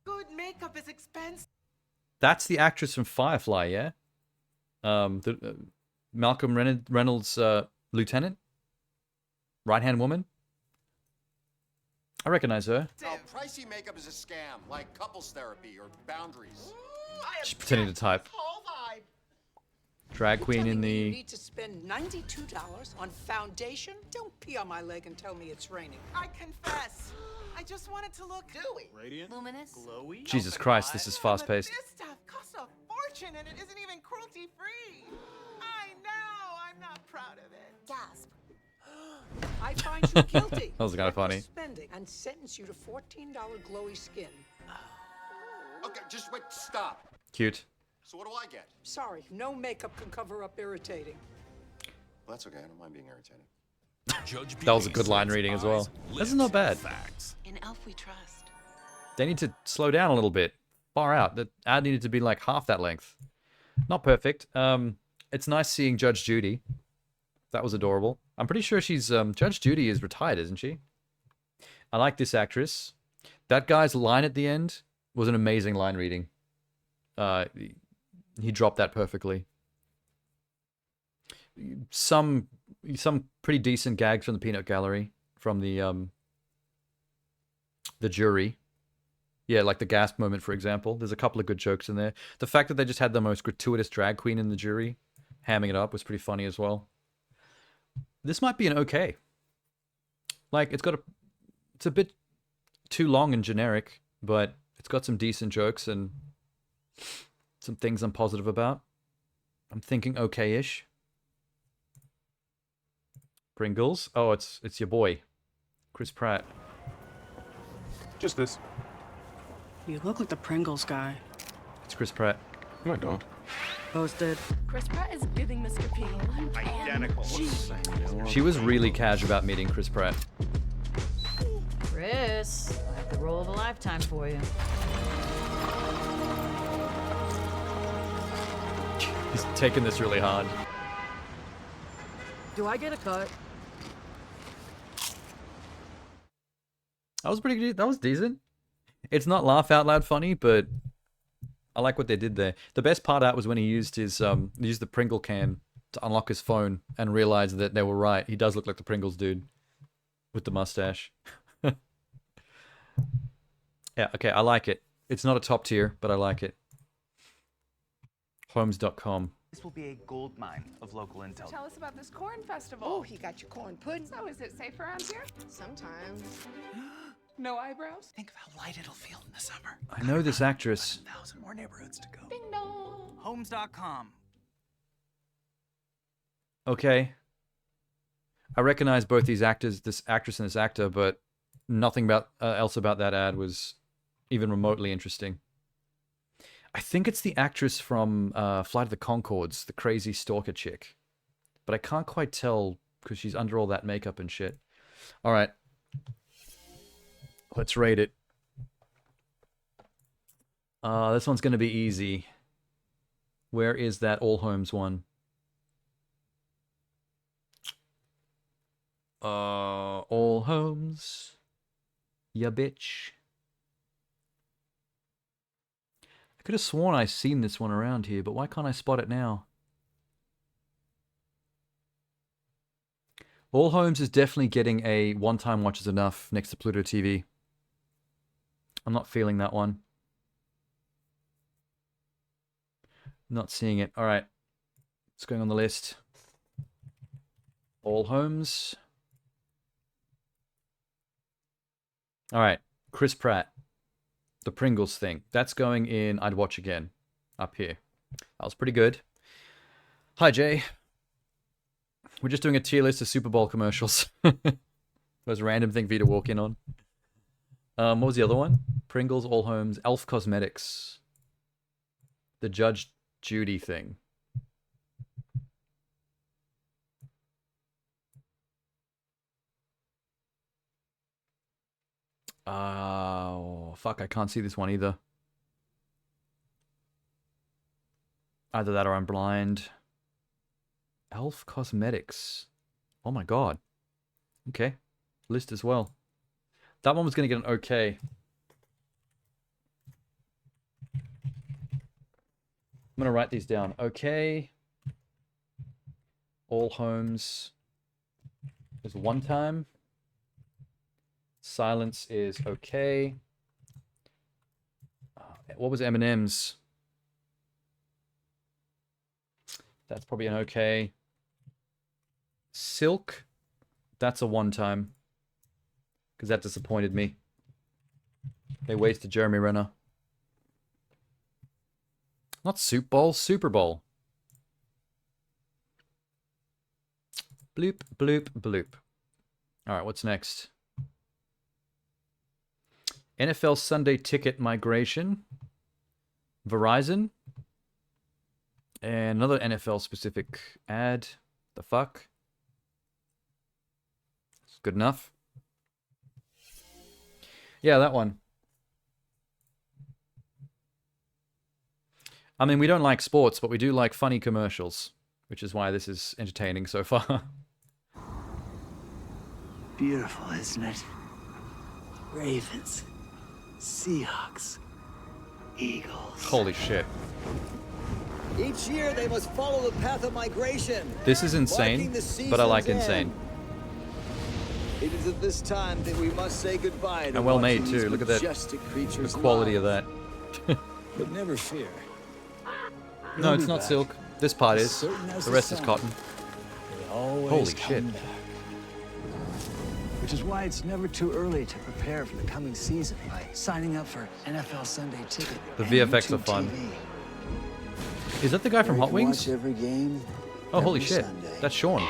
Good makeup is expensive. That's the actress from Firefly, yeah? Malcolm Reynolds' lieutenant? Right-hand woman? I recognize her. Oh, pricey makeup is a scam, like couples therapy or boundaries. She's pretending to type. Drag queen in You the... need to spend $92 on foundation? Don't pee on my leg and tell me it's raining. I confess. I just wanted to look dewy. Radiant? Luminous? Glowy? Jesus Christ, this is fast-paced. This stuff costs a fortune and it isn't even cruelty-free. I know. I'm not proud of it. Gasp. I find you guilty. That was kind of funny. Spending and sentence you to $14 glowy skin. Okay, just wait, stop. Cute. So what do I get? Sorry, no makeup can cover up irritating. Well, that's okay, I don't mind being irritating. Judge That was a good line reading as well. This is not bad. In Elf we trust. They need to slow down a little bit. Far out. The ad needed to be like half that length. Not perfect. It's nice seeing Judge Judy. That was adorable. I'm pretty sure she's... Judge Judy is retired, isn't she? I like this actress. That guy's line at the end was an amazing line reading. He dropped that perfectly. Some pretty decent gags from the peanut gallery, from the jury. Yeah, like the gasp moment, for example. There's a couple of good jokes in there. The fact that they just had the most gratuitous drag queen in the jury hamming it up was pretty funny as well. This might be an okay. Like, it's a bit too long and generic, but it's got some decent jokes and some things I'm positive about. I'm thinking okay-ish. Pringles. Oh, it's your boy, Chris Pratt. Just this. You look like the Pringles guy. It's Chris Pratt. No, I don't. Posted. Chris Pratt is giving Mr. P. Identical. She was really cash about meeting Chris Pratt. Chris, I have the role of a lifetime for you. He's taking this really hard. Do I get a cut? That was pretty good. That was decent. It's not laugh out loud funny, but I like what they did there. The best part out was when he used his used the Pringle can to unlock his phone and realized that they were right. He does look like the Pringles dude with the mustache. Yeah, okay, I like it. It's not a top tier, but I like it. Homes.com. This will be a gold mine of local intel. Tell us about this corn festival. Oh, you got your corn pudding. So is it safe around here? Sometimes. No eyebrows? Think of how light it'll feel in the summer. I know this actress. 1,000 more neighborhoods to go. Ding dong. Homes.com. Okay. I recognize both these actors, this actress and this actor, but nothing about else about that ad was even remotely interesting. I think it's the actress from Flight of the Conchords, the crazy stalker chick. But I can't quite tell because she's under all that makeup and shit. All right. Let's rate it. This one's going to be easy. Where is that All Homes one? All Homes. Ya bitch. I could have sworn I've seen this one around here, but why can't I spot it now? All Homes is definitely getting a one-time watch is enough next to Pluto TV. I'm not feeling that one. Not seeing it. All right. What's going on the list? All Homes. All right. Chris Pratt. The Pringles thing. That's going in I'd Watch Again. Up here. That was pretty good. Hi, Jay. We're just doing a tier list of Super Bowl commercials. That was a random thing for you to walk in on. What was the other one? Pringles, All Homes, Elf Cosmetics. The Judge Judy thing. Oh, fuck, I can't see this one either. Either that or I'm blind. Elf Cosmetics. Oh my god. Okay. List as well. That one was going to get an okay. I'm going to write these down. Okay. All Homes is one time. Silence is okay. What was M&M's? That's probably an okay. Silk, that's a one-time. Because that disappointed me. They wasted Jeremy Renner. Not Soup Bowl, Super Bowl. Bloop, bloop, bloop. Alright, what's next? NFL Sunday Ticket Migration. Verizon. And another NFL specific ad. The fuck? It's good enough. Yeah, that one. I mean, we don't like sports, but we do like funny commercials, which is why this is entertaining so far. Beautiful, isn't it? Ravens, Seahawks, Eagles. Holy shit. Each year they must follow the path of migration. This is insane, but I like insane. It is at this time that we must say goodbye to And well made watching these too. Look at that. majestic The creatures quality of live. that. But never fear. No, They'll it's be not back. silk. This part is. Certain as The the rest is sun. cotton. They always Holy come shit. back. Which is why it's never too early to prepare for the coming season by signing up for NFL Sunday Ticket. The and VFX are YouTube fun. TV. Is that the guy from Where Hot you can Wings? Watch every game. Oh, holy every shit. Sunday. That's Sean.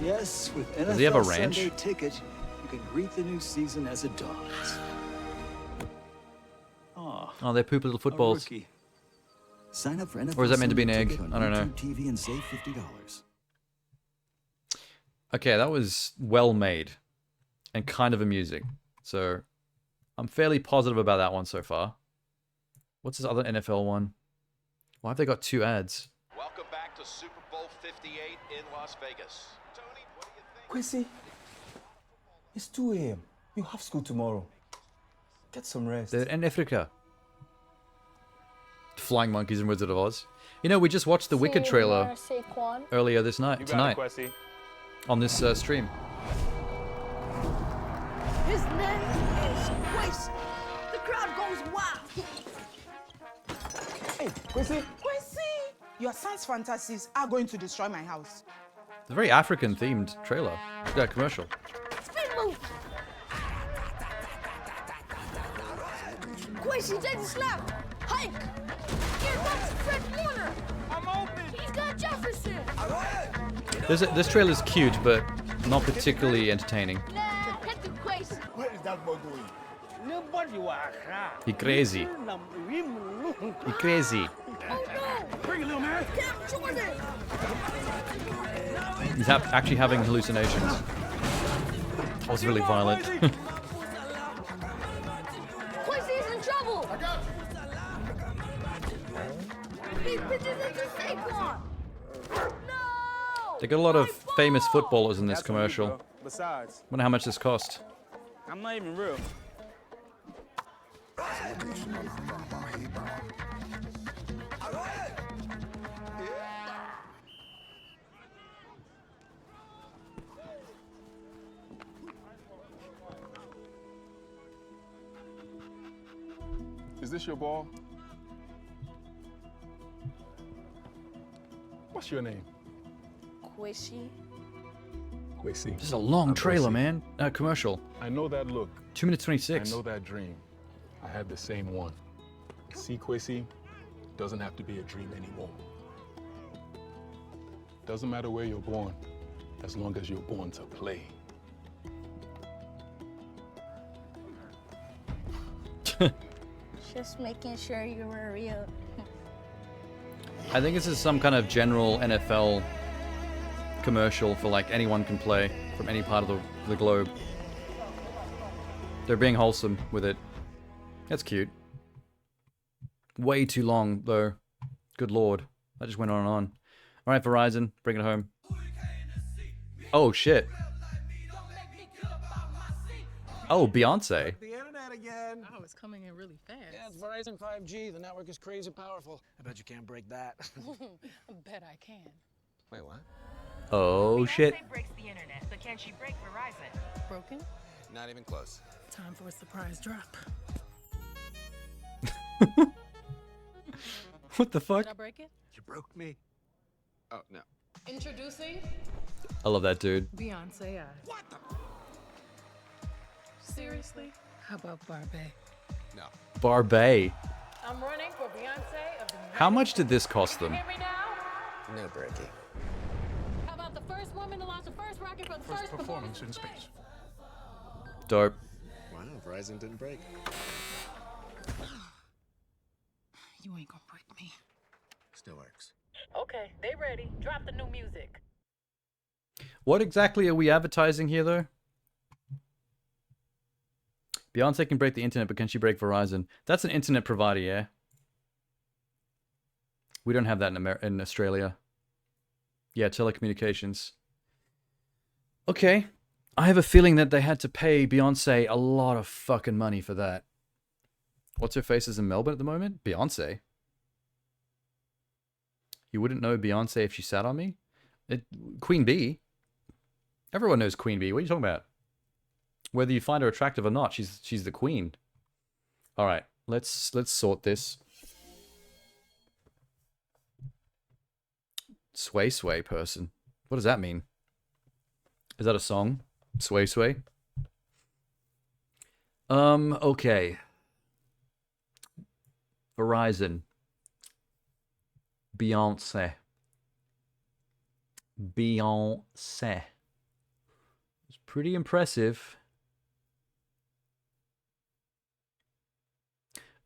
Yes, with NFL Does he have a ranch? Sunday Ticket, you can greet the new season as it dawns. Oh, they're poop little footballs. Rookie. Sign up for NFL Or is that meant to be an Sunday egg? Ticket on I don't know. YouTube TV and save $50. Okay, that was well made and kind of amusing. So I'm fairly positive about that one so far. What's this other NFL one? Why have they got 2 ads? Welcome back to Superbowl 58 in Las Vegas. Tony, what do you think? Quincy, it's 2 a.m. You have school tomorrow. Get some rest. They're in Africa. Flying monkeys in Wizard of Oz. You know, we just watched the Wicked trailer earlier this night, tonight, on this stream. His name is Quincy. The crowd goes wild. Hey, Quincy. Quincy! Your science fantasies are going to destroy my house. It's a very African themed trailer. Yeah, commercial. Spin move. Quincy, take the slap. Hike. Here comes Fred Warner. I'm open. He's got Jefferson. This trailer's cute, but not particularly entertaining. Hit the Quincy. Where is that boy going? He crazy. He crazy. Bring it, little man. Cap Jordan. He's actually having hallucinations. That was really violent. Quincy's in trouble. These bitches into Saquon. No. They got a lot of famous footballers in this commercial. Besides, Wonder how much this cost. I'm not even real. Is this your ball? What's your name? Quincy. Quincy. This is a long trailer, man. Commercial. I know that look. 2 minutes 26. I know that dream. I had the same one. See, Quincy, doesn't have to be a dream anymore. Doesn't matter where you're born, as long as you're born to play. Just making sure you were real. I think this is some kind of general NFL commercial for like anyone can play from any part of the globe. They're being wholesome with it. That's cute. Way too long though. Good lord. I just went on and on. Alright, Verizon, bring it home. Oh shit. Oh, Beyonce. The internet again. Oh, it's coming in really fast. Yeah, it's Verizon 5G. The network is crazy powerful. I bet you can't break that. I bet I can. Wait, what? Oh shit. Beyonce breaks the internet, but can she break Verizon? Broken? Not even close. Time for a surprise drop. What the fuck? Did I break it? You broke me. Oh, no. Introducing I love that dude. Beyonce. What the? Seriously? How about Barbie? No. Barbie. I'm running for Beyonce of the How much did this cost them? Hear me now? No breaking. How about the first woman to launch the first rocket for the first Performance in space. Dope. Wow, Verizon didn't break. You ain't gonna break me. Still works. Okay, they ready. Drop the new music. What exactly are we advertising here though? Beyonce can break the internet, but can she break Verizon? That's an internet provider, yeah? We don't have that in Australia. Yeah, telecommunications. Okay. I have a feeling that they had to pay Beyonce a lot of fucking money for that. What's her face is in Melbourne at the moment? Beyonce. You wouldn't know Beyonce if she sat on me? Queen Bee. Everyone knows Queen Bee. What are you talking about? Whether you find her attractive or not, she's the queen. All right, let's sort this. Sway sway person. What does that mean? Is that a song? Sway sway? Okay. Verizon. Beyonce. Beyonce. It's pretty impressive.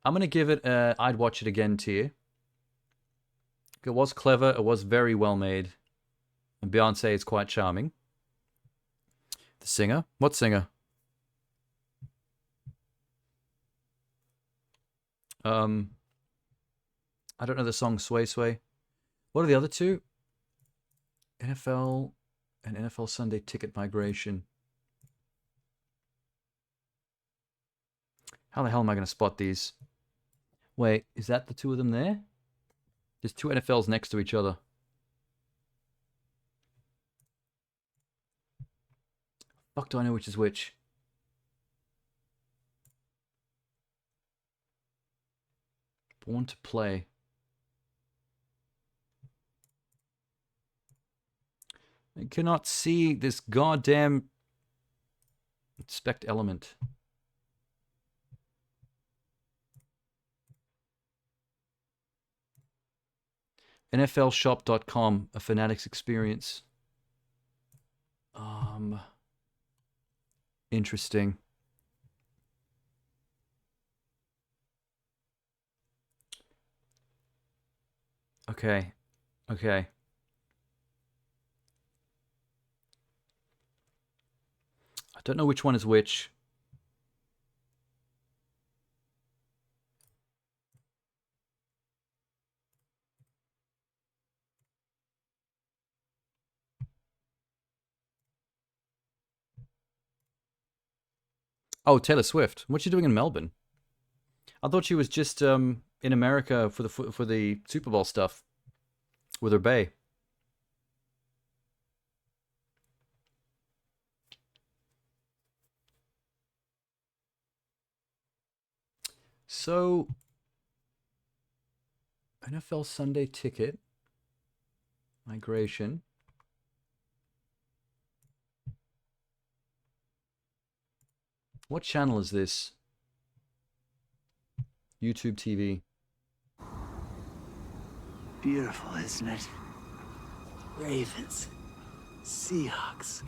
I'm going to give it a I'd watch it again tier. It was clever. It was very well made. And Beyonce is quite charming. The singer? What singer? I don't know the song Sway Sway. What are the other two? NFL and NFL Sunday Ticket Migration. How the hell am I going to spot these? Wait, is that the two of them there? There's two NFLs next to each other. Fuck, do I know which is which? Born to Play. I cannot see this goddamn inspect element. NFLshop.com, a Fanatics experience. Interesting. Okay. Okay. I don't know which one is which. Oh, Taylor Swift. What's she doing in Melbourne? I thought she was just in America for the Super Bowl stuff with her bae. So, NFL Sunday Ticket migration. What channel is this? YouTube TV. Beautiful, isn't it? Ravens, Seahawks,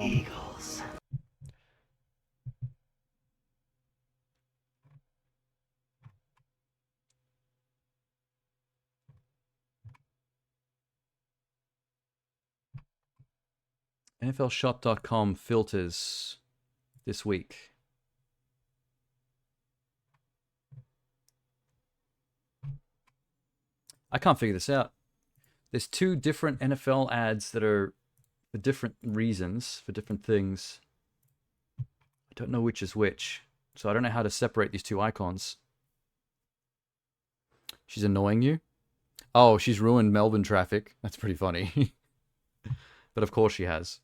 Eagles. NFLshop.com filters this week. I can't figure this out. There's two different NFL ads that are for different reasons, for different things. I don't know which is which. So I don't know how to separate these two icons. She's annoying you? Oh, she's ruined Melbourne traffic. That's pretty funny. But of course she has.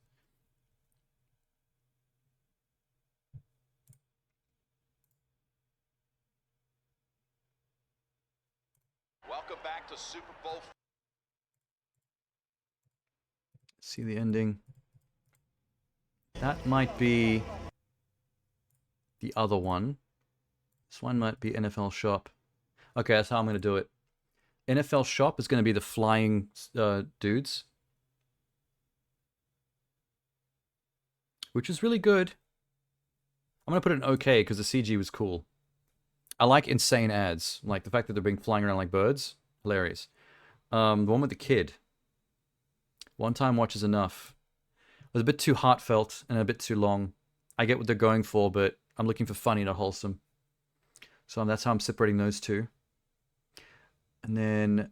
Welcome back to Super Bowl. See the ending. That might be the other one. This one might be NFL Shop. Okay, that's how I'm going to do it. NFL Shop is going to be the flying dudes. Which is really good. I'm going to put it in okay because the CG was cool. I like insane ads. Like the fact that they're being flying around like birds. Hilarious. The one with the kid. One time watch is enough. It was a bit too heartfelt and a bit too long. I get what they're going for, but I'm looking for funny, not wholesome. So that's how I'm separating those two. And then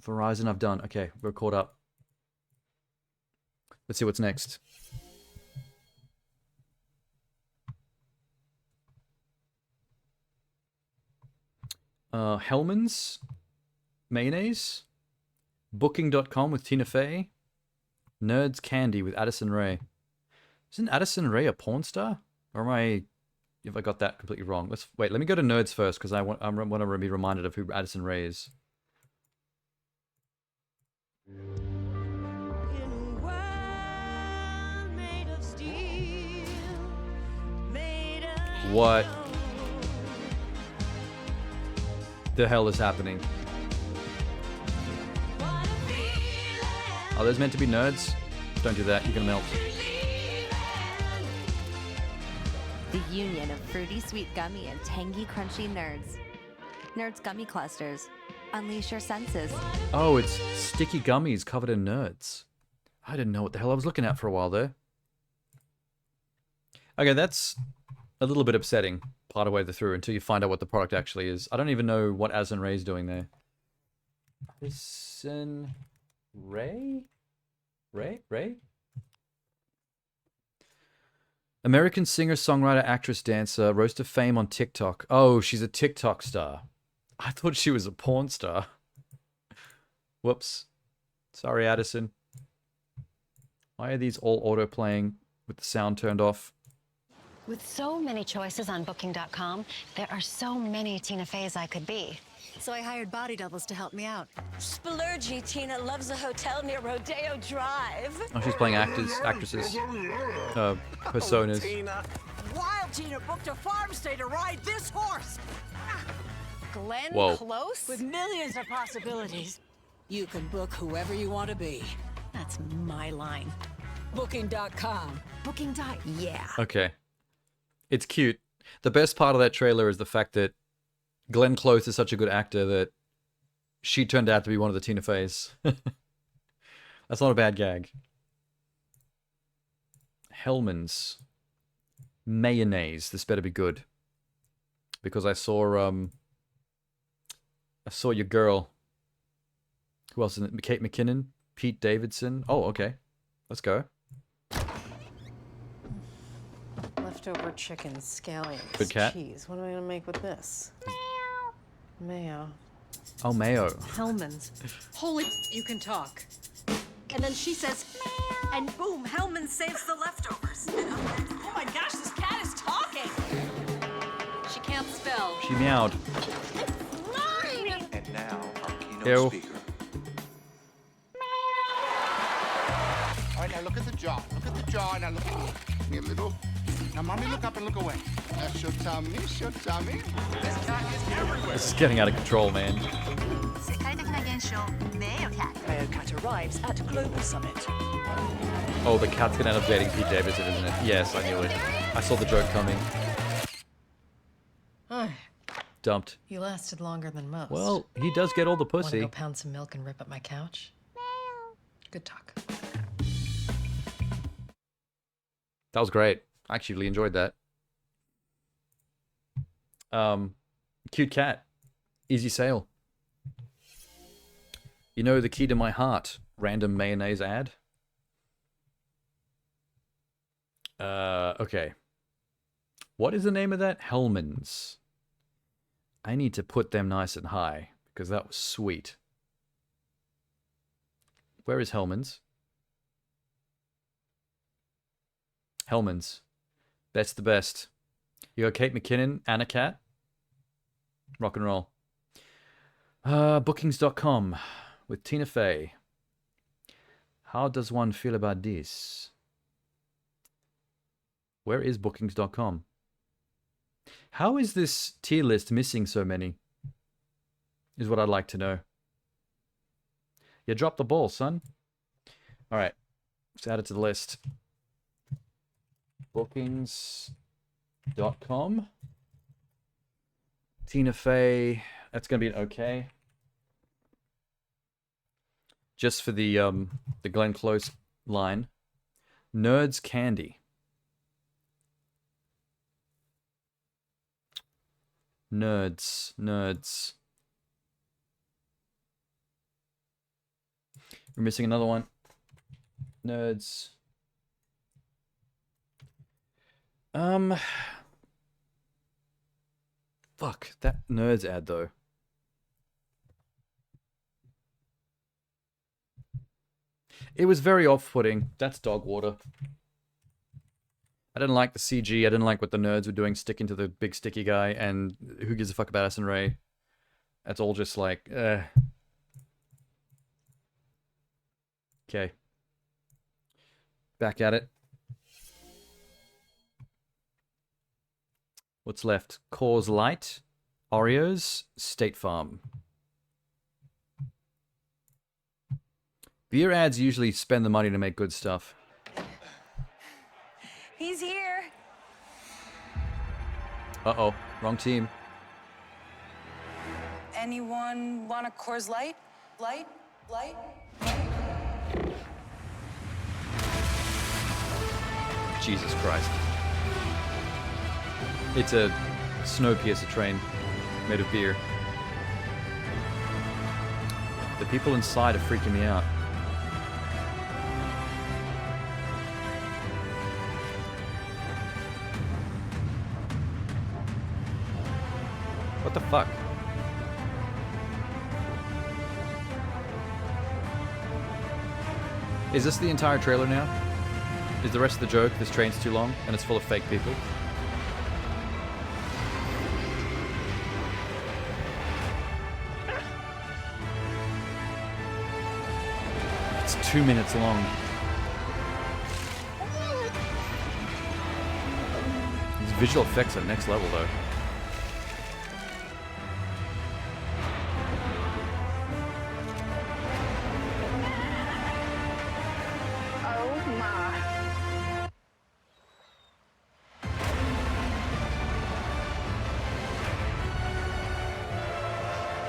Verizon I've done. Okay, we're caught up. Let's see what's next. Hellman's Mayonnaise. Booking.com with Tina Fey. Nerds Candy with Addison Rae. Isn't Addison Rae a porn star? Or have I got that completely wrong? Let me go to Nerds first because I want to be reminded of who Addison Rae is. What the hell is happening? Are those meant to be nerds? Don't do that, you're gonna melt. The union of fruity sweet gummy and tangy crunchy nerds. Nerds gummy clusters. Unleash your senses. Oh, it's sticky gummies covered in nerds. I didn't know what the hell I was looking at for a while there. Okay, that's a little bit upsetting part of the way through until you find out what the product actually is. I don't even know what Asin Ray's doing there. Asin Ray? Ray? American singer, songwriter, actress, dancer, rose to fame on TikTok. Oh, she's a TikTok star. I thought she was a porn star. Whoops. Sorry, Addison. Why are these all auto-playing with the sound turned off? With so many choices on Booking.com, there are so many Tina Feys I could be. So I hired body doubles to help me out. Splurgy Tina loves a hotel near Rodeo Drive. Oh, she's playing actresses. Personas. Wild Tina booked a farm stay to ride this horse. Glenn Whoa. Close? With millions of possibilities. You can book whoever you want to be. That's my line. Booking.com. Yeah. Okay. It's cute. The best part of that trailer is the fact that Glenn Close is such a good actor that she turned out to be one of the Tina Feys. That's not a bad gag. Hellman's mayonnaise. This better be good. Because I saw your girl. Who else is in it? Kate McKinnon? Pete Davidson? Oh, okay. Let's go. Leftover chicken, scallions, Good cat. cheese. What am I gonna make with this? Mayo. Oh, mayo. Hellman's. Holy, you can talk. And then she says, and boom, Hellman saves the leftovers. Oh my gosh, this cat is talking. She can't spell. She meowed. And now, our keynote Ew. speaker. All right, now look at the jaw. Look at the jaw. Now look at me. Give me a little. Now, mommy, look up and look away. That's your tummy. Your tummy. This cat is everywhere. This is getting out of control, man. Mayo Cat arrives at Global Summit. Oh, the cat's gonna end up dating Pete Davidson, isn't it? Yes, I knew it. I saw the joke coming. Dumped. You lasted longer than most. Well, he does get all the Wanna pussy. go pound some milk and rip up my couch? Good talk. That was great. I actually really enjoyed that. Cute cat. Easy sale. You know the key to my heart. Random mayonnaise ad. Okay. What is the name of that? Hellman's. I need to put them nice and high because that was sweet. Where is Hellman's? Hellman's. That's the best. You got Kate McKinnon and a cat. Rock and roll. Bookings.com with Tina Fey. How does one feel about this? Where is bookings.com? How is this tier list missing so many? Is what I'd like to know. You dropped the ball, son. All right. Let's add it to the list. Bookings.com. Tina Fey. That's going to be an okay. Just for the Glenn Close line. Nerds Candy. Nerds. We're missing another one. Nerds. Fuck, that Nerds ad though. It was very off-putting. That's dog water. I didn't like the CG. I didn't like what the nerds were doing, sticking to the big sticky guy, and who gives a fuck about Addison Rae? That's all just like, Okay. Back at it. What's left? Coors Light, Oreos, State Farm. Beer ads usually spend the money to make good stuff. He's here. Uh-oh, wrong team. Anyone want a Coors Light? Light? Jesus Christ. It's a Snowpiercer train made of beer. The people inside are freaking me out. What the fuck? Is this the entire trailer now? Is the rest of the joke this train's too long and it's full of fake people? It's 2 minutes long. These visual effects are next level though.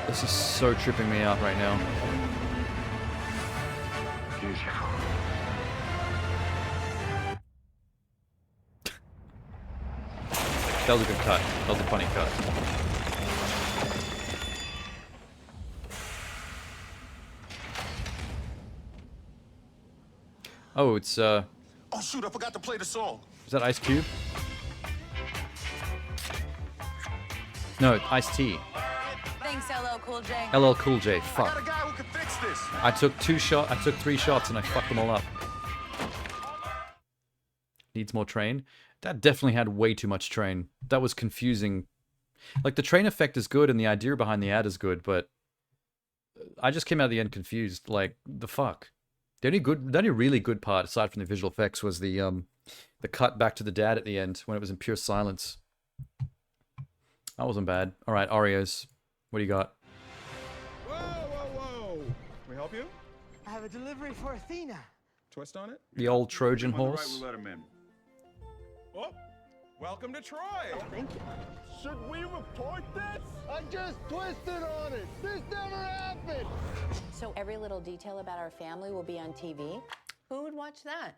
This is so tripping me out right now. Beautiful. That was a good cut. That was a funny cut. Oh, it's Oh shoot, I forgot to play the song. is that Ice Cube? No, Ice T. Thanks, LL Cool J. LL Cool J. I Fuck. got a guy who can fix this. I took 3 shots and I fucked them all up. Needs more train. That definitely had way too much train. That was confusing. Like, the train effect is good and the idea behind the ad is good, but I just came out of the end confused. Like, the fuck. The only really good part, aside from the visual effects, was the cut back to the dad at the end when it was in pure silence. That wasn't bad. All right, Oreos. What do you got? Whoa. Can we help you? I have a delivery for Athena. Twist on it? The old Trojan horse. We'll let him in. Oh, welcome to Troy. Oh, thank you. Should we report this? I just twisted on it. This never happened. So every little detail about our family will be on TV? Who would watch that?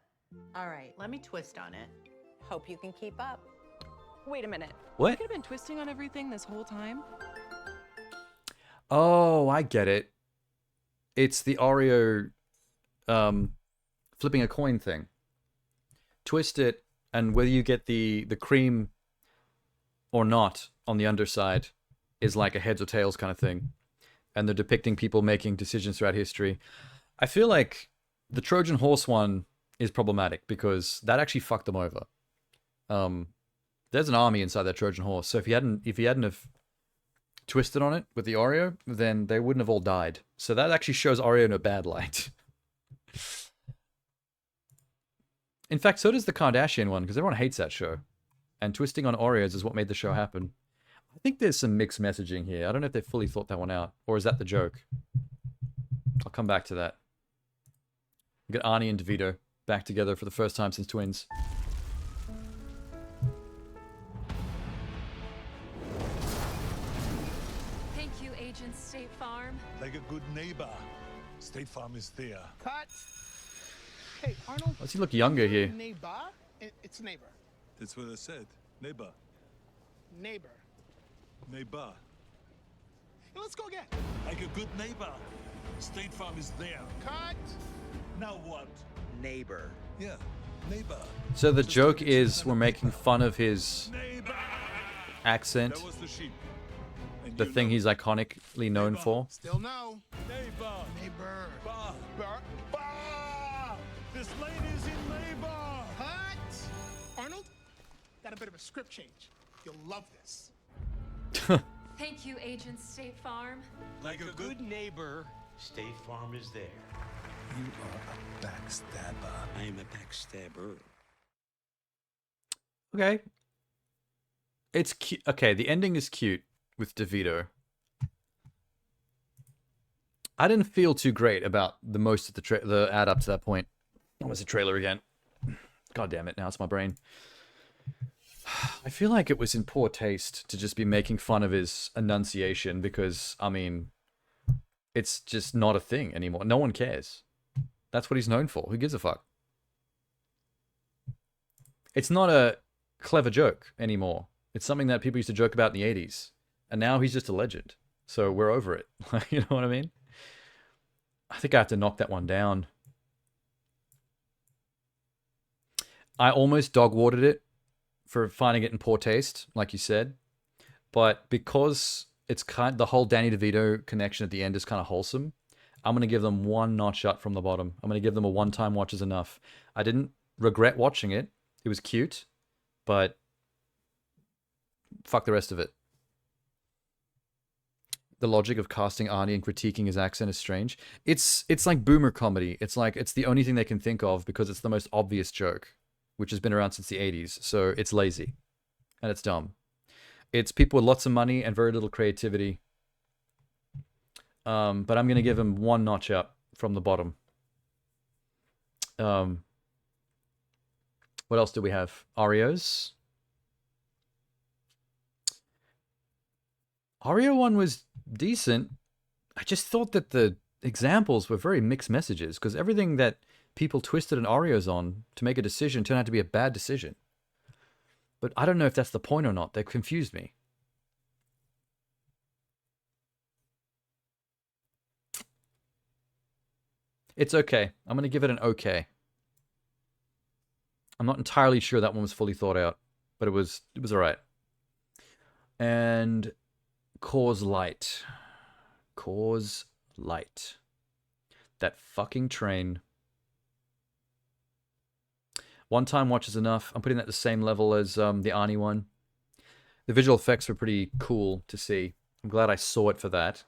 All right, let me twist on it. Hope you can keep up. Wait a minute. What? You could have been twisting on everything this whole time? Oh, I get it. It's the Oreo flipping a coin thing. Twist it, and whether you get the cream or not on the underside is like a heads or tails kind of thing. And they're depicting people making decisions throughout history. I feel like the Trojan horse one is problematic because that actually fucked them over. There's an army inside that Trojan horse, so if he hadn't have twisted on it with the Oreo, then they wouldn't have all died. So that actually shows Oreo in a bad light. In fact, so does the Kardashian one, because everyone hates that show. And twisting on Oreos is what made the show happen. I think there's some mixed messaging here. I don't know if they fully thought that one out, or is that the joke? I'll come back to that. We got Arnie and DeVito back together for the first time since Twins. Thank you, Agent State Farm. Like a good neighbor, State Farm is there. Cut. Hey, Arnold. Does he look younger here? Neighbor. It's neighbor. That's what I said. Neighbor. Neighbor. Neighbor. Hey, let's go again. Like a good neighbor, State Farm is there. Cut. Now what? Neighbor. Yeah, neighbor. So the joke is we're making fun of his accent, That was the sheep. And the you thing know. he's iconically known for. Still no. Neighbor. Neighbor. Bah. Bar. Bah. This lane is in labor. Cut. Arnold, got a bit of a script change. You'll love this. Thank you, Agent State Farm. Like a good neighbor, State Farm is there. You are a backstabber. I am a backstabber. Okay. It's cute. Okay, the ending is cute with DeVito. I didn't feel too great about the most of the ad up to that point. Almost a trailer again. God damn it, now it's my brain. I feel like it was in poor taste to just be making fun of his enunciation because, I mean, it's just not a thing anymore. No one cares. That's what he's known for. Who gives a fuck? It's not a clever joke anymore. It's something that people used to joke about in the 80s. And now he's just a legend. So we're over it. You know what I mean? I think I have to knock that one down. I almost dog-watered it for finding it in poor taste, like you said. But because it's the whole Danny DeVito connection at the end is kind of wholesome, I'm going to give them one notch up from the bottom. I'm going to give them a one-time watch is enough. I didn't regret watching it. It was cute, but fuck the rest of it. The logic of casting Arnie and critiquing his accent is strange. It's like boomer comedy. It's like it's the only thing they can think of because it's the most obvious joke, which has been around since the 80s. So it's lazy and it's dumb. It's people with lots of money and very little creativity. But I'm going to give him one notch up from the bottom. What else do we have? Oreos. Oreo one was decent. I just thought that the examples were very mixed messages because everything that people twisted an Oreos on to make a decision turned out to be a bad decision. But I don't know if that's the point or not. They confused me. It's okay. I'm going to give it an okay. I'm not entirely sure that one was fully thought out, but it was all right. And Cause Light. Cause Light. That fucking train. One-time watch is enough. I'm putting that at the same level as the Arnie one. The visual effects were pretty cool to see. I'm glad I saw it for that.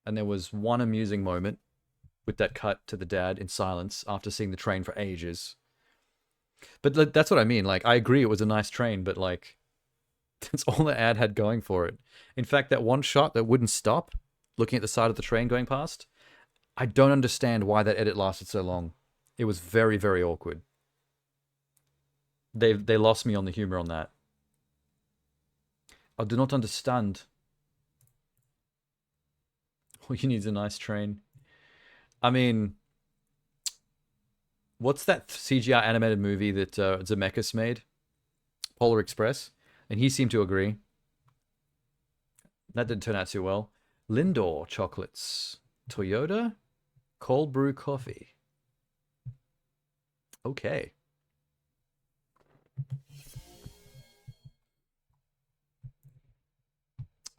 And there was one amusing moment with that cut to the dad in silence after seeing the train for ages. But that's what I mean. Like, I agree it was a nice train, but like, that's all the ad had going for it. In fact, that one shot that wouldn't stop, looking at the side of the train going past, I don't understand why that edit lasted so long. It was very, very awkward. They lost me on the humor on that. I do not understand. All you need is a nice train. I mean, what's that CGI animated movie that Zemeckis made? Polar Express. And he seemed to agree. That didn't turn out too well. Lindor chocolates. Toyota cold brew coffee. Okay.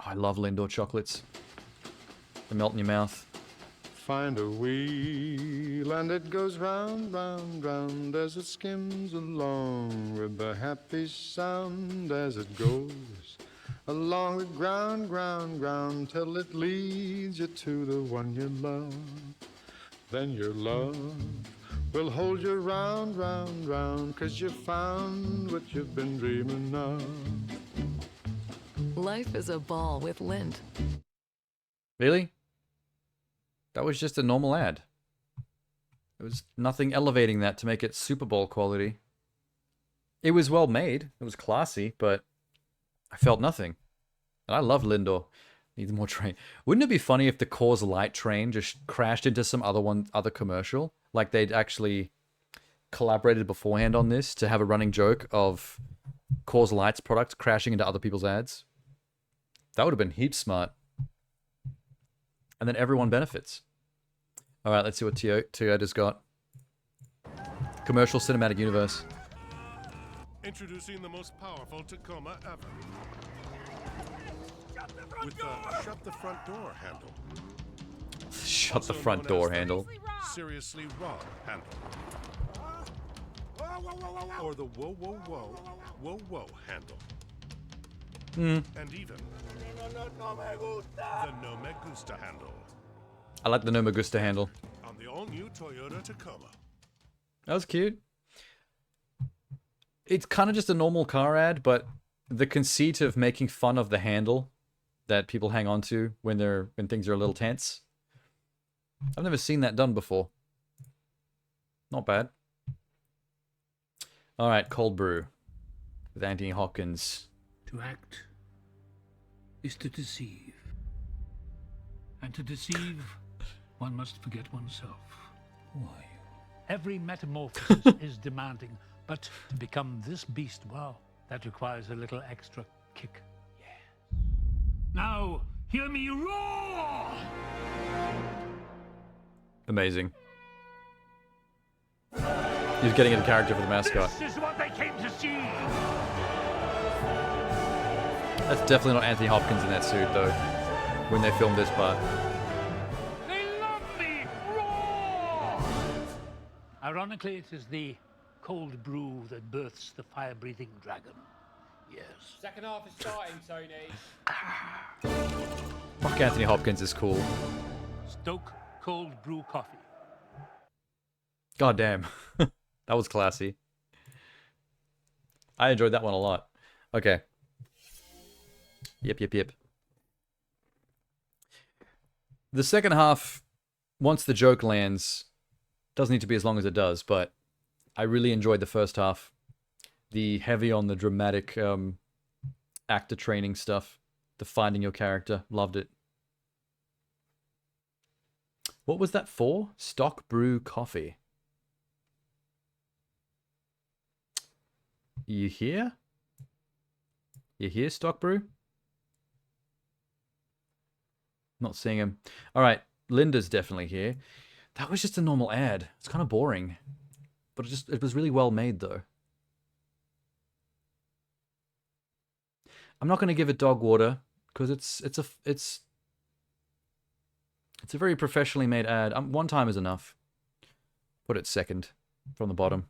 Oh, I love Lindor chocolates. They melt in your mouth. Find a wheel and it goes round, round, round as it skims along with a happy sound as it goes along the ground, ground, ground till it leads you to the one you love. Then your love will hold you round, round, round 'cause you found what you've been dreaming of. Life is a ball with Lindt. Really? That was just a normal ad. There was nothing elevating that to make it Superbowl quality. It was well made. It was classy, but I felt nothing. And I love Lindor. Needs more train. Wouldn't it be funny if the Coors Light train just crashed into some other commercial? Like they'd actually collaborated beforehand on this to have a running joke of Coors Light's products crashing into other people's ads? That would have been heaps smart. And then everyone benefits. All right, let's see what Toyota's got. Commercial cinematic universe. Introducing the most powerful Tacoma ever. With the shut the front door handle. Shut the front door handle. Seriously raw handle. Or the whoa, whoa, whoa, whoa, whoa handle. And even the no me gusta handle. I like the no me gusta handle. On the all-new Toyota Tacoma. That was cute. It's kind of just a normal car ad, but the conceit of making fun of the handle that people hang on to when things are a little tense. I've never seen that done before. Not bad. All right, cold brew with Anthony Hopkins. To act is to deceive. And to deceive, one must forget oneself. Why? Every metamorphosis is demanding, but to become this beast, well, that requires a little extra kick. Yeah. Now, hear me roar! Amazing. He's getting into character for the mascot. This is what they came to see! That's definitely not Anthony Hopkins in that suit, though, when they filmed this part. They love me! Roar! Ironically, it is the cold brew that births the fire-breathing dragon. Yes. Second half is starting, Tony. Fuck, Anthony Hopkins is cool. Stoke cold brew coffee. God damn. That was classy. I enjoyed that one a lot. Okay. Yep. The second half, once the joke lands, doesn't need to be as long as it does, but I really enjoyed the first half. The heavy on the dramatic actor training stuff. The finding your character. Loved it. What was that for? Stock brew coffee. You here? You here, Stock Brew? Not seeing him. Alright, Linda's definitely here. That was just a normal ad. It's kind of boring. But it was really well made, though. I'm not going to give it dog water, because it's a very professionally made ad. One time is enough. Put it second from the bottom.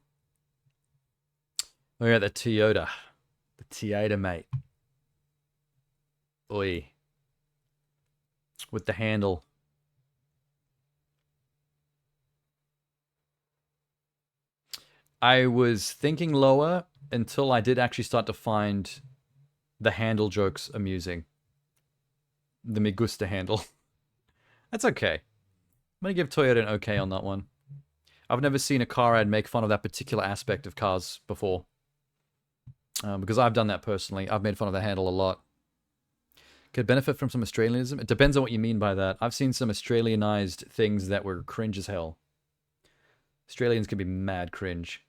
Oh yeah, the Toyota. The Toyota, mate. Oi. With the handle. I was thinking lower until I did actually start to find the handle jokes amusing. The Me Gusta handle. That's okay. I'm going to give Toyota an okay on that one. I've never seen a car ad make fun of that particular aspect of cars before. Because I've done that personally. I've made fun of the handle a lot. Could benefit from some Australianism? It depends on what you mean by that. I've seen some Australianized things that were cringe as hell. Australians can be mad cringe.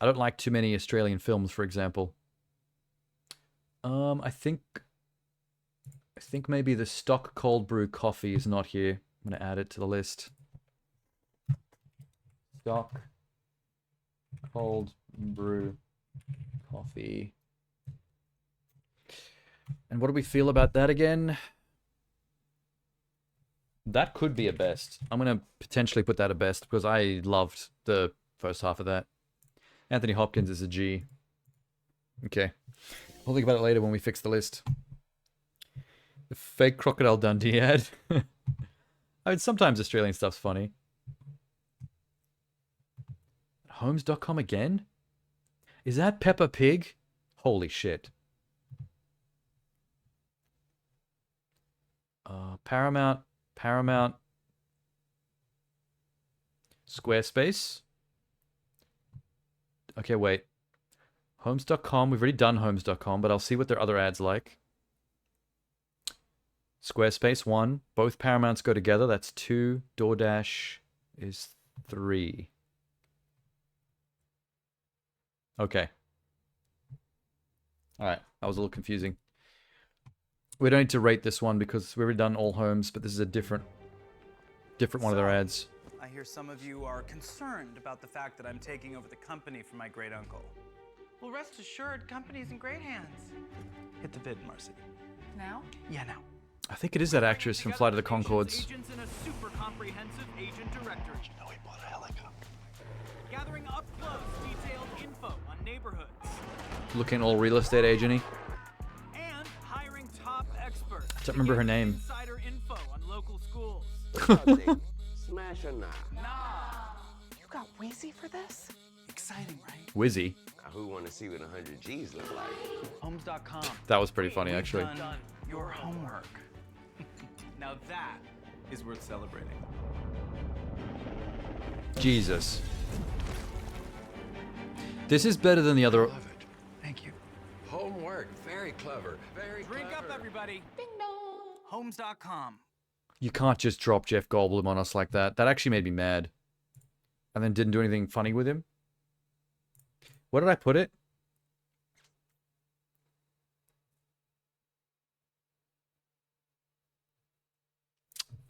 I don't like too many Australian films, for example. I think maybe the stock cold brew coffee is not here. I'm going to add it to the list. Stock cold brew coffee. And what do we feel about that again? That could be a best. I'm going to potentially put that a best because I loved the first half of that. Anthony Hopkins is a G. Okay. We'll think about it later when we fix the list. The fake Crocodile Dundee ad. I mean, sometimes Australian stuff's funny. Homes.com again? Is that Peppa Pig? Holy shit. Paramount. Squarespace. Okay, wait. Homes.com. We've already done Homes.com, but I'll see what their other ads like. Squarespace, 1. Both Paramounts go together. That's 2. DoorDash is 3. Okay. Alright, that was a little confusing. We don't need to rate this one because we've already done all homes, but this is a different one of their ads. I hear some of you are concerned about the fact that I'm taking over the company from my great uncle. Well, rest assured, company's in great hands. Hit the bid, Marcy. Now? Yeah, now. I think it is that actress from Flight of the Conchords. Agents in a super comprehensive agent directory. You know he bought a helicopter. Gathering up close, detailed info on neighborhoods. Looking all real estate agent-y. And hiring top experts. I don't remember her name. Insider info on local schools. Smash or nah? You got Wheezy for this? Exciting, right? Wizzy. Now, who want to see what 100 G's look like? Homes.com. That was pretty funny, We've actually. done your homework. Now that is worth celebrating. Jesus. This is better than the other. Thank you. Homework. Very clever. Very Drink clever. up, everybody. Ding dong. Homes.com. You can't just drop Jeff Goldblum on us like that. That actually made me mad. And then didn't do anything funny with him. Where did I put it?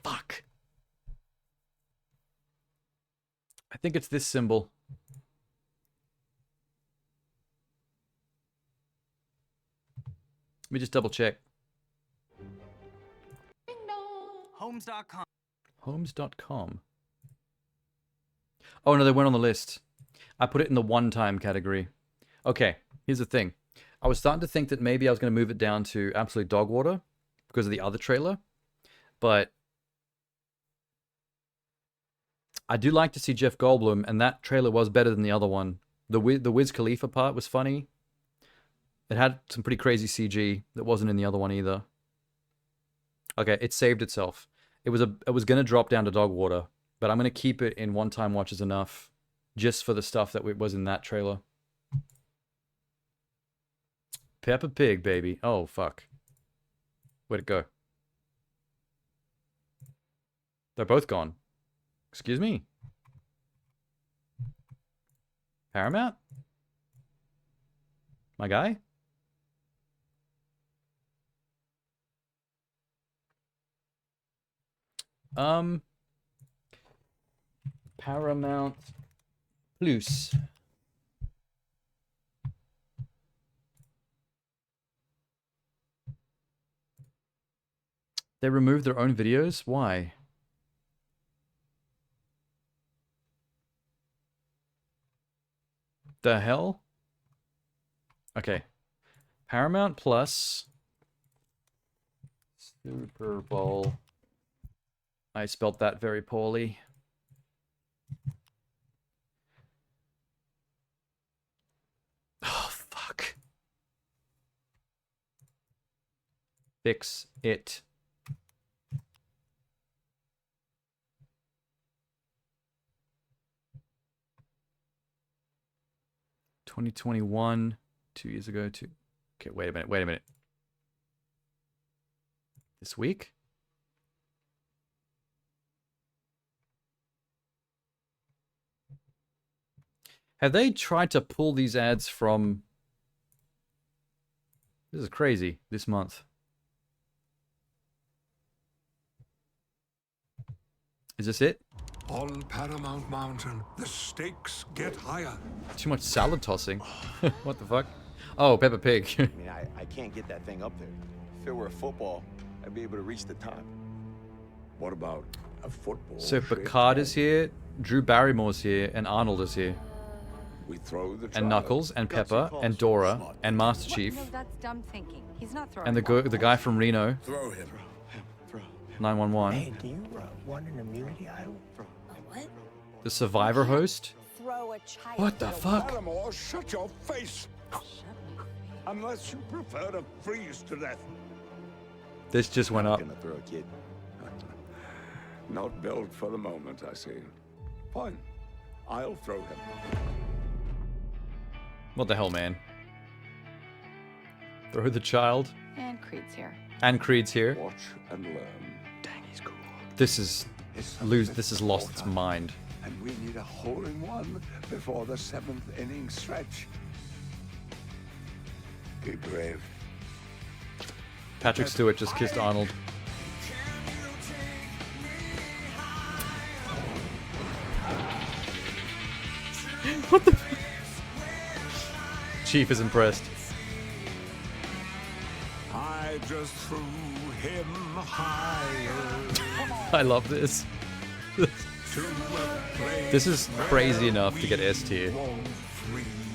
Fuck. I think it's this symbol. Let me just double check. Homes.com. Homes.com. Oh no, they weren't on the list. I put it in the one-time category. Okay, here's the thing. I was starting to think that maybe I was going to move it down to Absolute Dog Water because of the other trailer. But I do like to see Jeff Goldblum, and that trailer was better than the other one. The Wiz Khalifa part was funny. It had some pretty crazy CG that wasn't in the other one either. Okay, it saved itself. It was going to drop down to Dog Water, but I'm going to keep it in one-time watch is enough, just for the stuff that was in that trailer. Peppa Pig, baby. Oh, fuck. Where'd it go? They're both gone. Excuse me? Paramount? My guy? Paramount Plus. They removed their own videos? Why? The hell? Okay. Paramount Plus. Super Bowl. I spelt that very poorly. Oh, fuck. Fix it. $2021, 2 years ago. Okay, wait a minute. This week? Have they tried to pull these ads from... This is crazy, this month. Is this it? On Paramount Mountain, the stakes get higher. Too much salad tossing. What the fuck? Oh, Peppa Pig. I mean, I can't get that thing up there. If it were a football, I'd be able to reach the top. What about a football? So Picard is here, Drew Barrymore's here, and Arnold is here. We throw the and Knuckles, and Peppa, and Dora, and Master Chief. No, that's dumb thinking. He's not throwing. And the guy from Reno. Throw him. 911. Hey, do you want an immunity idol? What? The Survivor host. Throw a child. What the fuck? Paramore, shut your face. Unless you prefer to freeze to death. This just went up. Gonna throw a kid. Not built for the moment, I see. Fine. I'll throw him. What the hell, man? Throw the child. And Creed's here. And Creed's here. Watch and learn. Dang, he's cool. This is lost its mind. And we need a hole-in-one before the 7th inning stretch. Be brave. Patrick Stewart just kissed Arnold. What the? Chief is impressed. I just threw him higher. I love this. This is crazy enough to get S tier.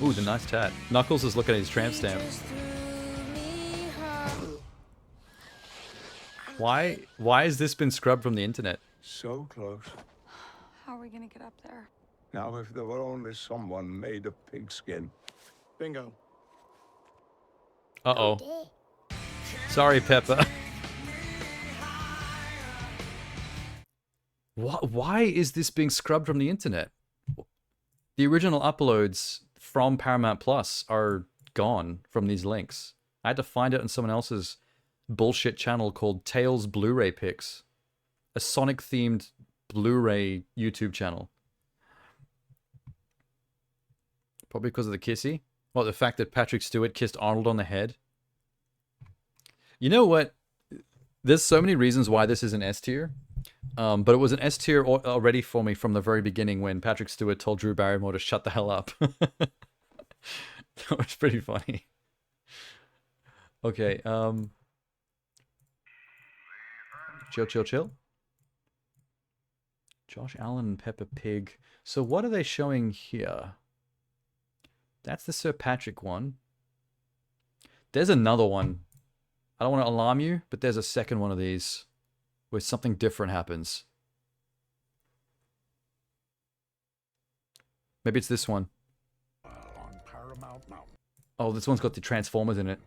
Ooh, the nice tat. Knuckles is looking at his tramp stamp. Why has this been scrubbed from the internet? So close. How are we gonna get up there? Now, if there were only someone made of pigskin. Bingo. Uh-oh. Sorry, Pepper. Why is this being scrubbed from the internet? The original uploads from Paramount Plus are gone from these links. I had to find it on someone else's bullshit channel called Tales Blu-ray Picks. A Sonic-themed Blu-ray YouTube channel. Probably because of the kissy. Well, the fact that Patrick Stewart kissed Arnold on the head. You know what? There's so many reasons why this is an S tier. But it was an S tier already for me from the very beginning when Patrick Stewart told Drew Barrymore to shut the hell up. That was pretty funny. Okay, chill. Josh Allen and Peppa Pig. So what are they showing here? That's the Sir Patrick one. There's another one. I don't want to alarm you, but there's a second one of these where something different happens. Maybe it's this one. On Paramount Mountain. Oh, this one's got the Transformers in it.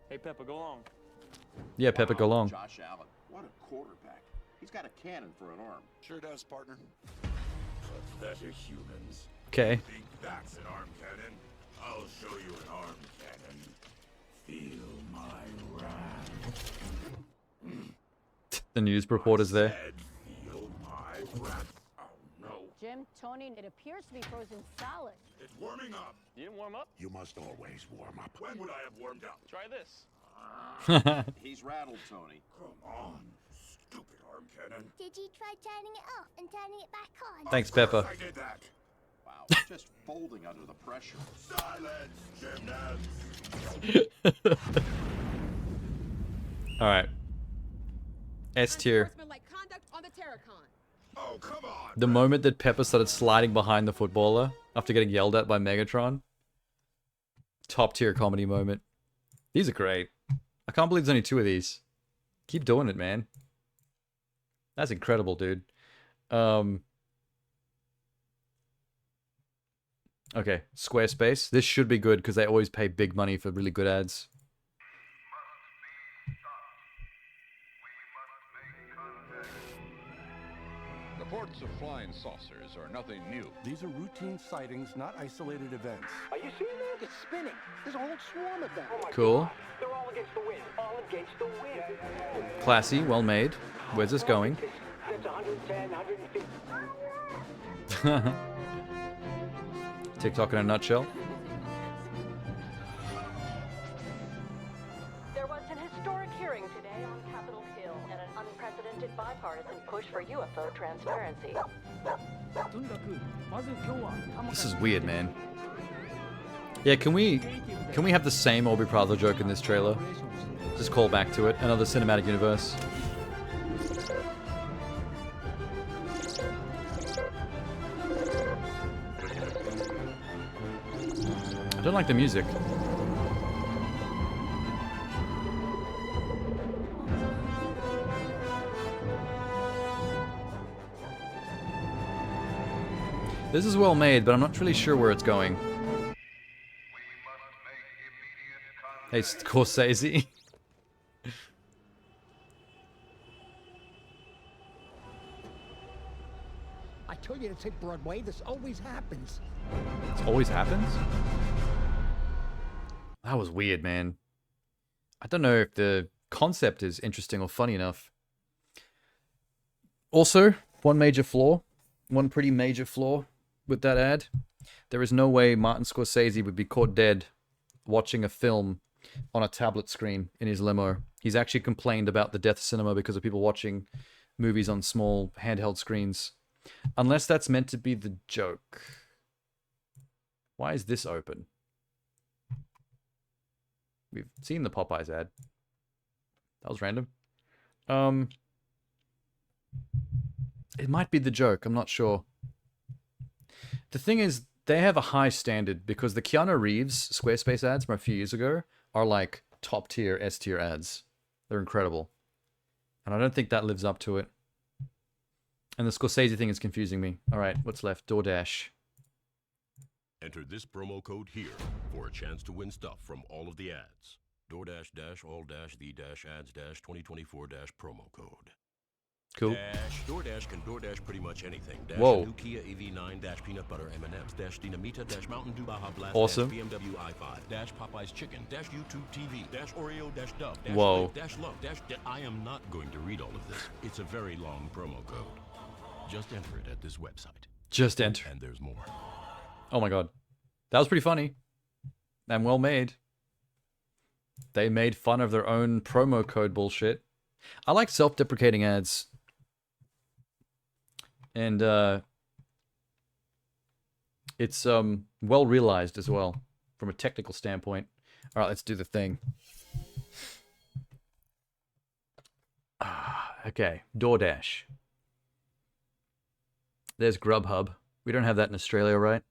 Hey, Peppa, go long. Yeah, Peppa, go long. Josh Allen, what a quarterback. He's got a cannon for an arm. Sure does, partner. Pathetic humans. Okay. Think that's an arm cannon? I'll show you an arm cannon. Feel my wrath. The news reporter's there. Feel my wrath. Oh no. Jim, Tony, it appears to be frozen solid. It's warming up. You didn't warm up? You must always warm up. When would I have warmed up? Try this. He's rattled, Tony. Come on, stupid arm cannon. Did you try turning it off and turning it back on? Thanks, Peppa. I did that. Wow, just folding under the pressure. Silence, gymnasts. All right. S tier. Oh, come on. The moment that Pepper started sliding behind the footballer after getting yelled at by Megatron. Top tier comedy moment. These are great. I can't believe there's only 2 of these. Keep doing it, man. That's incredible, dude. Okay, Squarespace. This should be good because they always pay big money for really good ads. Reports of flying saucers are nothing new. These are routine sightings, not isolated events. Are you seeing that? It's spinning. There's a whole swarm of them. Cool. They're all against the wind. All against the wind. Classy, well made. Where's this going? That's 110, 150. TikTok in a nutshell. There was an historic hearing today on Capitol Hill and an unprecedented bipartisan push for UFO transparency. This is weird, man. Yeah, can we have the same Aubrey Plaza joke in this trailer? Just call back to it. Another cinematic universe. I don't like the music. This is well made, but I'm not really sure where it's going. Hey, Scorsese. I told you to take Broadway. This always happens. This always happens? That was weird, man. I don't know if the concept is interesting or funny enough. Also, one pretty major flaw with that ad. There is no way Martin Scorsese would be caught dead watching a film on a tablet screen in his limo. He's actually complained about the death of cinema because of people watching movies on small handheld screens. Unless that's meant to be the joke. Why is this open? We've seen the Popeyes ad. That was random. It might be the joke. I'm not sure. The thing is, they have a high standard because the Keanu Reeves Squarespace ads from a few years ago are like top tier, S tier ads. They're incredible. And I don't think that lives up to it. And the Scorsese thing is confusing me. All right, what's left? DoorDash. Enter this promo code here for a chance to win stuff from all of the ads. DoorDash dash all dash the dash ads dash 2024 dash promo code. Cool. Dash DoorDash can DoorDash pretty much anything. Dash Whoa. a new Kia EV9 dash peanut butter M&Ms dash Dinamita dash Mountain Dew Baja Blast Awesome. dash BMW i5 dash Popeye's Chicken dash YouTube TV dash Oreo dash Dove dash Whoa. Live, dash Love dash I am not going to read all of this. It's a very long promo code. Just enter it at this website. Just enter. And there's more. Oh my god. That was pretty funny. And well made. They made fun of their own promo code bullshit. I like self-deprecating ads. And it's well realized as well from a technical standpoint. All right, let's do the thing. Okay, DoorDash. There's Grubhub. We don't have that in Australia, right?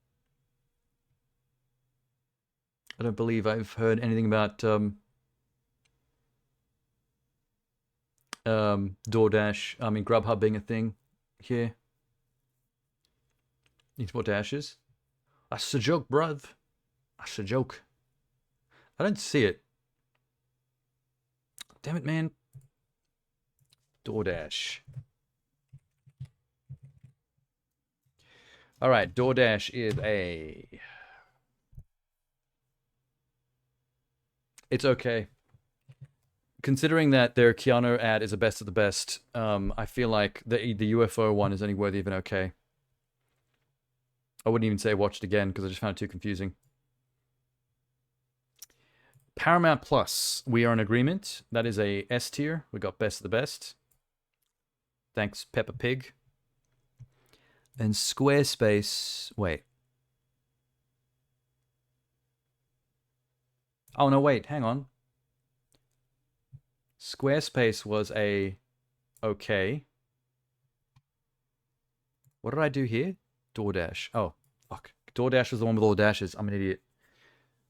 I don't believe I've heard anything about DoorDash. I mean, Grubhub being a thing here. Needs more dashes. That's a joke, bruv. That's a joke. I don't see it. Damn it, man. DoorDash. All right, DoorDash is a... It's okay. Considering that their Keanu ad is the best of the best, I feel like the UFO one is only worthy of an okay. I wouldn't even say watch it again because I just found it too confusing. Paramount Plus, we are in agreement. That is a S tier. We got best of the best. Thanks, Peppa Pig. And Squarespace, wait. Oh, no, wait, hang on. Squarespace was a okay. What did I do here? DoorDash. Oh, fuck. DoorDash was the one with all the dashes. I'm an idiot.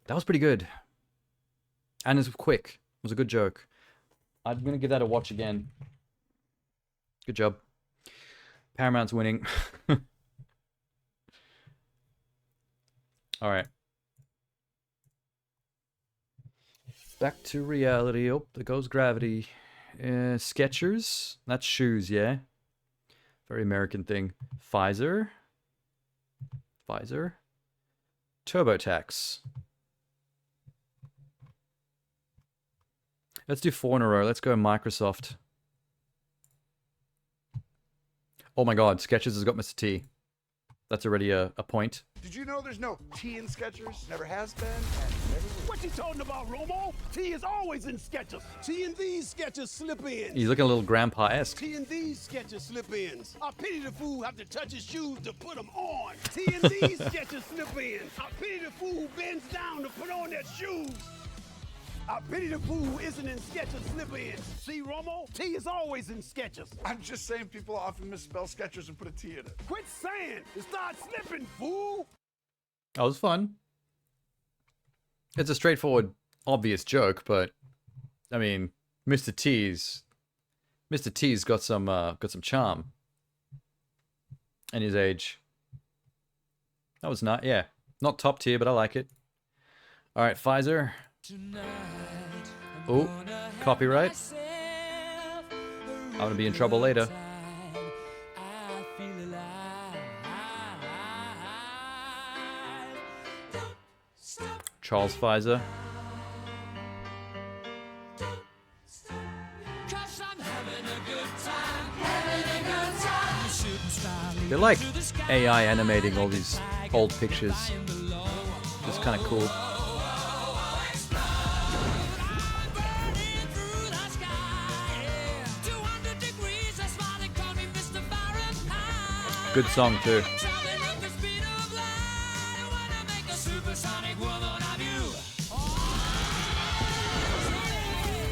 That was pretty good. And it's quick. It was a good joke. I'm going to give that a watch again. Good job. Paramount's winning. All right. Back to reality. Oh, there goes gravity. Skechers. That's shoes, yeah. Very American thing. Pfizer. TurboTax. Let's do 4 in a row. Let's go Microsoft. Oh my god, Skechers has got Mr. T. That's already a point. Did you know there's no T in Skechers? Never has been and never will. What you talking about, Romo? T is always in Skechers. T and these Skechers slip-ins. He's looking a little grandpa-esque. T and these Skechers slip-ins. I pity the fool have to touch his shoes to put them on. T and these Skechers slip-ins. I pity the fool who bends down to put on their shoes. I pity the fool who isn't in Skechers slip-ins. See, Romo? T is always in Skechers. I'm just saying people often misspell Skechers and put a T in it. Quit saying and start slipping, fool. That was fun. It's a straightforward, obvious joke, but I mean, Mr. T's got some charm. And his age. That was not, yeah, not top tier, but I like it. All right, Pfizer. Oh, copyright. I'm gonna be in trouble later. Charles Pfizer. They're like AI animating all these old pictures. Just kind of cool. Good song too.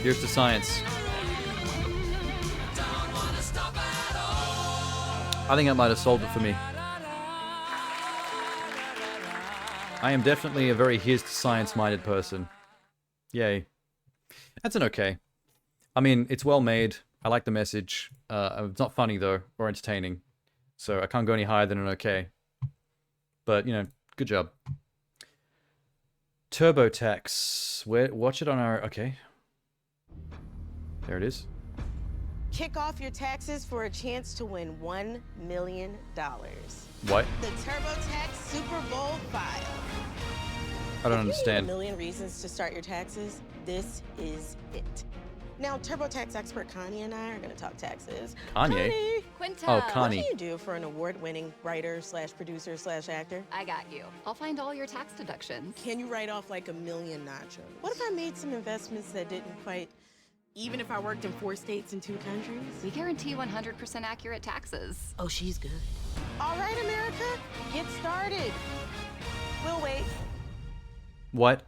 Here's the science. I think that might have solved it for me. I am definitely a very here's to science-minded person. Yay. That's an okay. I mean, it's well made. I like the message. It's not funny though, or entertaining. So I can't go any higher than an okay. But, you know, good job. TurboTax. Watch it on our... Okay. There it is. Kick off your taxes for a chance to win $1 million. What? The TurboTax Super Bowl file. I don't If you understand. need a million reasons to start your taxes, this is it. Now, TurboTax expert Connie and I are going to talk taxes. Kanye? Quinta. Oh, What Connie. do you do for an award-winning writer slash producer slash actor? I got you. I'll find all your tax deductions. Can you write off like a million nachos? What if I made some investments that didn't quite, even if I worked in 4 states and 2 countries? We guarantee 100% accurate taxes. Oh, she's good. All right, America, get started. We'll wait. What?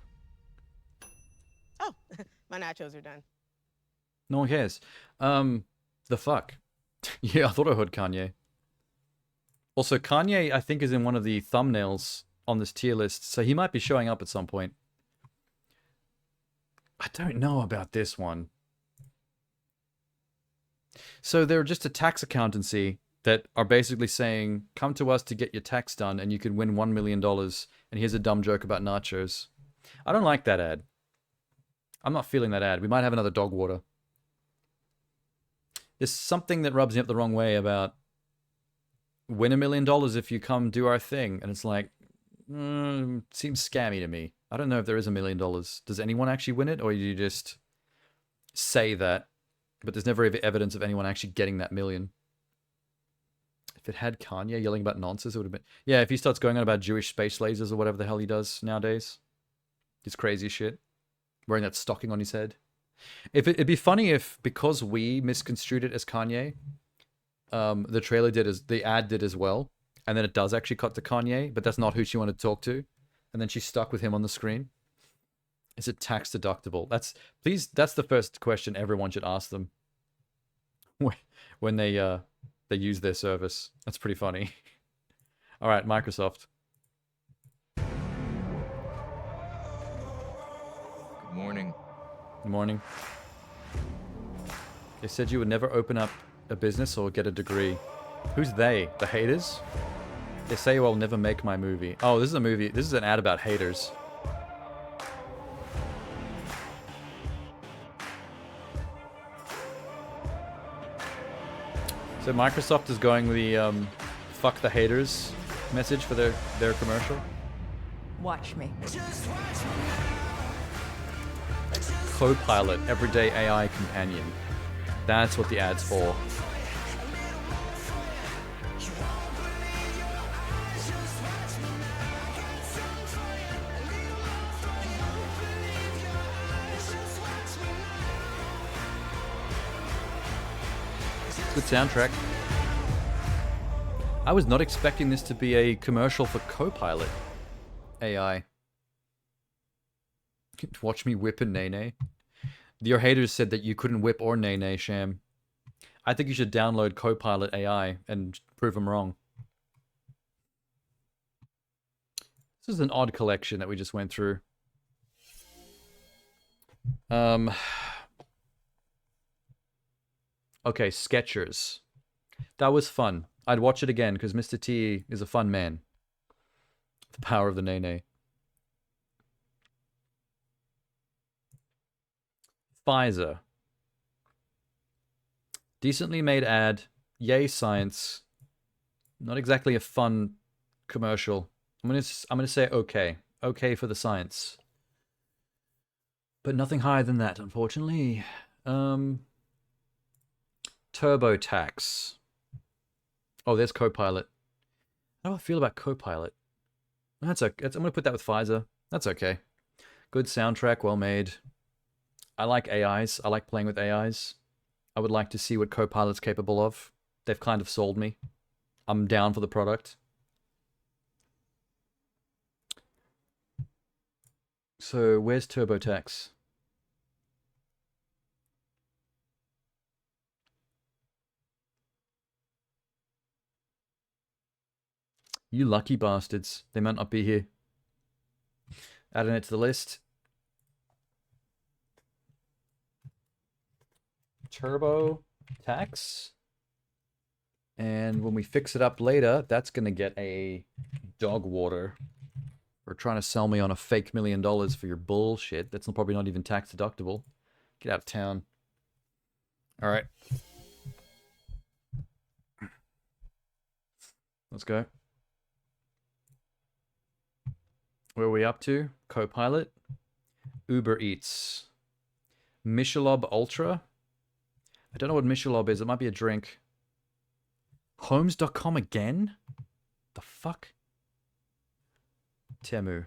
Oh, my nachos are done. No one cares. The fuck? Yeah, I thought I heard Kanye. Also, Kanye, I think, is in one of the thumbnails on this tier list, so he might be showing up at some point. I don't know about this one. So they're just a tax accountancy that are basically saying, come to us to get your tax done and you can win $1 million, and here's a dumb joke about nachos. I don't like that ad. I'm not feeling that ad. We might have another dog water. There's something that rubs me up the wrong way about win $1 million if you come do our thing. And it's like, seems scammy to me. I don't know if there is $1 million. Does anyone actually win it? Or do you just say that, but there's never evidence of anyone actually getting that million? If it had Kanye yelling about nonsense, it would have been... Yeah, if he starts going on about Jewish space lasers or whatever the hell he does nowadays. His crazy shit. Wearing that stocking on his head. It'd be funny if, because we misconstrued it as Kanye, the trailer did the ad did as well, and then it does actually cut to Kanye, but that's not who she wanted to talk to, and then she's stuck with him on the screen. Is it tax deductible? That's the first question everyone should ask them when they use their service. That's pretty funny. All right, Microsoft. Good morning. Good morning. They said you would never open up a business or get a degree. Who's they? The haters? They say I'll never make my movie. Oh, this is a movie. This is an ad about haters. So Microsoft is going the fuck the haters message for their commercial. Watch me. Copilot, everyday AI companion. That's what the ad's for. Good soundtrack. I was not expecting this to be a commercial for Copilot AI. Watch me whip a Nene. Your haters said that you couldn't whip or Nene, Sham. I think you should download Copilot AI and prove them wrong. This is an odd collection that we just went through. Okay, Skechers. That was fun. I'd watch it again because Mr. T is a fun man. The power of the Nene. Pfizer. Decently made ad. Yay science. Not exactly a fun commercial. I'm gonna say okay. Okay for the science. But nothing higher than that, unfortunately. TurboTax. Oh, there's Copilot. How do I feel about Copilot? That's okay. I'm gonna put that with Pfizer. That's okay. Good soundtrack, well made. I like AIs. I like playing with AIs. I would like to see what Copilot's capable of. They've kind of sold me. I'm down for the product. So, where's TurboTax? You lucky bastards. They might not be here. Adding it to the list. TurboTax And when we fix it up later, that's going to get a dog water. Or trying to sell me on a fake $1 million for your bullshit. That's probably not even tax deductible. Get out of town. All right. Let's go. Where are we up to? Copilot. Uber Eats. Michelob Ultra. I don't know what Michelob is. It might be a drink. Homes.com again? The fuck? Temu.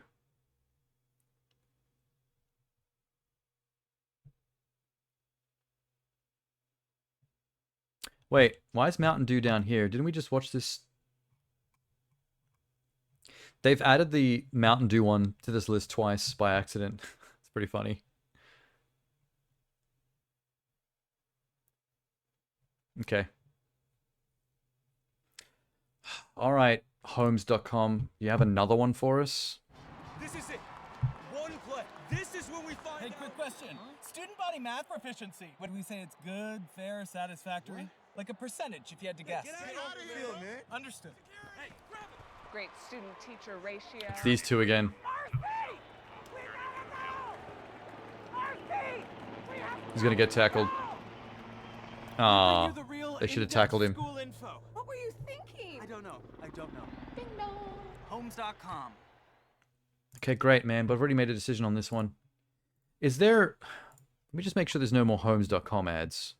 Wait, why is Mountain Dew down here? Didn't we just watch this? They've added the Mountain Dew one to this list twice by accident. It's pretty funny. Okay. All right, homes.com. You have another one for us? This is it. One play. This is when we find. Hey, quick question. Student body math proficiency. What do we say? It's good, fair, satisfactory? Like a percentage, if you had to guess. Get out of here, man. Understood. Hey, grab it. Great student-teacher ratio. It's these two again. He's gonna get tackled. Aw, they should have tackled him. School info. What were you thinking? I don't know. Ding dong. Homes.com. Okay, great, man, but I've already made a decision on this one. Is there... Let me just make sure there's no more homes.com ads.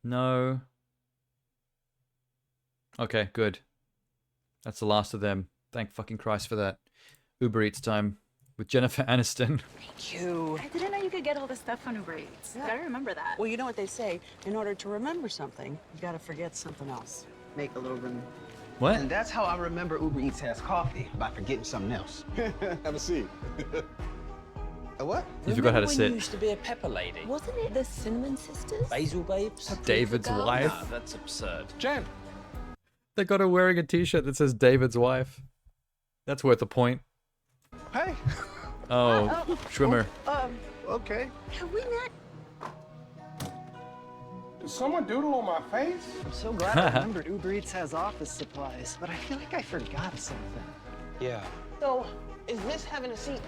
No. Okay, good. That's the last of them. Thank fucking Christ for that. Uber Eats time with Jennifer Aniston. Thank you. I didn't know you could get all this stuff on Uber Eats. Yeah. Gotta remember that. Well, you know what they say. In order to remember something, you gotta forget something else. Make a little room. What? And that's how I remember Uber Eats has coffee, by forgetting something else. Have a seat. A what? You forgot how to Remember when sit. you used to be a pepper lady? Wasn't it the Cinnamon Sisters? Basil babes? David's wife. Nah, that's absurd. Jen. They got her wearing a t-shirt that says David's wife. That's worth a point. Hey. Oh, Schwimmer. Okay. Have we met? Did someone doodle on my face? I'm so glad I remembered Uber Eats has office supplies, but I feel like I forgot something. Yeah. So, is this having a seat?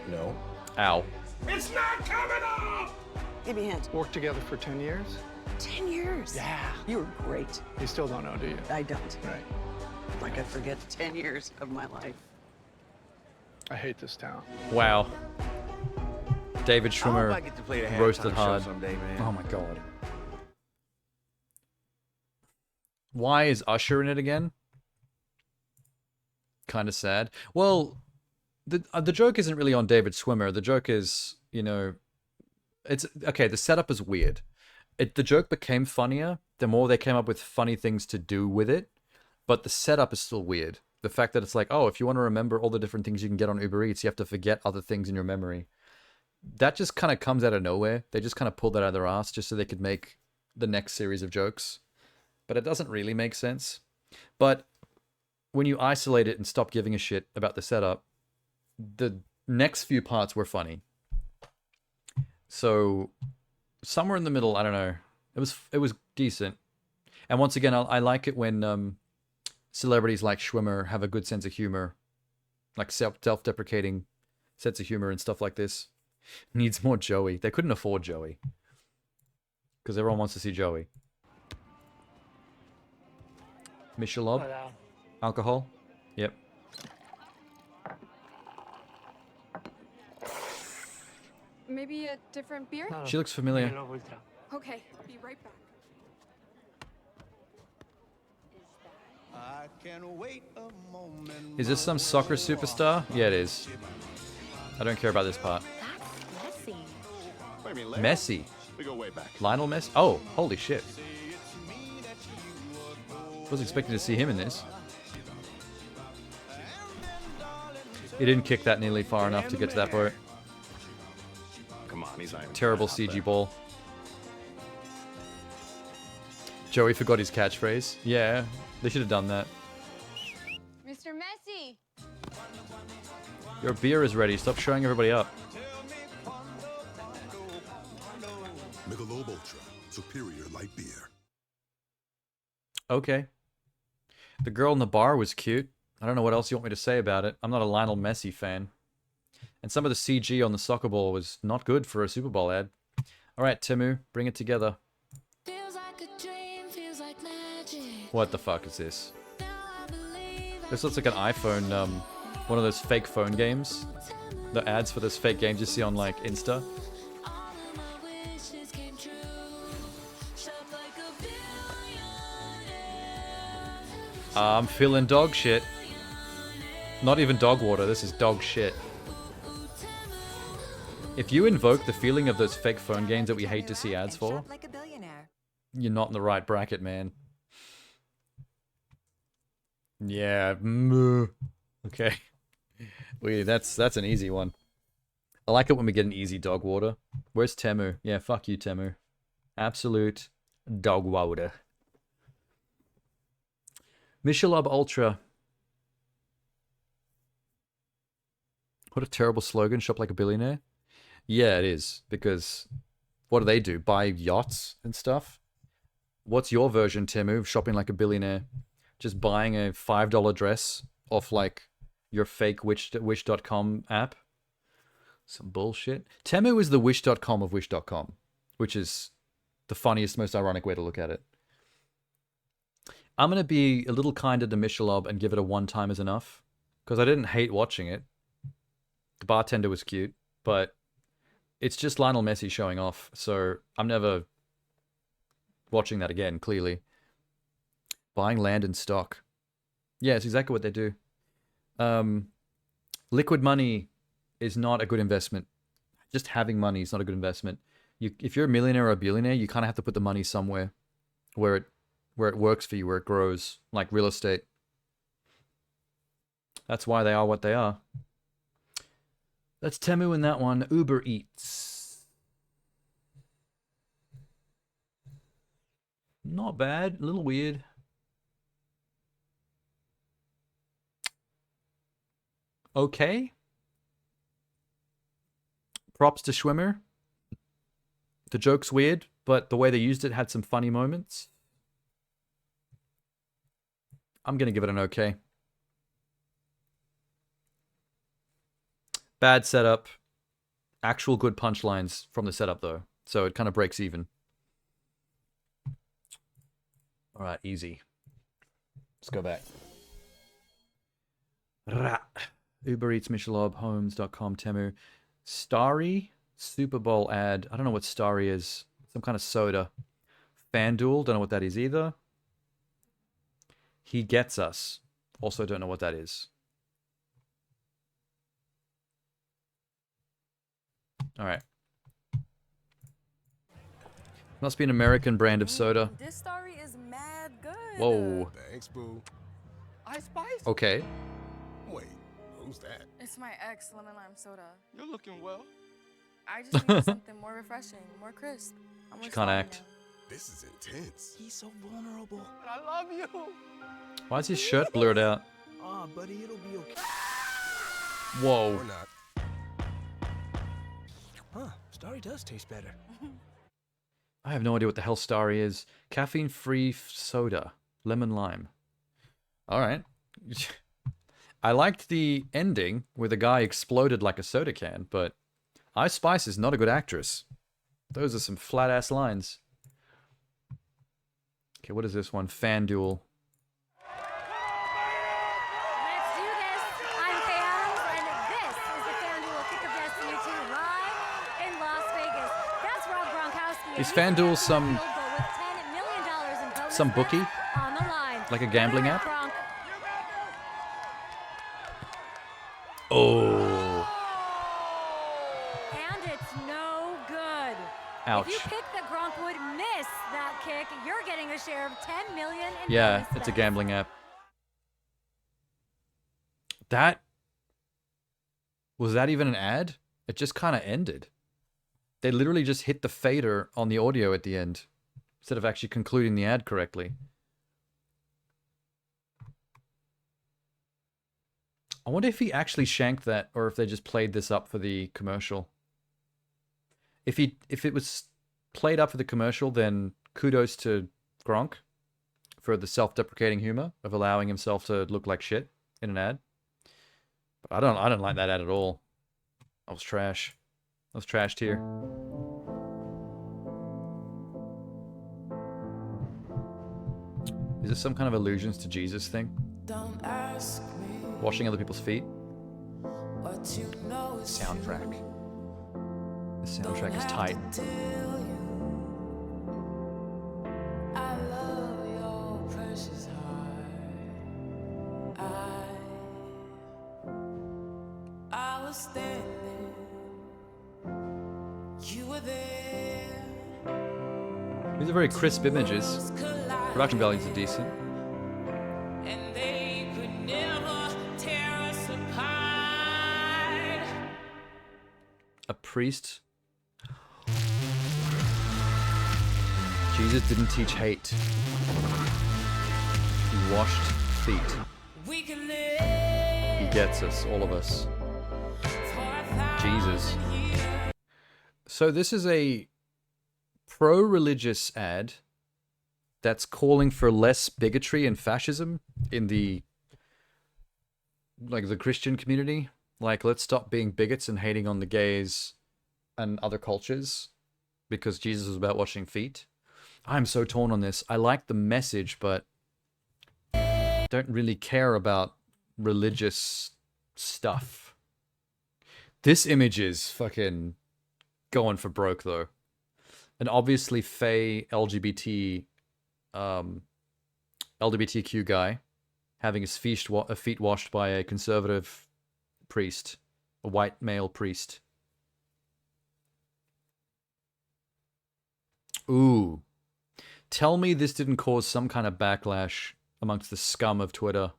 No. Ow. It's not coming off! Give me a hand. Worked together for 10 years? 10 years. Yeah. You were great. You still don't know, do you? I don't. Right. Like I forget 10 years of my life. I hate this town. Wow. David I hope Schwimmer I get to play the halftime roasted show hard. someday, man. Oh my god. Why is Usher in it again? Kind of sad. Well, the joke isn't really on David Schwimmer. The joke is, you know, it's okay. The setup is weird. The joke became funnier the more they came up with funny things to do with it, but the setup is still weird. The fact that it's like, oh, if you want to remember all the different things you can get on Uber Eats, you have to forget other things in your memory. That just kind of comes out of nowhere. They just kind of pulled that out of their ass just so they could make the next series of jokes. But it doesn't really make sense. But when you isolate it and stop giving a shit about the setup, the next few parts were funny. So somewhere in the middle, I don't know. It was decent. And once again, I like it when celebrities like Schwimmer have a good sense of humor, like self-deprecating sense of humor and stuff like this. Needs more Joey. They couldn't afford Joey because everyone wants to see Joey. Michelob? Alcohol? Yep. Maybe a different beer? She looks familiar. Okay, be right back. I can wait a moment. Is this some soccer superstar? Yeah, it is. I don't care about this part. That's messy. Wait a minute, Leo? Messi. We go way back. Lionel Messi? Oh, holy shit. Wasn't expecting to see him in this. He didn't kick that nearly far enough to get to that part. Come on, he's not even Terrible trying out CG ball. Joey forgot his catchphrase. Yeah, they should have done that. Mr. Messi. Your beer is ready. Stop showing everybody up. Michelob Ultra, superior light beer. Okay. The girl in the bar was cute. I don't know what else you want me to say about it. I'm not a Lionel Messi fan. And some of the CG on the soccer ball was not good for a Super Bowl ad. All right, Timu, bring it together. What the fuck is this? This looks like an iPhone, one of those fake phone games. The ads for this fake game you see on, like, Insta. I'm feeling dog shit. Not even dog water, this is dog shit. If you invoke the feeling of those fake phone games that we hate to see ads for, you're not in the right bracket, man. Yeah, okay. That's an easy one. I like it when we get an easy dog water. Where's Temu? Yeah, fuck you, Temu. Absolute dog water. Michelob Ultra. What a terrible slogan, shop like a billionaire. Yeah, it is, because what do? Buy yachts and stuff? What's your version, Temu, of shopping like a billionaire? Just buying a $5 dress off, like, your fake wish.com app? Some bullshit. Temu is the wish.com of wish.com, which is the funniest, most ironic way to look at it. I'm going to be a little kinder to Michelob and give it a one time is enough, because I didn't hate watching it. The bartender was cute, but it's just Lionel Messi showing off, so I'm never watching that again, clearly. Buying land and stock. Yeah, it's exactly what they do. Liquid money is not a good investment. Just having money is not a good investment. If you're a millionaire or a billionaire, you kind of have to put the money somewhere where it works for you, where it grows, like real estate. That's why they are what they are. That's Temu in that one. Uber Eats. Not bad. A little weird. Okay. Props to Schwimmer. The joke's weird, but the way they used it had some funny moments. I'm going to give it an okay. Bad setup. Actual good punchlines from the setup, though. So it kind of breaks even. All right, easy. Let's go back. Uber Eats, Michelob, Homes.com, Temu. Starry, Super Bowl ad. I don't know what Starry is. Some kind of soda. FanDuel, don't know what that is either. He Gets Us. Also don't know what that is. Alright. Must be an American brand of soda. This story is mad good. Whoa. Thanks, boo. I spice. Okay. Wait, who's that? It's my ex lemon lime soda. You're looking well. I just need something more refreshing, more crisp. She can't act. This is intense. He's so vulnerable. But I love you. Why is his shirt blurred out? Oh, buddy, it'll be okay. Whoa. Or not. Huh, Starry does taste better. I have no idea what the hell Starry is. Caffeine-free soda. Lemon lime. Alright. I liked the ending where the guy exploded like a soda can, but Ice Spice is not a good actress. Those are some flat-ass lines. Okay, what is this one? FanDuel. Let's do this. I'm Fans, and this is the FanDuel Kick of Destiny 2 live in Las Vegas. That's Rob Gronkowski. Is FanDuel some bookie? On the line. Like a gambling app? Gronk. Oh. And it's no good. Ouch. If you pick that Gronk would miss that kick, you're getting a share of $10 million in Yeah, bonus it's a bets. gambling app. Was that even an ad? It just kind of ended. They literally just hit the fader on the audio at the end, instead of actually concluding the ad correctly. I wonder if he actually shanked that, or if they just played this up for the commercial. If it was played up for the commercial, then kudos to Gronk for the self-deprecating humor of allowing himself to look like shit in an ad. But I don't like that ad at all. I was trash. I was trashed here. Is this some kind of allusions to Jesus thing? Don't ask me Washing other people's feet? what you know is Soundtrack. The soundtrack is tight. I love your precious heart. I was standing, you were there. These are very crisp images. Production values are decent. And they could never tear us apart. A priest. Jesus didn't teach hate. He washed feet. We can live He gets us, all of us. Jesus. So this is a pro-religious ad that's calling for less bigotry and fascism in the Christian community. Like, let's stop being bigots and hating on the gays and other cultures because Jesus was about washing feet. I'm so torn on this. I like the message, but don't really care about religious stuff. This image is fucking going for broke, though. And obviously fey LGBTQ guy having his feet washed by a conservative priest, a white male priest. Ooh. Tell me this didn't cause some kind of backlash amongst the scum of Twitter.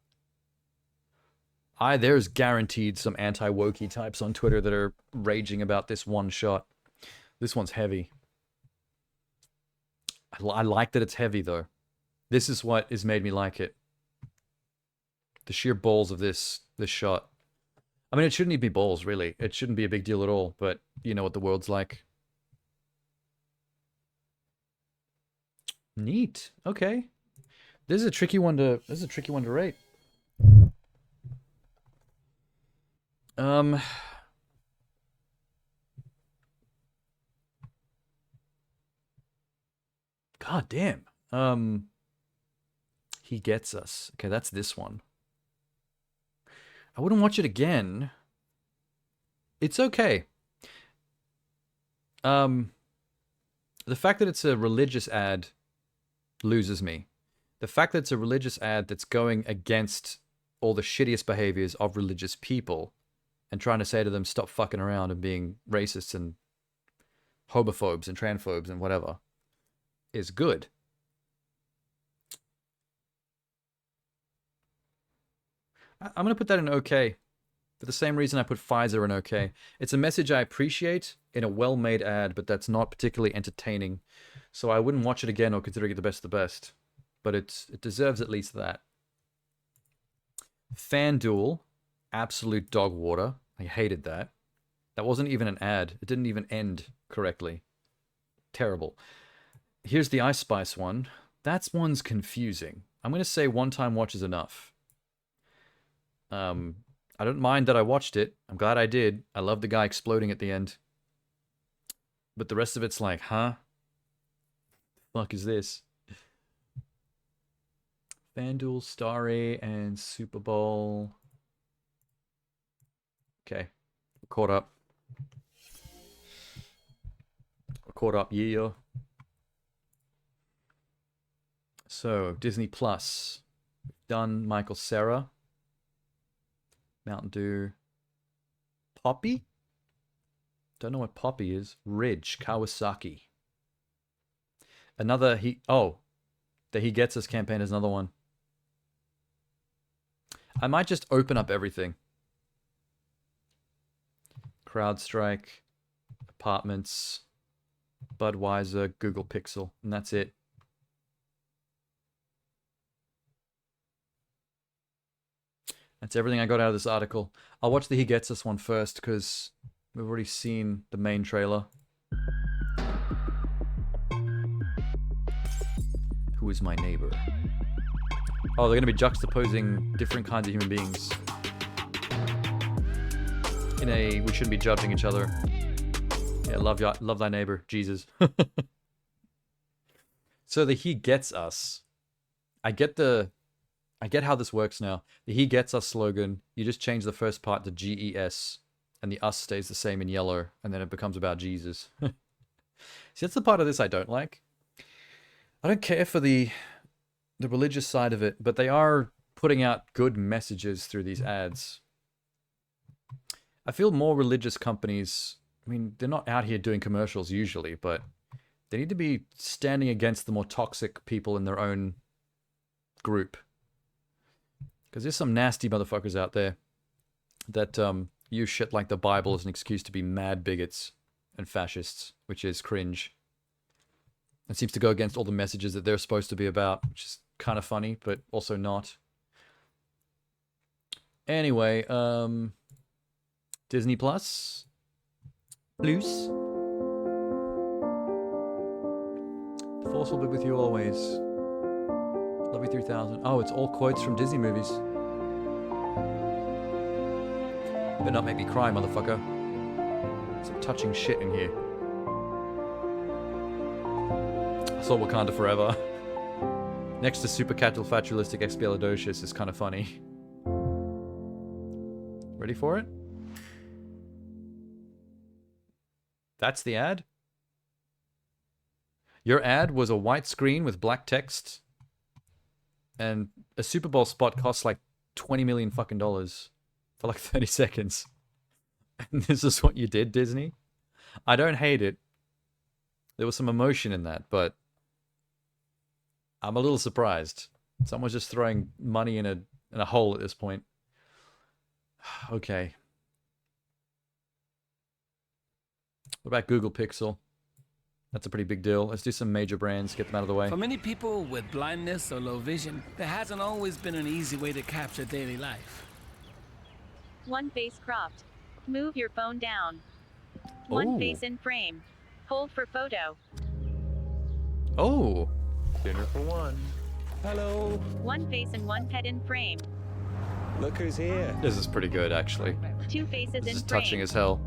There's guaranteed some anti-wokey types on Twitter that are raging about this one shot. This one's heavy. I like that it's heavy, though. This is what has made me like it. The sheer balls of this shot. I mean, it shouldn't even be balls, really. It shouldn't be a big deal at all, but you know what the world's like. Neat. Okay. This is a tricky one to rate. God damn. He gets us. Okay, that's this one. I wouldn't watch it again. It's okay. The fact that it's a religious ad loses me. The fact that it's a religious ad that's going against all the shittiest behaviors of religious people and trying to say to them, stop fucking around and being racists and homophobes and transphobes and whatever, is good. I'm going to put that in okay. For the same reason I put Pfizer in okay. It's a message I appreciate in a well-made ad, but that's not particularly entertaining. So I wouldn't watch it again or consider it the best of the best. But it deserves at least that. FanDuel, absolute dog water. I hated that. That wasn't even an ad. It didn't even end correctly. Terrible. Here's the Ice Spice one. That one's confusing. I'm going to say one-time watch is enough. I don't mind that I watched it. I'm glad I did. I love the guy exploding at the end. But the rest of it's like, huh? The fuck is this? FanDuel, Starry, and Superbowl. Okay. We're caught up. We're caught up, yeah. So, Disney Plus. Done Michael Cera. Mountain Dew. Poppy? Don't know what Poppy is. Ridge, Kawasaki. Another, the He Gets Us campaign is another one. I might just open up everything. CrowdStrike, Apartments, Budweiser, Google Pixel, and that's it. That's everything I got out of this article. I'll watch the He Gets Us one first because we've already seen the main trailer. Who is my neighbor? Oh, they're going to be juxtaposing different kinds of human beings. In a, we shouldn't be judging each other. Yeah, love thy neighbor, Jesus. So the he gets us. I get how this works now. The he gets us slogan, you just change the first part to GES, and the us stays the same in yellow, and then it becomes about Jesus. See, that's the part of this I don't like. I don't care for the religious side of it, but they are putting out good messages through these ads. I feel more religious companies, I mean, they're not out here doing commercials usually, but they need to be standing against the more toxic people in their own group. Because there's some nasty motherfuckers out there that use shit like the Bible as an excuse to be mad bigots and fascists, which is cringe. It seems to go against all the messages that they're supposed to be about, which is kind of funny, but also not. Anyway, Disney Plus. Plus. The Force will be with you always. Love you 3000. Oh, it's all quotes from Disney movies. Better not make me cry, motherfucker. Some touching shit in here. I saw Wakanda Forever. Next to Supercalifragilisticexpialidocious is kind of funny. Ready for it? That's the ad? Your ad was a white screen with black text, and a Super Bowl spot costs like $20 million fucking dollars for like 30 seconds. And this is what you did, Disney? I don't hate it. There was some emotion in that, but I'm a little surprised. Someone's just throwing money in a hole at this point. Okay. What about Google Pixel? That's a pretty big deal. Let's do some major brands, get them out of the way. For many people with blindness or low vision, there hasn't always been an easy way to capture daily life. One face cropped. Move your phone down. One face in frame. Hold for photo. Oh. Dinner for one. Hello. One face and one head in frame. Look who's here. This is pretty good, actually. Two faces This in is frame. touching as hell.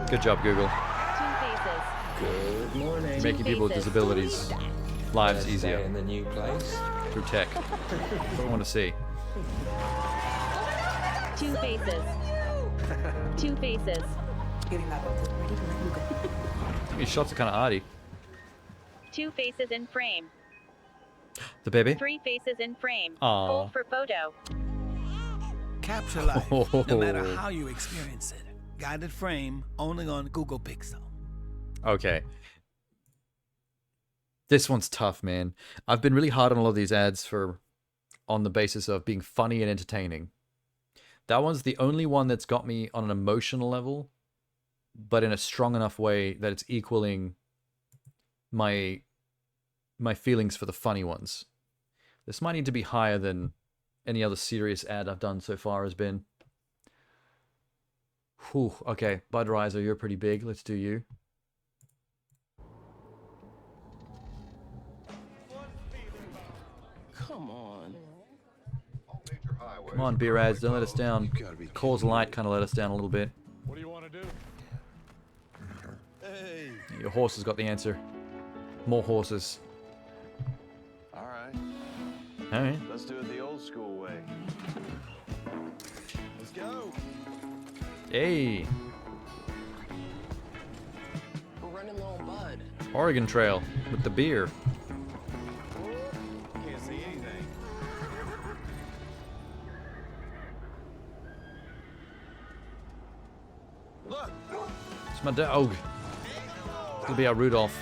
Good job, Google. Two faces. Good morning. Making people with disabilities lives easier. In the new place. Through tech. What do I want to see? Two faces. Two faces. These shots are kind of arty. Two faces in frame. The baby? Three faces in frame. Aw. Hold for photo. Capture life, no matter how you experience it. Guided frame, only on Google Pixel. Okay. This one's tough, man. I've been really hard on a lot of these ads on the basis of being funny and entertaining. That one's the only one that's got me on an emotional level, but in a strong enough way that it's equaling my feelings for the funny ones. This might need to be higher than any other serious ad I've done so far has been. Whew, okay, Budweiser, you're pretty big. Let's do you. Come on. Come on, beer ads, don't let us down. Coors Light kind of let us down a little bit. What do you want to do? Hey. Your horse has got the answer. More horses. All right. All right. Let's do it the old school way. Let's go. Hey, We're running low on bud. Oregon Trail with the beer. Can't see anything. Look. It's my dog. It'll be our Rudolph.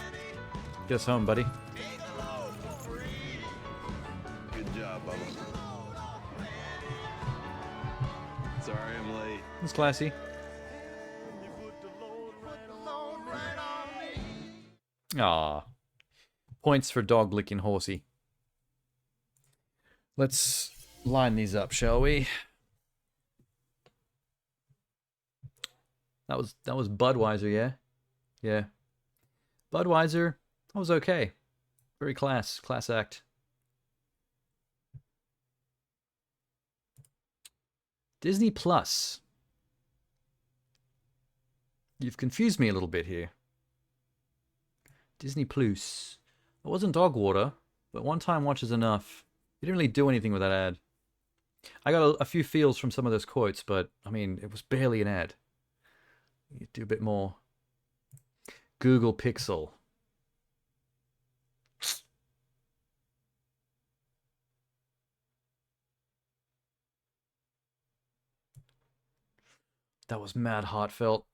Get us home, buddy. Good job, Bubba. Sorry I'm late. It's classy. Ah, points for dog licking horsey. Let's line these up, shall we? That was Budweiser, yeah? Yeah. Budweiser, That was okay. Very class act. Disney Plus. You've confused me a little bit here. Disney Plus. It wasn't dog water, but one time watch is enough. You didn't really do anything with that ad. I got a few feels from some of those quotes, but I mean, it was barely an ad. You do a bit more. Google Pixel. That was mad heartfelt.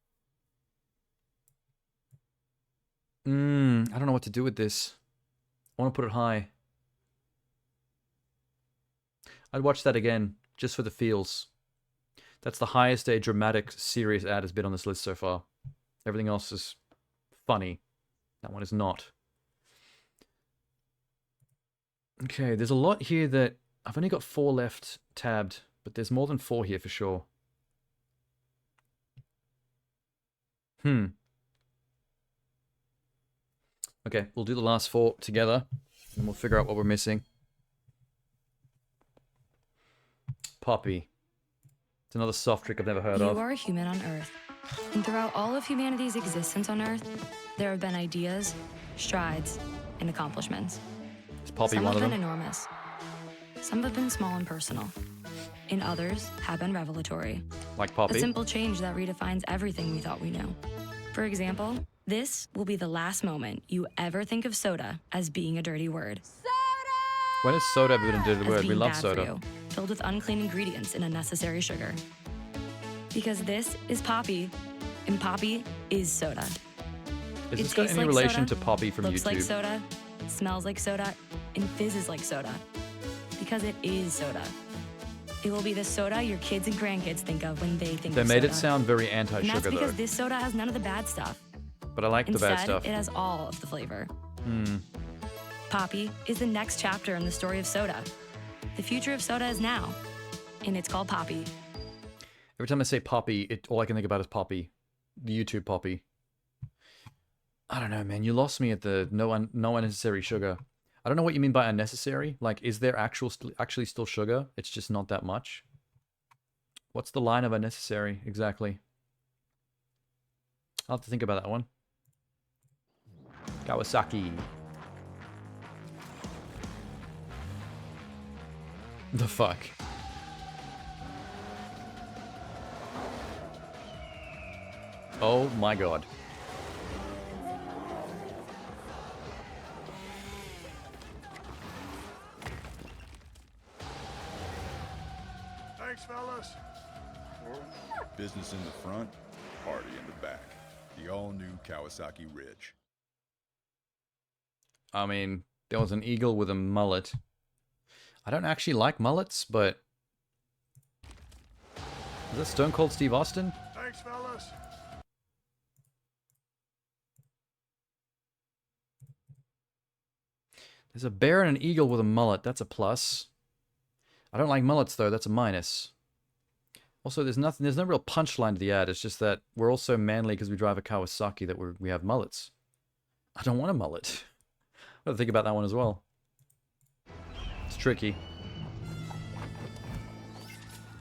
I don't know what to do with this. I want to put it high. I'd watch that again, just for the feels. That's the highest a dramatic, serious ad has been on this list so far. Everything else is funny. That one is not. Okay, there's a lot here that... I've only got 4 left tabbed, but there's more than 4 here for sure. Okay, we'll do the last 4 together, and we'll figure out what we're missing. Poppy. It's another soft trick I've never heard of. You are a human on Earth. And throughout all of humanity's existence on Earth, there have been ideas, strides, and accomplishments. Is Poppy Some one of have them? been enormous. Some have been small and personal. And others have been revelatory. Like Poppy? A simple change that redefines everything we thought we knew. For example, this will be the last moment you ever think of soda as being a dirty word. When has soda ever been a dirty As word? We being love bad for soda. you, filled with unclean ingredients and unnecessary sugar. Because this is Poppy, and Poppy is soda. Has It this got tastes any like relation soda, to Poppy from looks YouTube? like soda, smells like soda, and fizzes like soda. Because it is soda. It will be the soda your kids and grandkids think of when they think They of made soda. it sound very And that's anti-sugar because though. this soda has none of the bad stuff. But I like the Instead, bad stuff. it has all of the flavor. Hmm. Poppy is the next chapter in the story of soda. The future of soda is now, and it's called Poppy. Every time I say Poppy, all I can think about is Poppy. The YouTube Poppy. I don't know, man. You lost me at the no unnecessary sugar. I don't know what you mean by unnecessary. Like, is there actually still sugar? It's just not that much. What's the line of unnecessary, exactly? I'll have to think about that one. Kawasaki. The fuck? Oh my god. Thanks, fellas. Business in the front, party in the back. The all-new Kawasaki Ridge. I mean, there was an eagle with a mullet. I don't actually like mullets, but... Is that Stone Cold Steve Austin? Thanks, fellas. There's a bear and an eagle with a mullet. That's a plus. I don't like mullets, though. That's a minus. Also, there's no real punchline to the ad. It's just that we're all so manly because we drive a Kawasaki that we have mullets. I don't want a mullet. I've got to think about that one as well. It's tricky.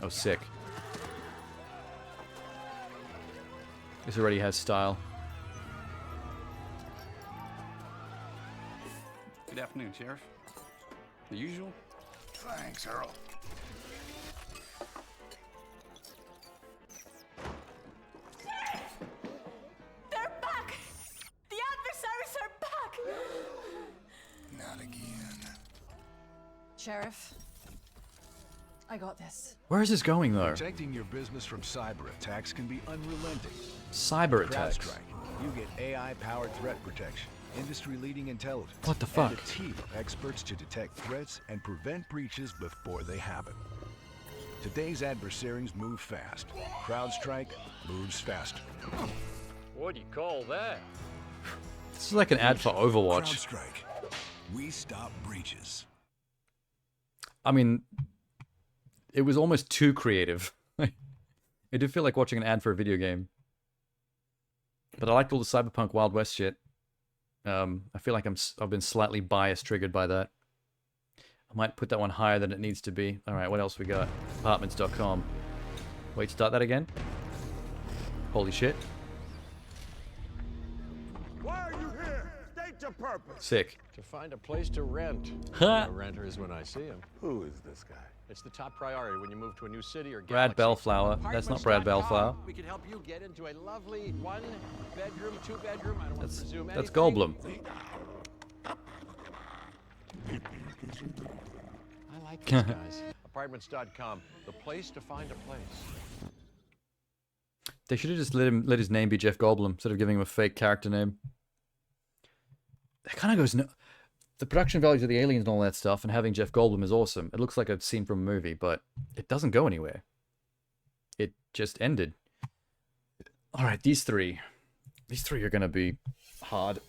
Oh, sick. This already has style. Good afternoon, Sheriff. The usual? Thanks, Earl. They're back! The adversaries are back! Not again. Sheriff, I got this. Where is this going, though? Protecting your business from cyber attacks can be unrelenting. Cyber With attacks? CrowdStrike, you get AI-powered threat protection, industry-leading intelligence, What the and fuck? a team of experts to detect threats and prevent breaches before they happen. Today's adversaries move fast. CrowdStrike moves faster. What do you call that? This is like an ad for Overwatch. CrowdStrike. We stop breaches. I mean, it was almost too creative. It did feel like watching an ad for a video game. But I liked all the Cyberpunk Wild West shit. I feel like I've been slightly bias triggered by that. I might put that one higher than it needs to be. All right, what else we got? Apartments.com. Wait, start that again. Holy shit. Why are you here? State your purpose. Sick. To find a place to rent. Ha! Renters when I see him. Who is this guy? It's the top priority when you move to a new city or Brad galaxy. Bellflower. That's not Brad Bellflower. We can help you get into a lovely 1-bedroom, 2-bedroom. I don't want to presume That's anything. Goldblum. I like these guys. Apartments.com, the place to find a place. They should have just let his name be Jeff Goldblum instead of giving him a fake character name. That kind of goes no. The production values of the aliens and all that stuff, and having Jeff Goldblum is awesome. It looks like a scene from a movie, but it doesn't go anywhere. It just ended. All right, these three are gonna be hard.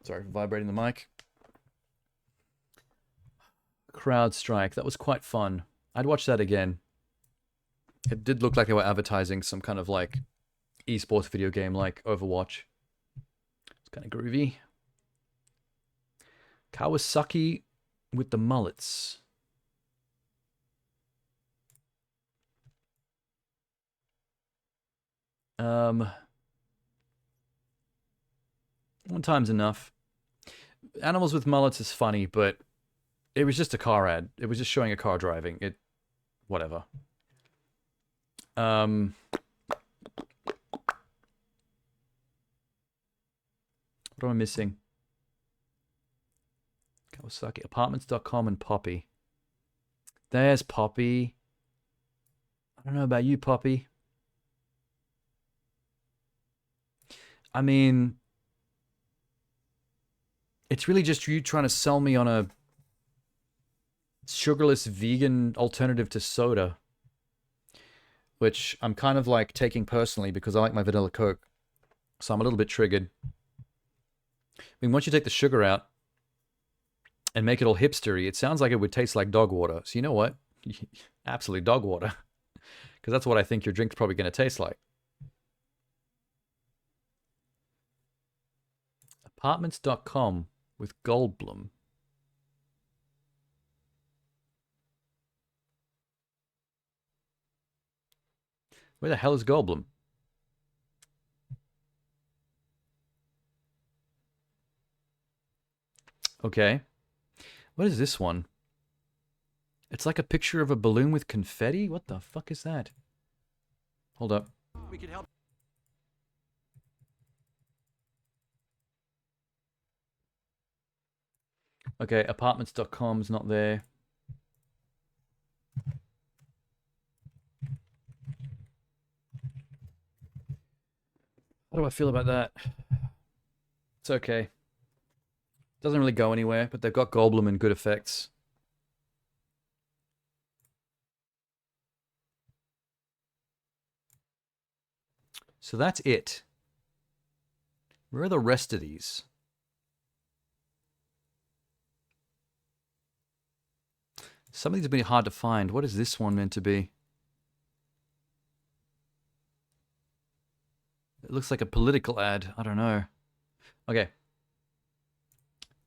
Sorry for vibrating the mic. CrowdStrike. That was quite fun. I'd watch that again. It did look like they were advertising some kind of like esports video game like Overwatch. It's kind of groovy. Kawasaki with the mullets. One time's enough. Animals with mullets is funny, but it was just a car ad. It was just showing a car driving. Whatever. What am I missing? Kawasaki. Apartments.com and Poppy. There's Poppy. I don't know about you, Poppy. I mean, it's really just you trying to sell me on a sugarless vegan alternative to soda, which I'm kind of like taking personally because I like my vanilla Coke. So I'm a little bit triggered. I mean, once you take the sugar out and make it all hipstery, it sounds like it would taste like dog water. So you know what? Absolutely dog water. Because that's what I think your drink's probably going to taste like. Apartments.com with Goldblum. Where the hell is Goldblum? Okay. What is this one? It's like a picture of a balloon with confetti? What the fuck is that? Hold up. We can help. Okay, apartments.com's not there. How do I feel about that? It's okay. Doesn't really go anywhere, but they've got Goldblum and good effects. So that's it. Where are the rest of these? Some of these have been hard to find. What is this one meant to be? It looks like a political ad. I don't know. Okay.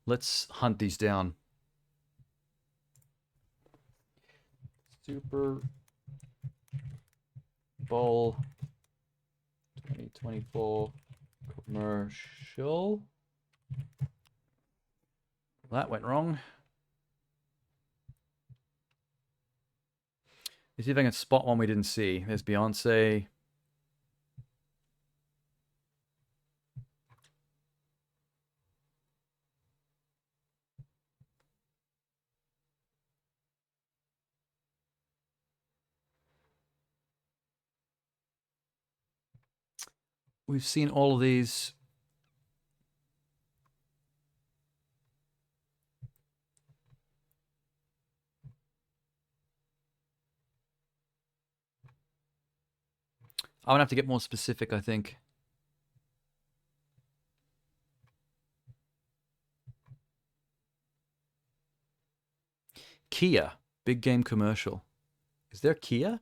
Let's hunt these down. Super Bowl 2024 commercial. That went wrong. Let's see if I can spot one we didn't see. There's Beyonce. We've seen all of these. I'm gonna have to get more specific, I think. Kia, big game commercial. Is there Kia?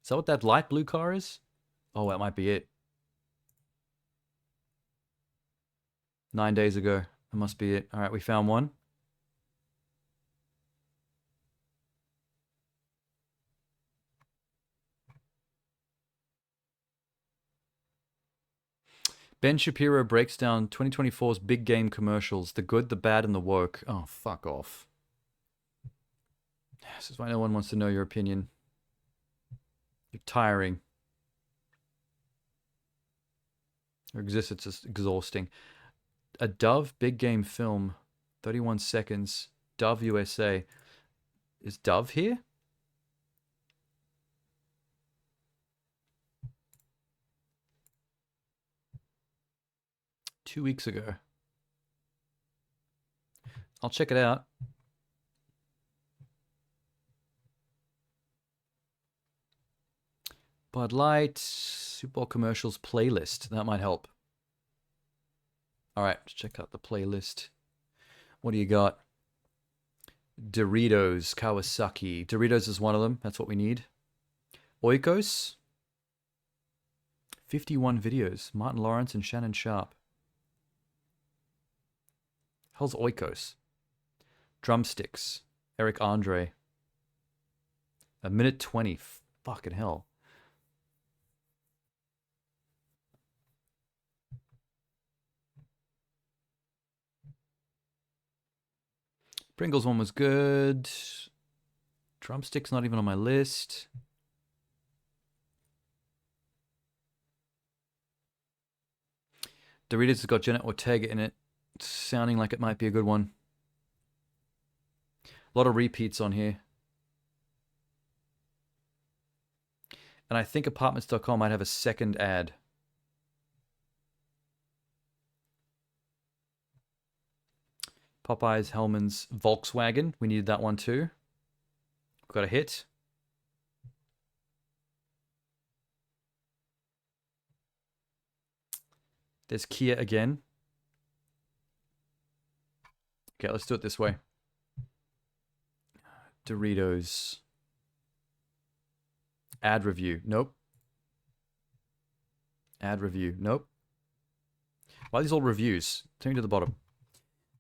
Is that what that light blue car is? Oh, that might be it. 9 days ago. That must be it. All right, we found one. Ben Shapiro breaks down 2024's big game commercials, the good, the bad, and the woke. Oh, fuck off. This is why no one wants to know your opinion. You're tiring. Your existence is exhausting. A Dove big game film, 31 seconds. Dove USA. Is Dove here? Two weeks ago. I'll check it out. Bud Light, Super Bowl commercials playlist. That might help. All right, let's check out the playlist. What do you got? Doritos, Kawasaki. Doritos is one of them. That's what we need. Oikos. 51 videos. Martin Lawrence and Shannon Sharp. Hell's Oikos? Drumsticks. Eric Andre. 1:20. Fucking hell. Pringles one was good. Drumsticks not even on my list. Doritos has got Jenna Ortega in it. It's sounding like it might be a good one. A lot of repeats on here. And I think apartments.com might have a second ad. Popeyes, Hellman's, Volkswagen. We needed that one too. Got a hit. There's Kia again. Okay, let's do it this way. Doritos. Ad review. Nope. Ad review. Nope. Why are these all reviews? Take me to the bottom.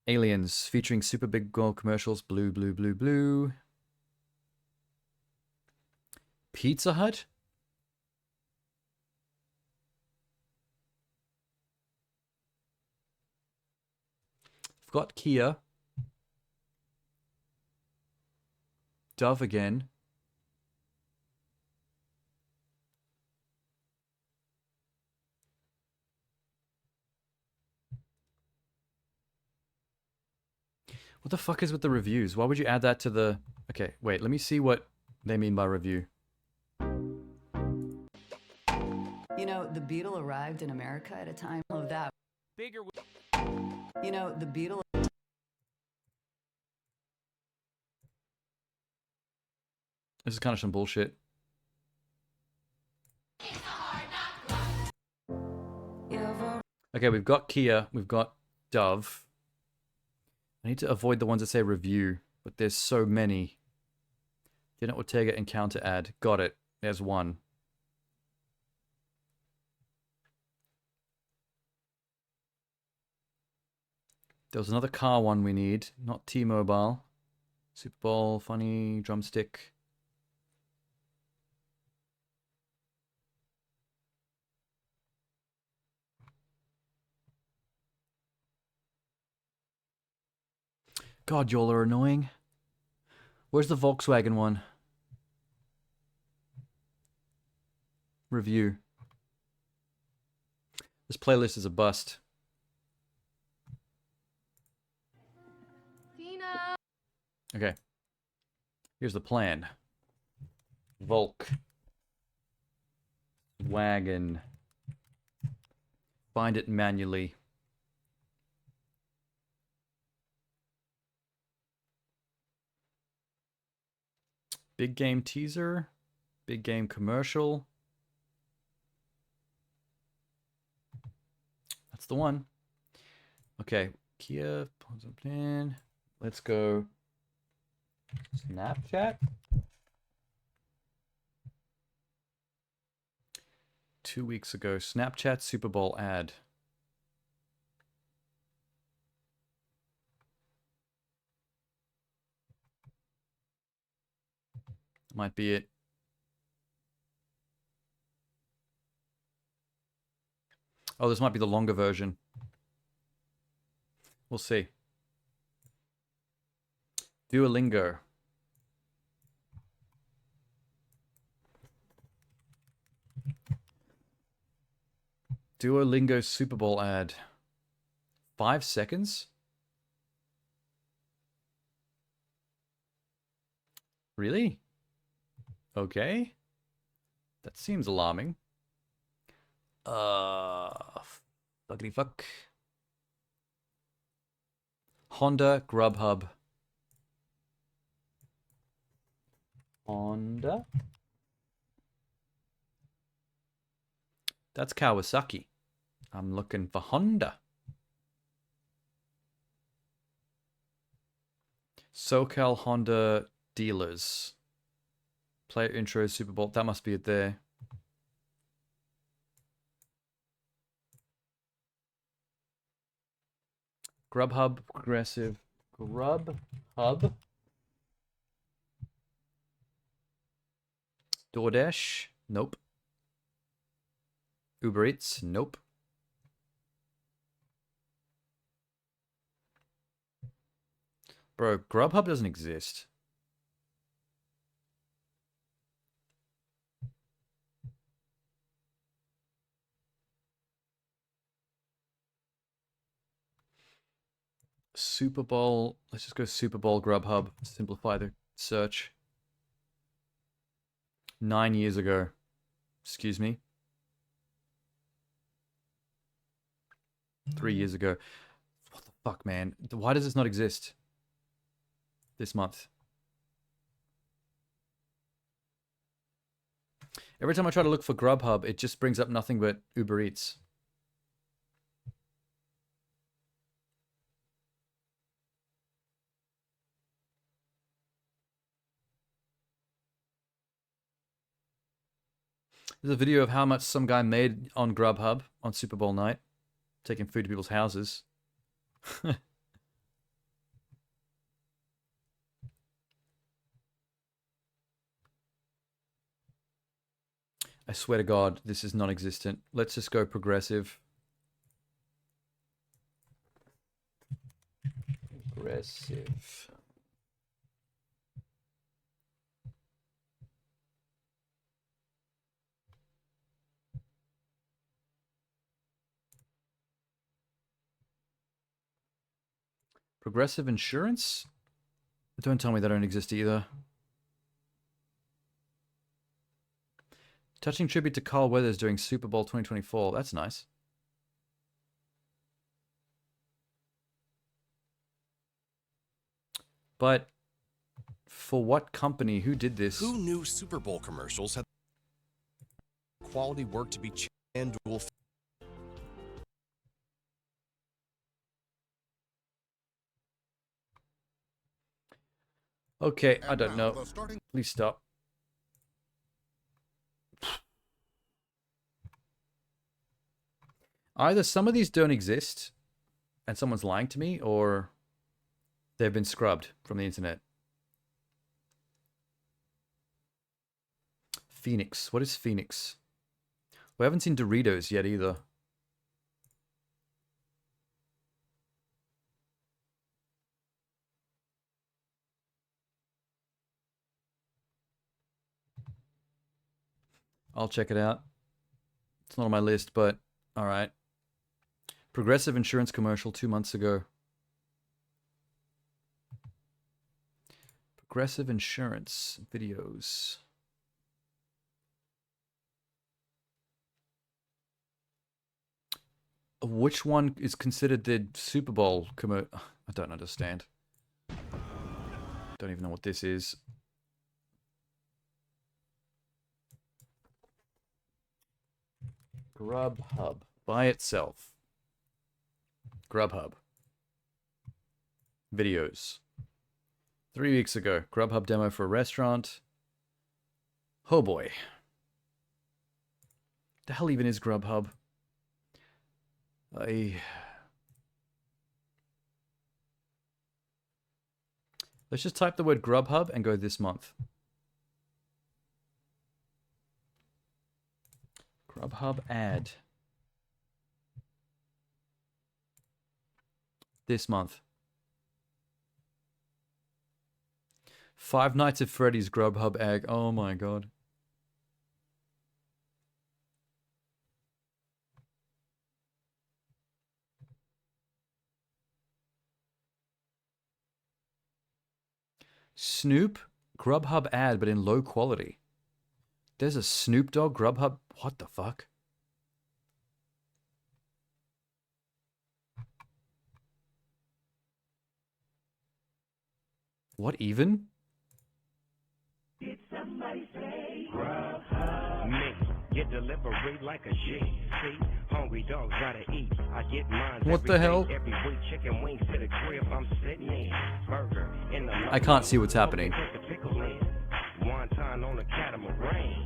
Aliens featuring super big gold commercials. Blue, blue, blue, blue. Pizza Hut? I've got Kia. Dove again. What the fuck is with the reviews? Why would you add that to the... Okay, wait, let me see what they mean by review. You know, the Beetle arrived in America at a time of that. Bigger. You know, the Beetle... This is kind of some bullshit. Okay, we've got Kia, we've got Dove. I need to avoid the ones that say review, but there's so many. Jenna Ortega encounter ad. Got it. There's one. There was another car one we need, not T-Mobile. Super Bowl, funny, drumstick. God, y'all are annoying. Where's the Volkswagen one? Review. This playlist is a bust. Okay. Here's the plan. Volk. Wagon. Find it manually. Big game teaser. Big game commercial. That's the one. Okay. Kia. Plan. Let's go. Snapchat. 2 weeks ago. Snapchat Super Bowl ad. Might be it. Oh, this might be the longer version. We'll see. Duolingo. Duolingo Super Bowl ad. 5 seconds? Really? Okay. That seems alarming. Fuckity fuck. Honda, Grubhub. Honda? That's Kawasaki. I'm looking for Honda. SoCal Honda dealers. Player intro Super Bowl. That must be it there. Grubhub, Progressive. Grubhub. DoorDash. Nope. Uber Eats. Nope. Bro, Grubhub doesn't exist. Super Bowl. Let's just go Super Bowl Grubhub. Simplify the search. 9 years ago. Excuse me. 3 years ago. What the fuck, man? Why does this not exist? This month. Every time I try to look for Grubhub, it just brings up nothing but Uber Eats. There's a video of how much some guy made on Grubhub on Super Bowl night, taking food to people's houses. I swear to God, this is non-existent. Let's just go Progressive. Progressive. Progressive Insurance? Don't tell me they don't exist either. Touching tribute to Carl Weathers during Super Bowl 2024. That's nice. But for what company? Who did this? Who knew Super Bowl commercials had quality work to be and dual? Okay, I don't know. Please stop. Either some of these don't exist and someone's lying to me, or they've been scrubbed from the internet. Phoenix. What is Phoenix? We haven't seen Doritos yet either. I'll check it out. It's not on my list, but all right. Progressive Insurance commercial 2 months ago. Progressive Insurance videos. Which one is considered the Super Bowl commercial? I don't understand. Don't even know what this is. Grubhub by itself. Grubhub. Videos. 3 weeks ago. Grubhub demo for a restaurant. Oh boy. The hell even is Grubhub? Let's just type the word Grubhub and go this month. Grubhub ad. This month. Five Nights at Freddy's Grubhub ad. Oh my god. Snoop Grubhub ad, but in low quality. There's a Snoop Dogg Grubhub. What the fuck? What even? Did somebody say Grubhub? Me, get delivery like a G. See, hungry dogs gotta eat. I get mine. What the hell? Every week, chicken wings to the crib. I'm sitting in. Burger in the I can't see what's happening. Wonton on a catamaran.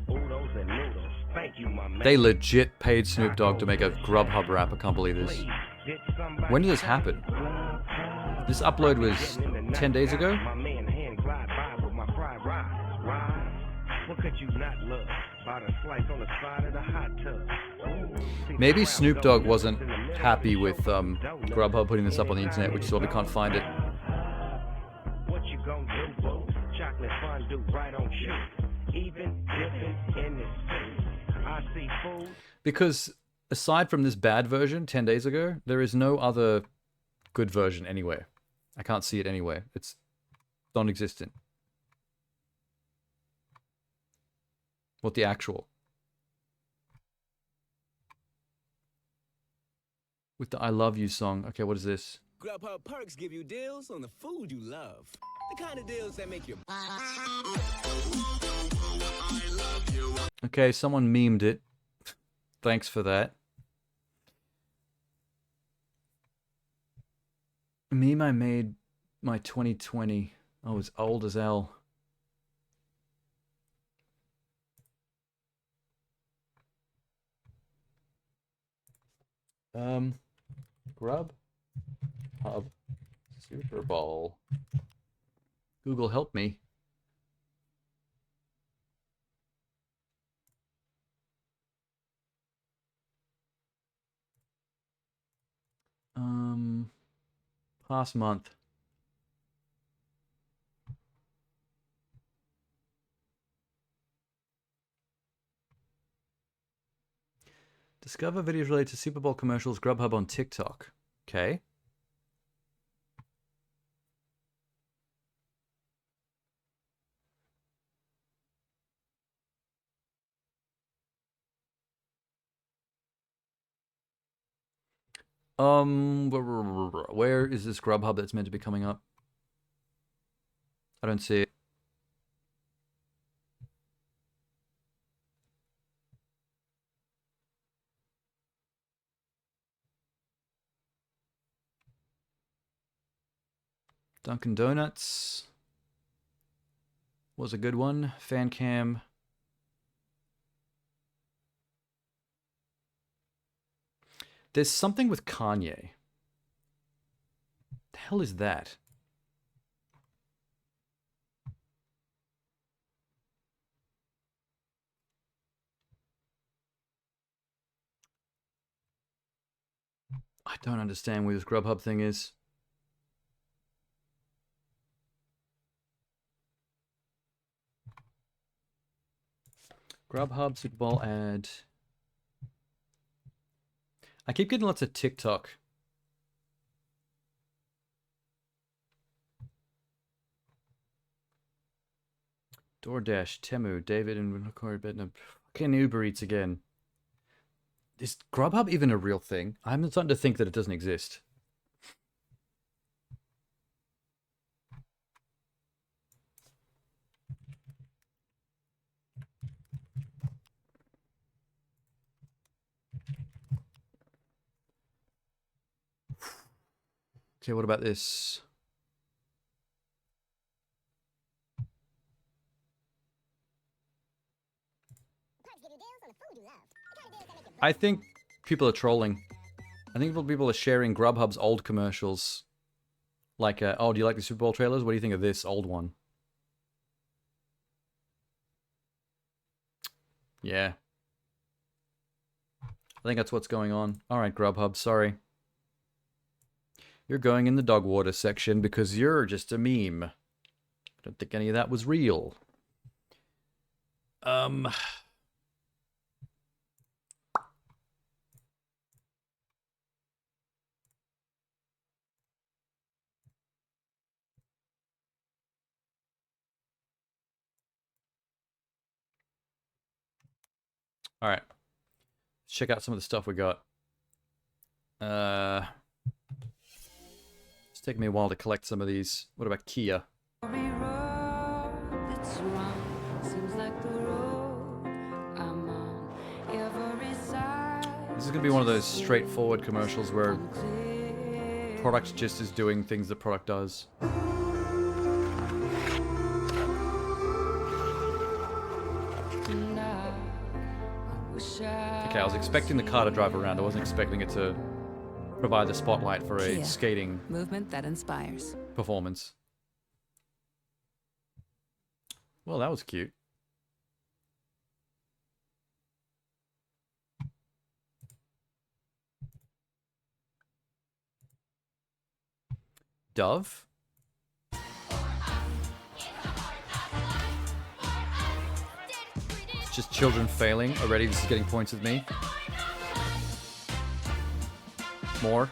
Oodles and noodles. Thank you, my man. They legit paid Snoop Dogg to make a Grubhub rap. I can't believe this. When did this happen? This upload was 10 days ago? My man hand glide by with my fried rice. What could you not love? About a slice on the side of the hot tub. Maybe Snoop Dogg wasn't happy with Grubhub putting this up on the internet, which is why we can't find it. What you gonna do, boo? Chocolate fondue right on shoe. Even dipping in the soup. I see food. Because aside from this bad version 10 days ago, there is no other good version anywhere. I can't see it anywhere. It's non-existent. What the actual? With the I Love You song. Okay, what is this? Grubhub perks give you deals on the food you love. The kind of deals that make you... Okay, someone memed it. Thanks for that. Meme I made my 2020. I was old as hell. Grub Hub Super Bowl. Google help me. Past month. Discover videos related to Super Bowl commercials, Grubhub on TikTok. Okay. Where is this Grubhub that's meant to be coming up? I don't see it. Dunkin' Donuts was a good one. Fan cam. There's something with Kanye. The hell is that? I don't understand where this Grubhub thing is. Grubhub Super Bowl ad. I keep getting lots of TikTok. DoorDash, Temu, David, and Corey Bednar. Fucking Uber Eats again. Is Grubhub even a real thing? I'm starting to think that it doesn't exist. Okay, what about this? I think people are trolling. I think people are sharing Grubhub's old commercials. Like, oh, do you like the Super Bowl trailers? What do you think of this old one? Yeah. I think that's what's going on. Alright, Grubhub, sorry. You're going in the dog water section because you're just a meme. I don't think any of that was real. Alright. Let's check out some of the stuff we got. It's taking me a while to collect some of these. What about Kia? This is going to be one of those straightforward commercials where product just is doing things the product does. Okay, I was expecting the car to drive around. I wasn't expecting it to provide the spotlight for a Kia. skating Movement that inspires. performance. Well, that was cute. Dove? It's just children failing. Already this is getting points with me. More.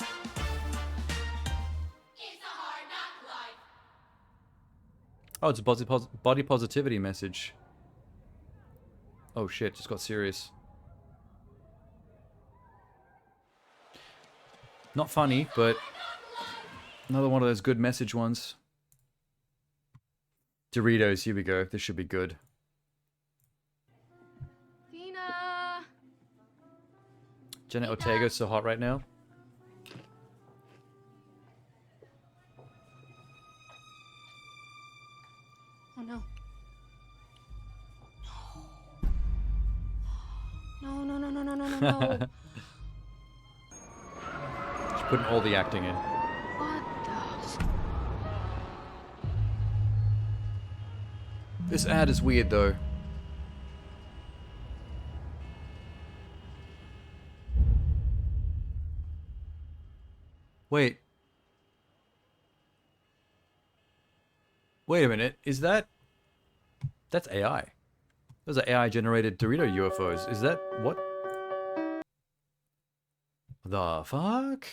Oh, it's a body positivity message. Oh shit, just got serious. Not funny, but another one of those good message ones. Doritos, here we go. This should be good. Tina! Jenna Ortega's so hot right now. Oh no. No, no, no, no, no, no, no, no. She's putting all the acting in. What the? This ad is weird though. Wait. Wait a minute. Is that... That's AI. Those are AI generated Dorito UFOs. Is that... What? The fuck?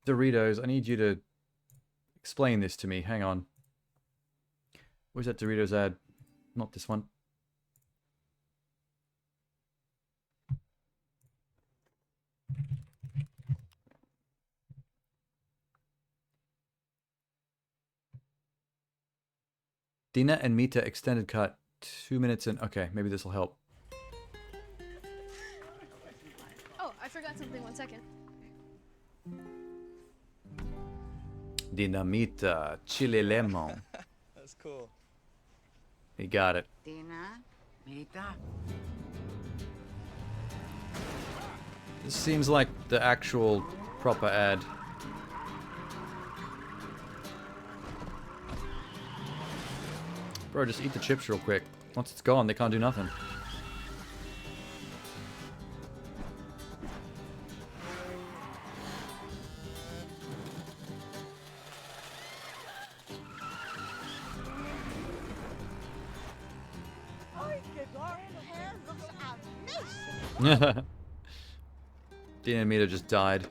Doritos, I need you to explain this to me. Hang on. Where's that Doritos ad? Not this one. Dina and Mita extended cut. 2 minutes in. Okay, maybe this will help. Oh, I forgot something. 1 second. Dinamita, chile lemon. That's cool. You got it. This seems like the actual proper ad. Bro, just eat the chips real quick. Once it's gone, they can't do nothing. The animator just died.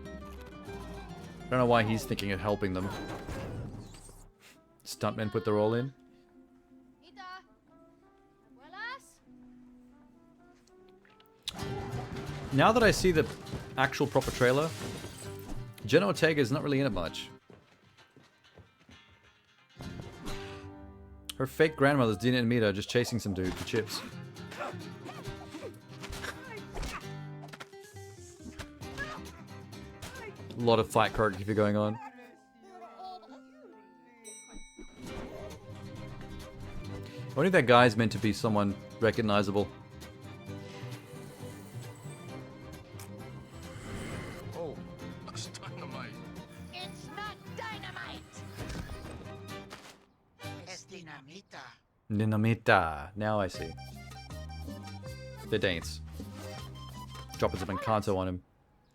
I don't know why he's thinking of helping them. Stuntmen put their all in. Now that I see the actual proper trailer, Jenna Ortega is not really in it much. Her fake grandmother's Dina and Mita are just chasing some dude for chips. A lot of fight choreography going on. I wonder if that guy's meant to be someone recognizable. Oh, that's dynamite. It's not dynamite. Es dinamita. Ninamita. Now I see. The Danes. Dropping some Encanto on him.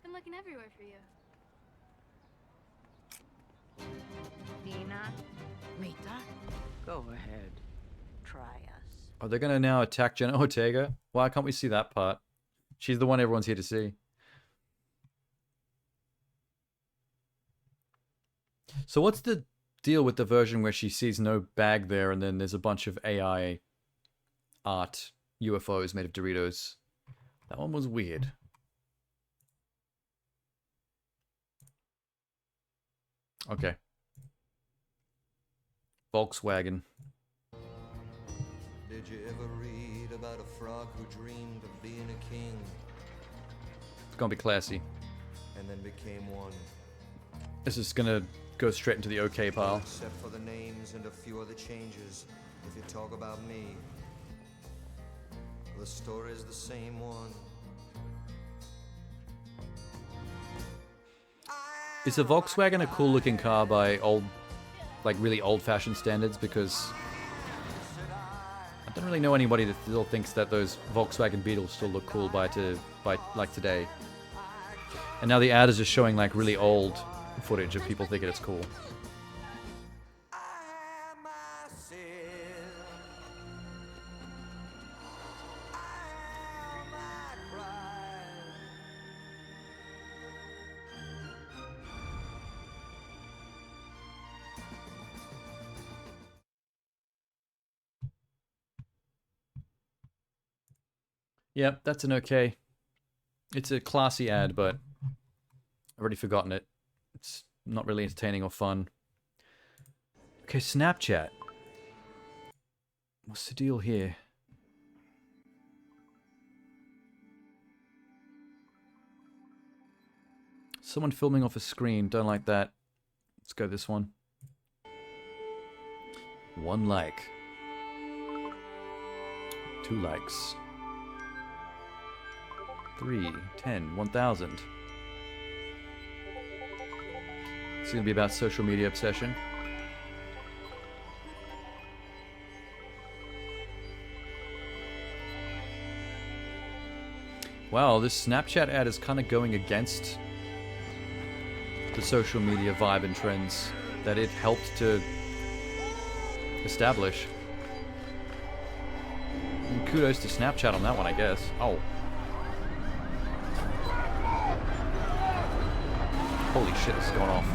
Been looking everywhere for you. Nina, Mita, go ahead. Try us. Oh, they're gonna now attack Jenna Ortega? Why can't we see that part? She's the one everyone's here to see. So what's the deal with the version where she sees no bag there and then there's a bunch of AI art UFOs made of Doritos? That one was weird. Okay. Volkswagen. Did you ever read about a frog who dreamed of being a king It's gonna be classy. and then became one? This is gonna go straight into the okay pile. Except for the names and a few other changes. If you talk about me, the story's the same one. Is a Volkswagen a cool looking car by old, like really old fashioned standards? Because I don't really know anybody that still thinks that those Volkswagen Beetles still look cool by like today. And now the ad is just showing like really old footage of people thinking it's cool. Yep, that's an okay. It's a classy ad, but I've already forgotten it. It's not really entertaining or fun. Okay, Snapchat. What's the deal here? Someone filming off a screen. Don't like that. Let's go this one. 1 like. 2 likes. 3, 10, 1,000. It's gonna be about social media obsession. Wow, this Snapchat ad is kind of going against the social media vibe and trends that it helped to establish. And kudos to Snapchat on that one, I guess. Oh. Holy shit, this is going off.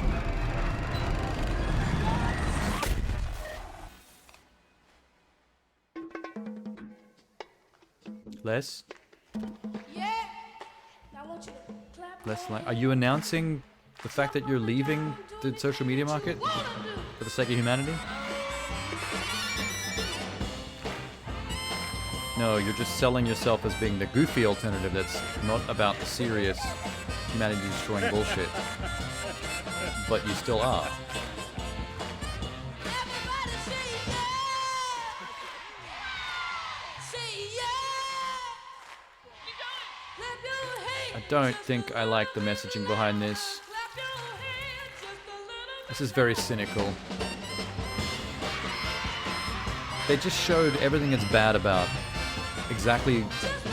Les? Yeah. I want you to clap. Les, are you announcing the fact that you're leaving the social media market for the sake of humanity? No, you're just selling yourself as being the goofy alternative that's not about the serious humanity-destroying bullshit. But you still are. I don't think I like the messaging behind this. This is very cynical. They just showed everything that's bad about exactly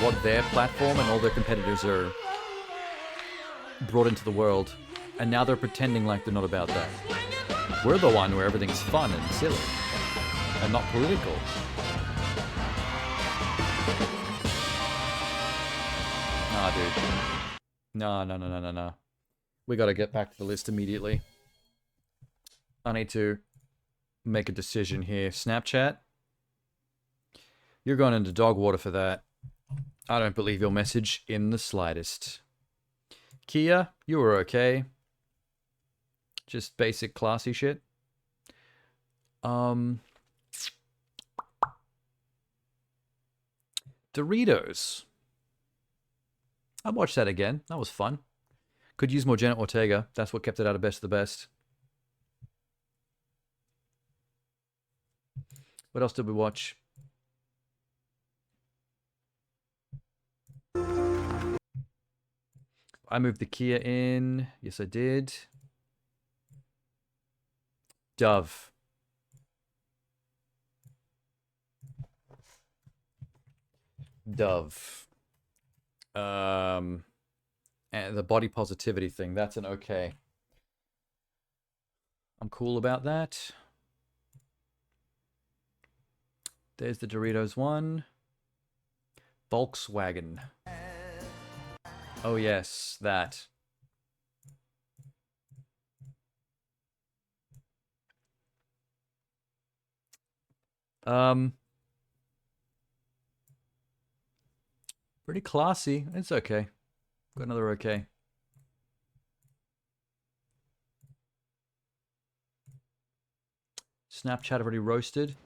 what their platform and all their competitors are brought into the world, and now they're pretending like they're not about that. We're the one where everything's fun and silly, and not political. Nah, dude. No. We gotta get back to the list immediately. I need to make a decision here. Snapchat? You're going into dog water for that. I don't believe your message in the slightest. Kia, you were okay. Just basic classy shit. Doritos. I'd watch that again. That was fun. Could use more Janet Ortega. That's what kept it out of Best of the Best. What else did we watch? I moved the Kia in. Yes, I did. Dove. Dove. And the body positivity thing, that's an okay. I'm cool about that. There's the Doritos one. Volkswagen. Oh yes, that. Pretty classy. It's okay. Got another okay. Snapchat already roasted.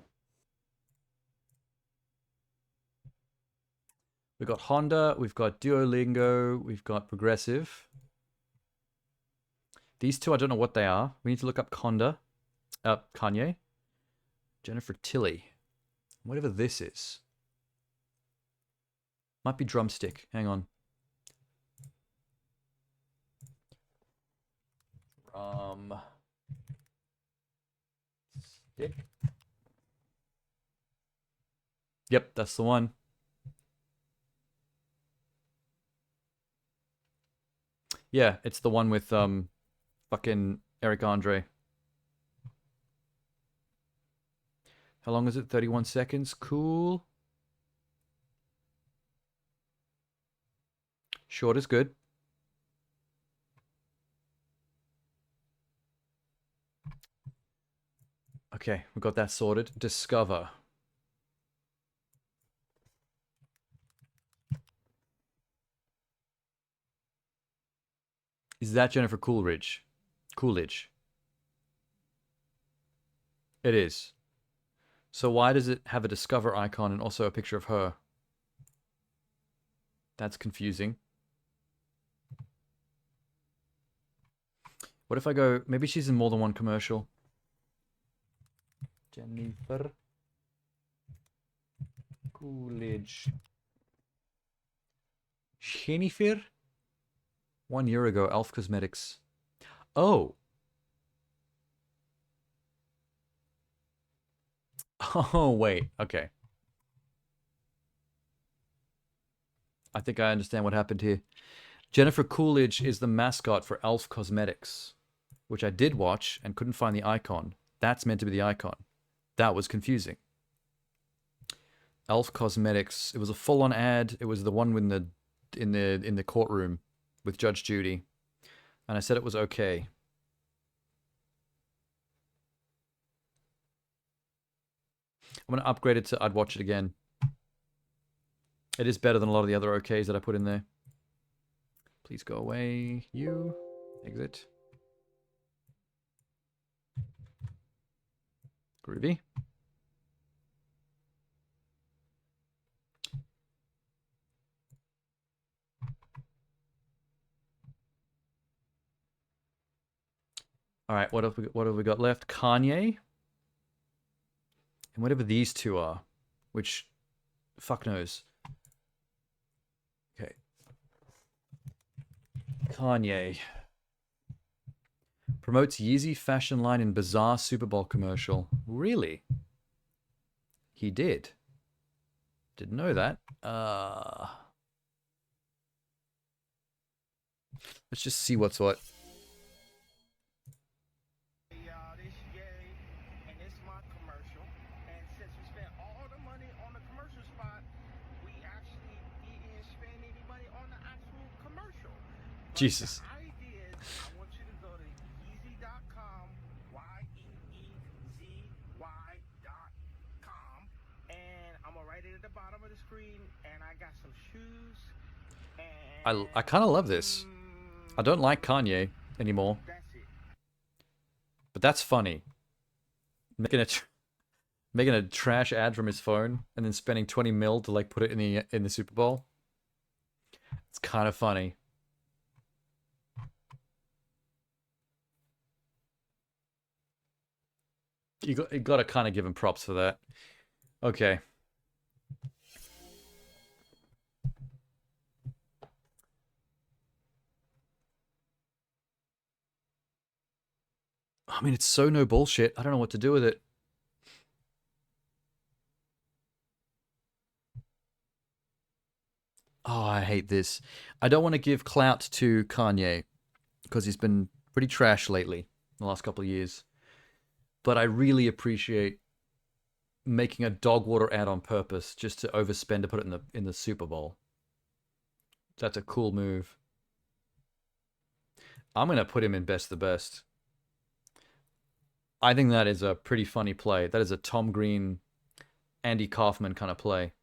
We've got Honda, we've got Duolingo, we've got Progressive. These two, I don't know what they are. We need to look up Honda. Kanye. Jennifer Tilly. Whatever this is. Might be Drumstick. Hang on. Stick. Yep, that's the one. Yeah, it's the one with fucking Eric Andre. How long is it? 31 seconds. Cool. Short is good. Okay, we got that sorted. Discover. Is that Jennifer Coolidge? Coolidge. It is. So why does it have a Discover icon and also a picture of her? That's confusing. What if I go... Maybe she's in more than one commercial. Jennifer Coolidge. Jennifer? 1 year ago, Elf Cosmetics. Oh. Oh, wait. Okay. I think I understand what happened here. Jennifer Coolidge is the mascot for Elf Cosmetics, which I did watch and couldn't find the icon. That's meant to be the icon. That was confusing. Elf Cosmetics. It was a full-on ad. It was the one with in the courtroom with Judge Judy, and I said it was okay. I'm gonna upgrade it to I'd watch it again. It is better than a lot of the other okays that I put in there. Please go away. You exit. Groovy. All right, what have we got left? Kanye. And whatever these two are, which fuck knows. Okay. Kanye promotes Yeezy fashion line in bizarre Super Bowl commercial. Really? He did. Didn't know that. Let's just see what's what. Jesus. I want you to go to Yeezy.com, YEEZY.com, and I'm gonna write it at the bottom of the screen. And I got some shoes. And I kind of love this. I don't like Kanye anymore, but that's funny. Making a trash ad from his phone and then spending 20 mil to like put it in the Super Bowl. It's kind of funny. You got to kind of give him props for that. Okay. I mean, it's so no bullshit. I don't know what to do with it. Oh, I hate this. I don't want to give clout to Kanye because he's been pretty trash lately, the last couple of years. But I really appreciate making a dog water ad on purpose just to overspend to put it in the Super Bowl. That's a cool move. I'm going to put him in best the best. I think that is a pretty funny play. That is a Tom Green, Andy Kaufman kind of play.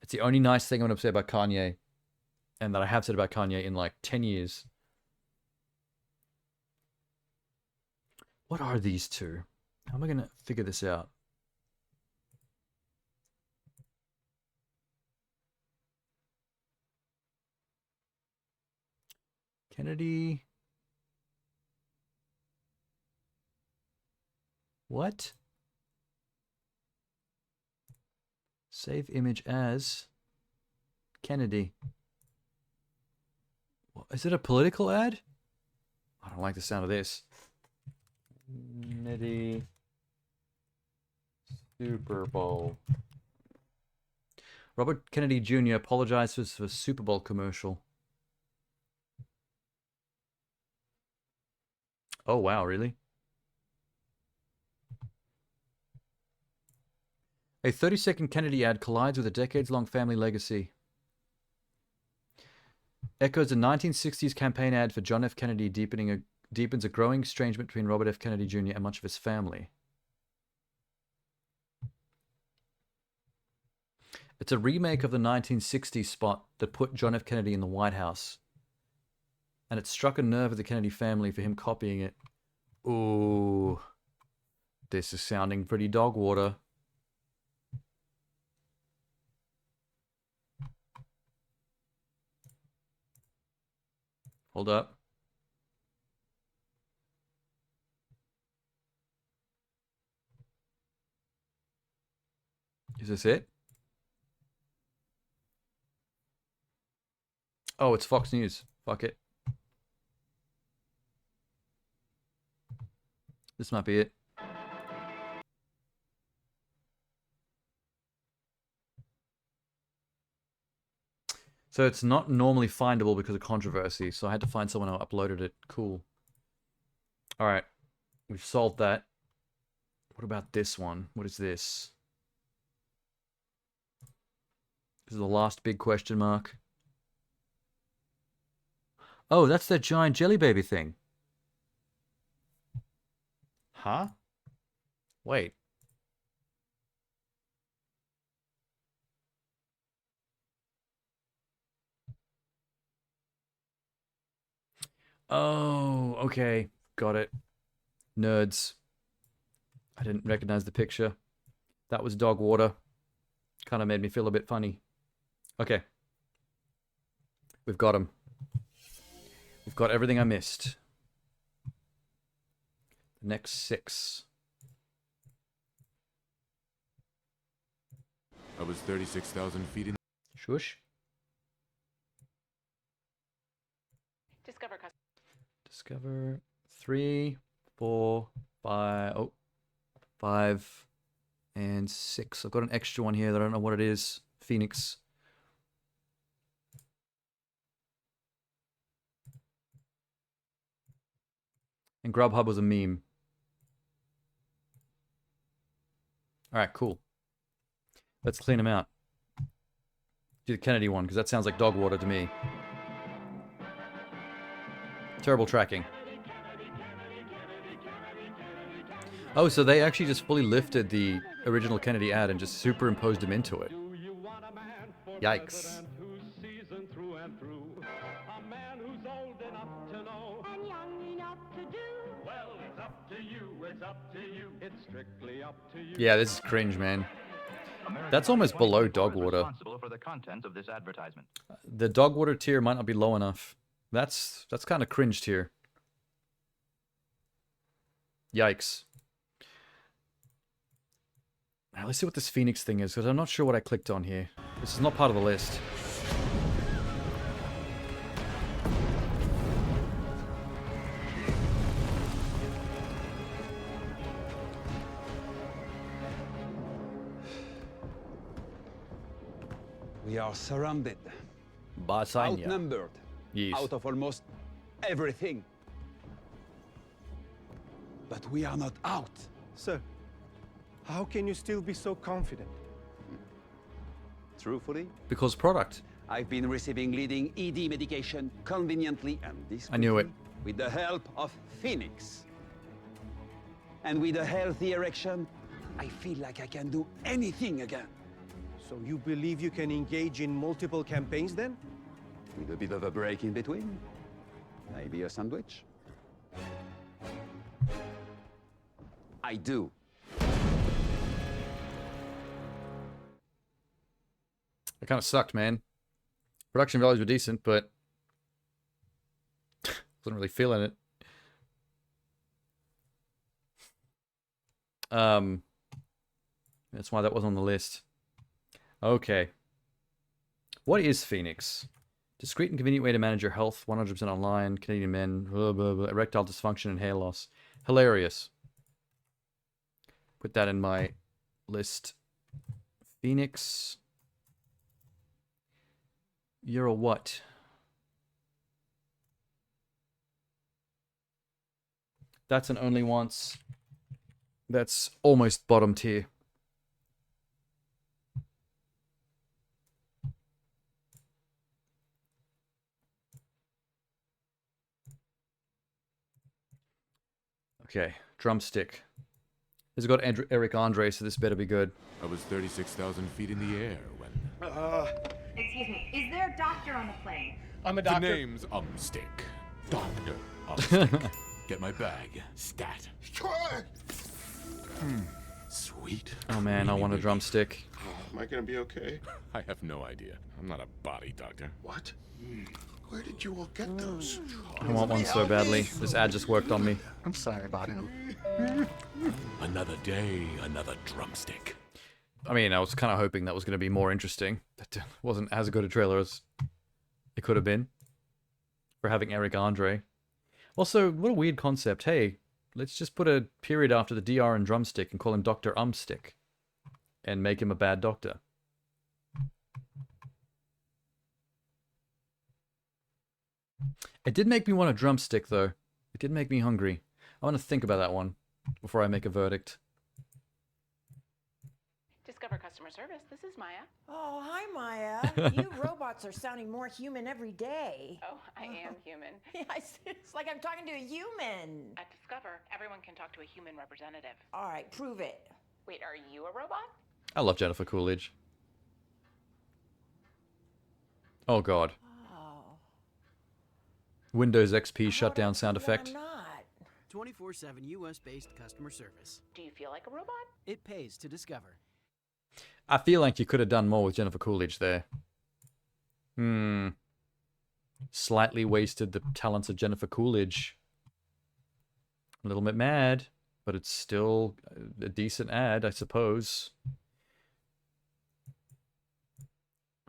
It's the only nice thing I'm going to say about Kanye, and that I have said about Kanye in like 10 years. What are these two? How am I going to figure this out? Kennedy. What? Save image as Kennedy. Is it a political ad? I don't like the sound of this. Kennedy Super Bowl. Robert Kennedy Jr. apologizes for Super Bowl commercial. Oh, wow, really? A 30-second Kennedy ad collides with a decades-long family legacy. Echoes a 1960s campaign ad for John F. Kennedy deepens a growing estrangement between Robert F. Kennedy Jr. and much of his family. It's a remake of the 1960s spot that put John F. Kennedy in the White House. And it struck a nerve with the Kennedy family for him copying it. Ooh. This is sounding pretty dog water. Hold up. Is this it? Oh, it's Fox News. Fuck it. This might be it. So it's not normally findable because of controversy, so I had to find someone who uploaded it. Cool. Alright. We've solved that. What about this one? What is this? This is the last big question mark. Oh, that's that giant jelly baby thing. Huh? Wait. Oh, okay. Got it. Nerds. I didn't recognize the picture. That was dog water. Kind of made me feel a bit funny. Okay. We've got him. We've got everything I missed. The next 6. I was 36,000 feet in. Shush. Discover 3, 4, 5. Oh, 5 and 6. I've got an extra one here that I don't know what it is. Phoenix. And Grubhub was a meme. Alright, cool. Let's clean them out. Do the Kennedy one, because that sounds like dog water to me. Terrible tracking. Oh, so they actually just fully lifted the original Kennedy ad and just superimposed him into it. Yikes. Yeah, this is cringe, man. That's almost below dog water. For the content of this advertisement. The dog water tier might not be low enough. That's kind of cringe tier. Yikes. Now let's see what this Phoenix thing is, because I'm not sure what I clicked on here. This is not part of the list. We We are surrounded, Basanya. outnumbered, Yes. out of almost everything. But we are not out. Sir, how can you still be so confident? Truthfully, Because product. I've been receiving leading ED medication conveniently and discreetly I knew it. with the help of Phoenix. And with a healthy erection, I feel like I can do anything again. So you believe you can engage in multiple campaigns then? With a bit of a break in between. Maybe a sandwich. I do. It kind of sucked, man. Production values were decent, but wasn't really feeling it. That's why that was on the list. Okay. What is Phoenix? Discreet and convenient way to manage your health. 100% online. Canadian men. Blah, blah, blah, erectile dysfunction and hair loss. Hilarious. Put that in my list. Phoenix. You're a what? That's an only once. That's almost bottom tier. Okay, drumstick. This has got Eric Andre, so this better be good. I was 36,000 feet in the air when... Excuse me, is there a doctor on the plane? I'm a The doctor. name's Umstick. Dr. Umstick. Get my bag. Stat. Sweet. Oh man, I want a drumstick. Am I gonna be okay? I have no idea. I'm not a body doctor. What? Where did you all get those? I want one so badly. This ad just worked on me. I'm sorry about him. Another day, another drumstick. I mean, I was kind of hoping that was going to be more interesting. That wasn't as good a trailer as it could have been for having Eric Andre. Also, what a weird concept. Hey, let's just put a period after the DR and drumstick and call him Dr. Umstick and make him a bad doctor. It did make me want a drumstick, though. It did make me hungry. I want to think about that one before I make a verdict. Discover Customer Service. This is Maya. Oh, hi, Maya. You robots are sounding more human every day. Oh, I am human. Yeah, it's like I'm talking to a human. At Discover, everyone can talk to a human representative. All right, prove it. Wait, are you a robot? I love Jennifer Coolidge. Oh, God. Oh. Windows XP shutdown sound effect. I'm not. 24/7 US-based customer service. Do you feel like a robot? It pays to Discover. I feel like you could have done more with Jennifer Coolidge there. Slightly wasted the talents of Jennifer Coolidge. A little bit mad, but it's still a decent ad, I suppose.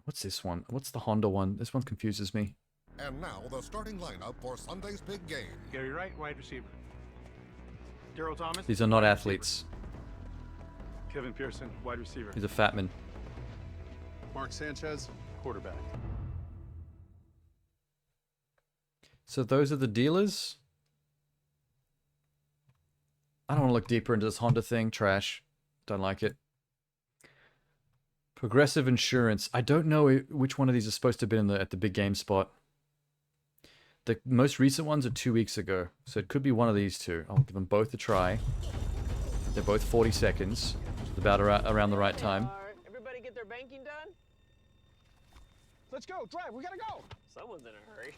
What's this one? What's the Honda one? This one confuses me. And now the starting lineup for Sunday's big game. Gary Wright, wide receiver. Daryl Thomas. These are not athletes. Kevin Pearson, wide receiver. He's a fat man. Mark Sanchez, quarterback. So those are the dealers? I don't want to look deeper into this Honda thing. Trash. Don't like it. Progressive Insurance. I don't know which one of these is supposed to have been at the big game spot. The most recent ones are 2 weeks ago, so it could be one of these two. I'll give them both a try. They're both 40 seconds, about around the right time. Everybody get their banking done? Let's go, drive, we gotta go. Someone's in a hurry.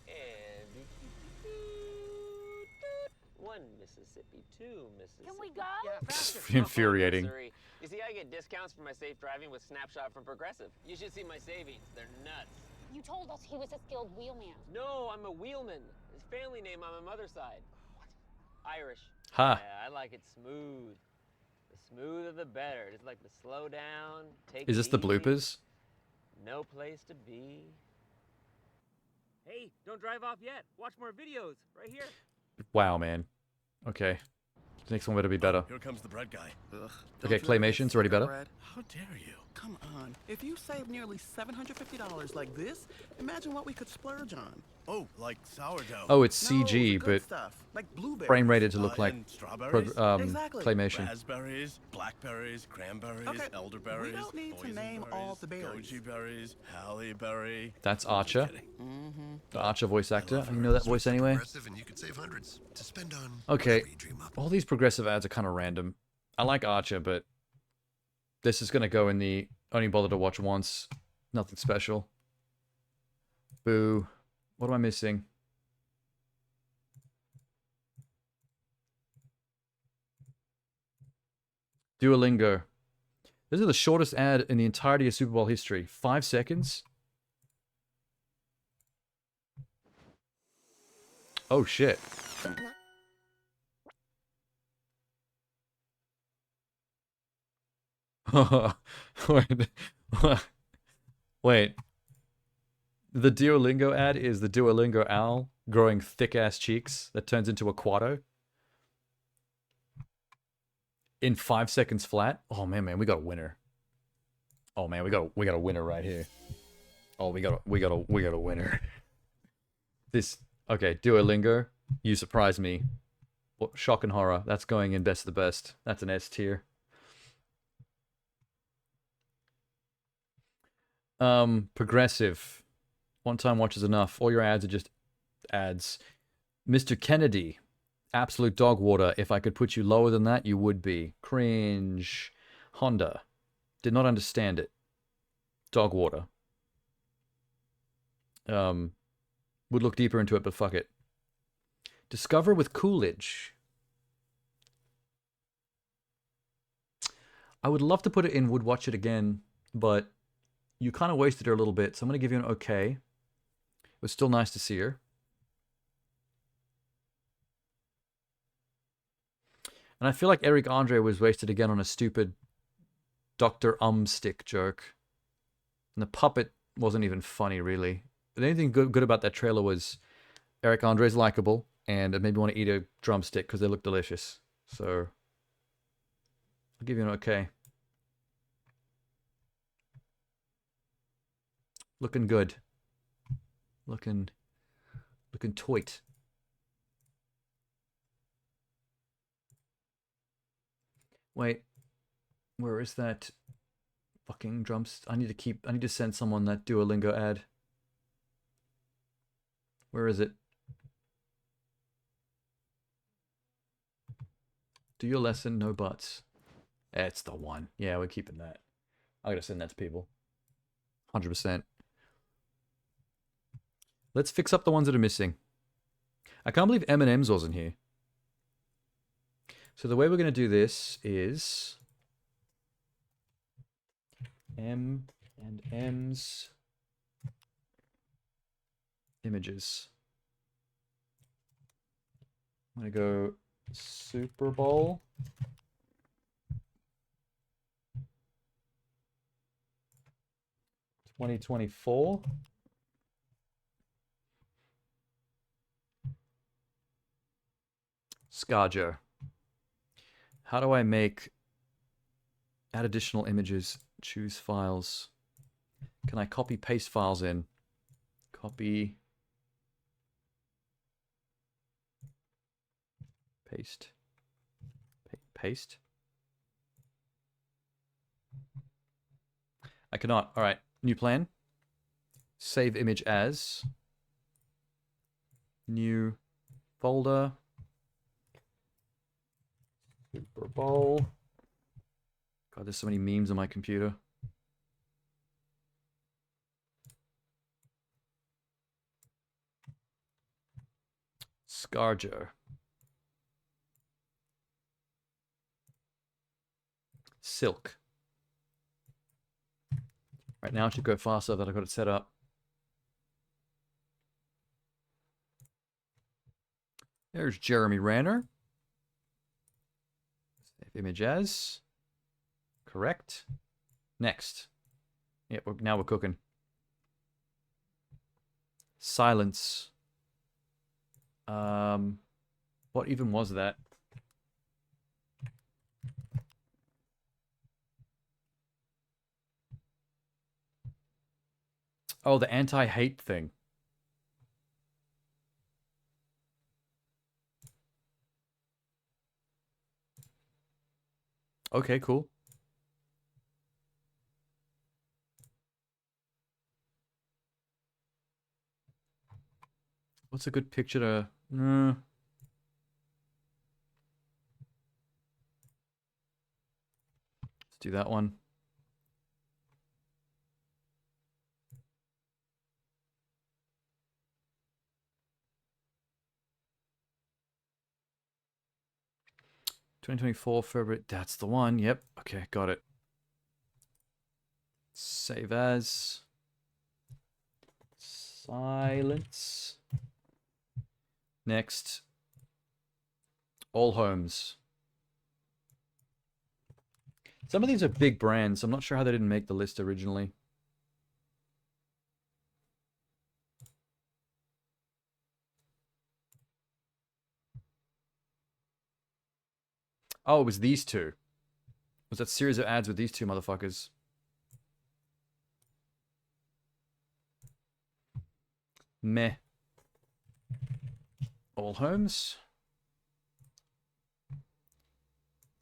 And 1 Mississippi, 2 Mississippi. Can we go? Yeah, faster. Infuriating. Missouri. You see, I get discounts for my safe driving with Snapshot from Progressive. You should see my savings. They're nuts. You told us he was a skilled wheelman. No, I'm a wheelman. His family name on my mother's side. Irish. Ha. Yeah, I like it smooth. The smoother the better. Just like the slow down, take Is this it the easy. bloopers? No place to be. Hey, don't drive off yet. Watch more videos right here. Wow, man. Okay. The next one better be better. Here comes the bread guy. Ugh, Okay, Claymation's already better. How dare you? Come on. If you save nearly $750 like this, imagine what we could splurge on. Oh, like sourdough. Oh, it's No, CG, the good but stuff, like blueberries. frame rated to look like And strawberries. Exactly. Claymation. Raspberries, blackberries, cranberries, elderberries. We don't need to name all the berries. Goji berries, halle berry. That's Archer. The Archer voice actor. You know that voice anyway? And you could save hundreds to spend on Okay. All these progressive ads are kind of random. I like Archer, but this is going to go in the only bother to watch once. Nothing special. Boo. What am I missing? Duolingo. This is the shortest ad in the entirety of Super Bowl history. 5 seconds? Oh, shit. Wait. Wait. The Duolingo ad is the Duolingo owl growing thick-ass cheeks that turns into a quado. In 5 seconds flat. Oh man, we got a winner. Oh man, we got a winner right here. Oh, we got a winner. This okay, Duolingo, you surprised me. What, shock and horror. That's going in best of the best. That's an S tier. Progressive. One time watch is enough. All your ads are just ads. Mr. Kennedy. Absolute dog water. If I could put you lower than that, you would be. Cringe. Honda. Did not understand it. Dog water. Would look deeper into it, but fuck it. Discover with Coolidge. I would love to put it in Would Watch It Again, but you kind of wasted her a little bit, so I'm going to give you an okay. It was still nice to see her. And I feel like Eric Andre was wasted again on a stupid Dr. Stick joke. And the puppet wasn't even funny, really. The only thing good about that trailer was Eric Andre's likable, and it made me want to eat a drumstick because they look delicious. So, I'll give you an okay. Looking good. Looking toit. Wait, where is that fucking drums? I need to send someone that Duolingo ad. Where is it? Do your lesson, no buts. It's the one. Yeah, we're keeping that. I gotta send that to people. 100%. Let's fix up the ones that are missing. I can't believe M&M's wasn't here. So the way we're going to do this is M&M's images. I'm going to go Super Bowl. $2024. Scarjo. How do I add additional images, choose files? Can I copy paste files in? Copy, paste, paste. I cannot. All right, new plan. Save image as. New folder. Super Bowl. God, there's so many memes on my computer. Scarjo. Silk. Right now it should go faster that I got it set up. There's Jeremy Renner. Save image as. Correct. Next. Yeah, now we're cooking. Silence. What even was that? Oh, the anti-hate thing. Okay, cool. What's a good picture to... Let's do that one. (2024) February. That's the one. Yep. Okay, got it. Save as. Silence. Next. All homes. Some of these are big brands. I'm not sure how they didn't make the list originally. Oh, it was these two. It was that series of ads with these two motherfuckers. Meh. All homes.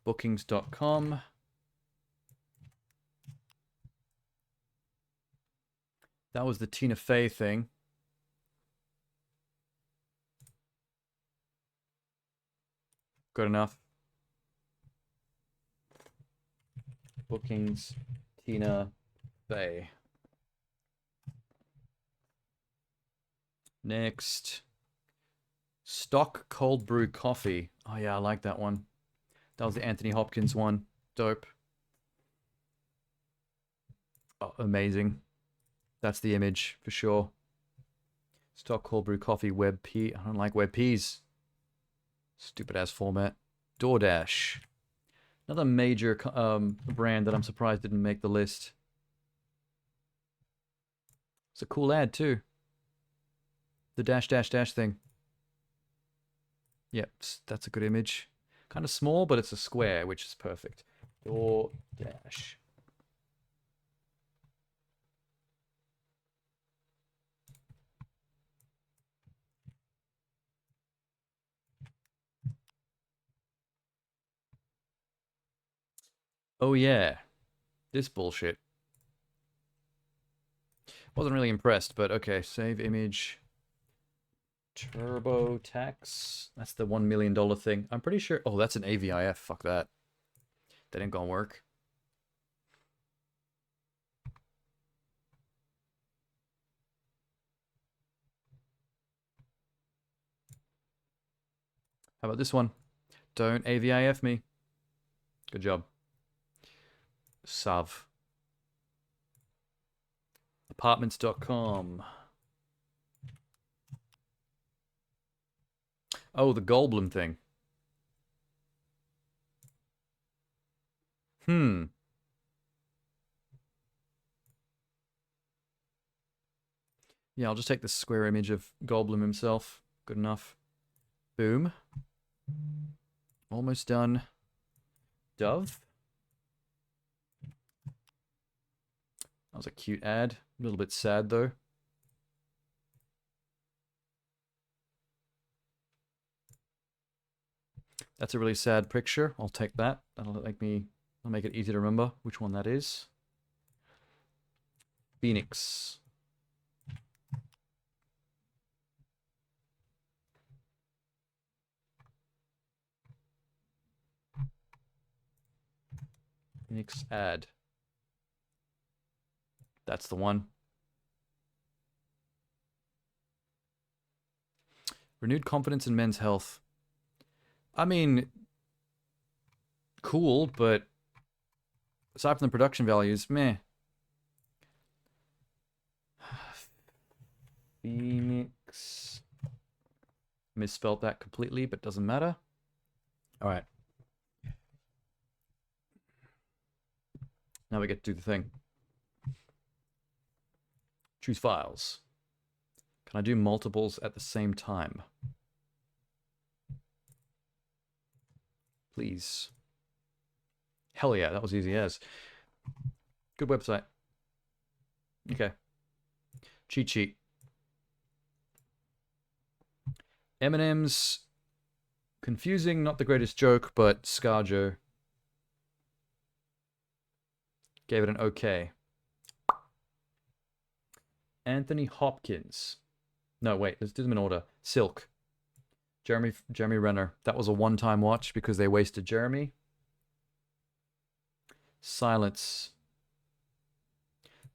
Bookings.com. That was the Tina Fey thing. Good enough. Bookings, Tina Fey. Next. Stock cold brew coffee. Oh yeah, I like that one. That was the Anthony Hopkins one. Dope. Oh, amazing. That's the image for sure. Stock cold brew coffee web P. I don't like web Ps. Stupid ass format. DoorDash. Another major brand that I'm surprised didn't make the list. It's a cool ad too. The dash dash dash thing. Yep, that's a good image. Kind of small, but it's a square, which is perfect. DoorDash. Oh yeah, this bullshit. Wasn't really impressed, but okay. Save image. TurboTax. That's the $1 million thing. I'm pretty sure. Oh, that's an AVIF. Fuck that. That ain't gonna work. How about this one? Don't AVIF me. Good job. Sav. Apartments.com. Oh, the Goldblum thing. Yeah, I'll just take the square image of Goldblum himself. Good enough. Boom. Almost done. Dove. That was a cute ad. A little bit sad, though. That's a really sad picture. I'll take that. That'll make it easy to remember which one that is. Phoenix. Phoenix ad. That's the one. Renewed confidence in men's health. I mean, cool, but aside from the production values, meh. Phoenix. Misspelled that completely, but doesn't matter. All right. Now we get to do the thing. Choose files. Can I do multiples at the same time? Please. Hell yeah, that was easy as. Good website. Okay. Cheat sheet. Eminem's confusing, not the greatest joke, but ScarJo gave it an okay. Anthony Hopkins. No, wait, let's do them in order. Silk. Jeremy Renner. That was a one-time watch because they wasted Jeremy. Silence.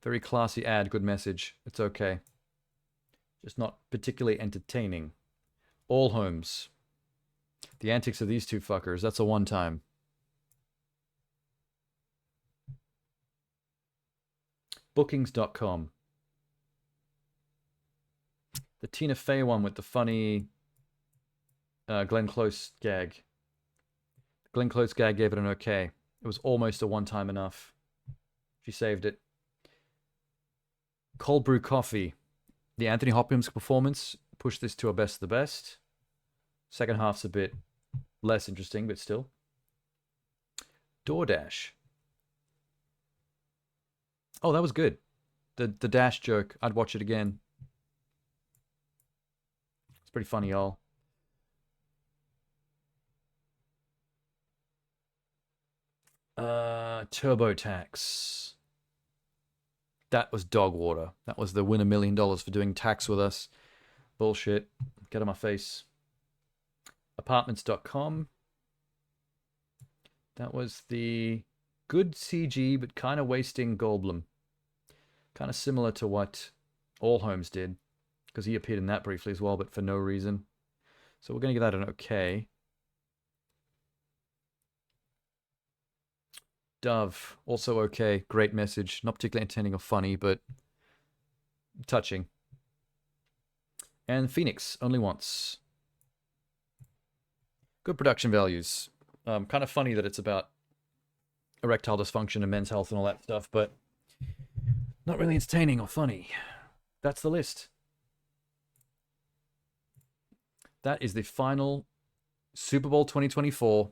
Very classy ad, good message. It's okay. Just not particularly entertaining. All Homes. The antics of these two fuckers. That's a one-time. Bookings.com. The Tina Fey one with the funny Glenn Close gag. Glenn Close gag gave it an okay. It was almost a one-time enough. She saved it. Cold Brew Coffee. The Anthony Hopkins performance pushed this to a best of the best. Second half's a bit less interesting, but still. DoorDash. Oh, that was good. The Dash joke. I'd watch it again. It's pretty funny, y'all. TurboTax. That was dog water. That was the win $1 million for doing tax with us. Bullshit. Get on my face. Apartments.com. That was the good CG, but kind of wasting Goldblum. Kind of similar to what All Homes did, because he appeared in that briefly as well, but for no reason. So we're going to give that an okay. Dove, also okay. Great message. Not particularly entertaining or funny, but touching. And Phoenix, only once. Good production values. Kind of funny that it's about erectile dysfunction and men's health and all that stuff, but not really entertaining or funny. That's the list. That is the final Super Bowl 2024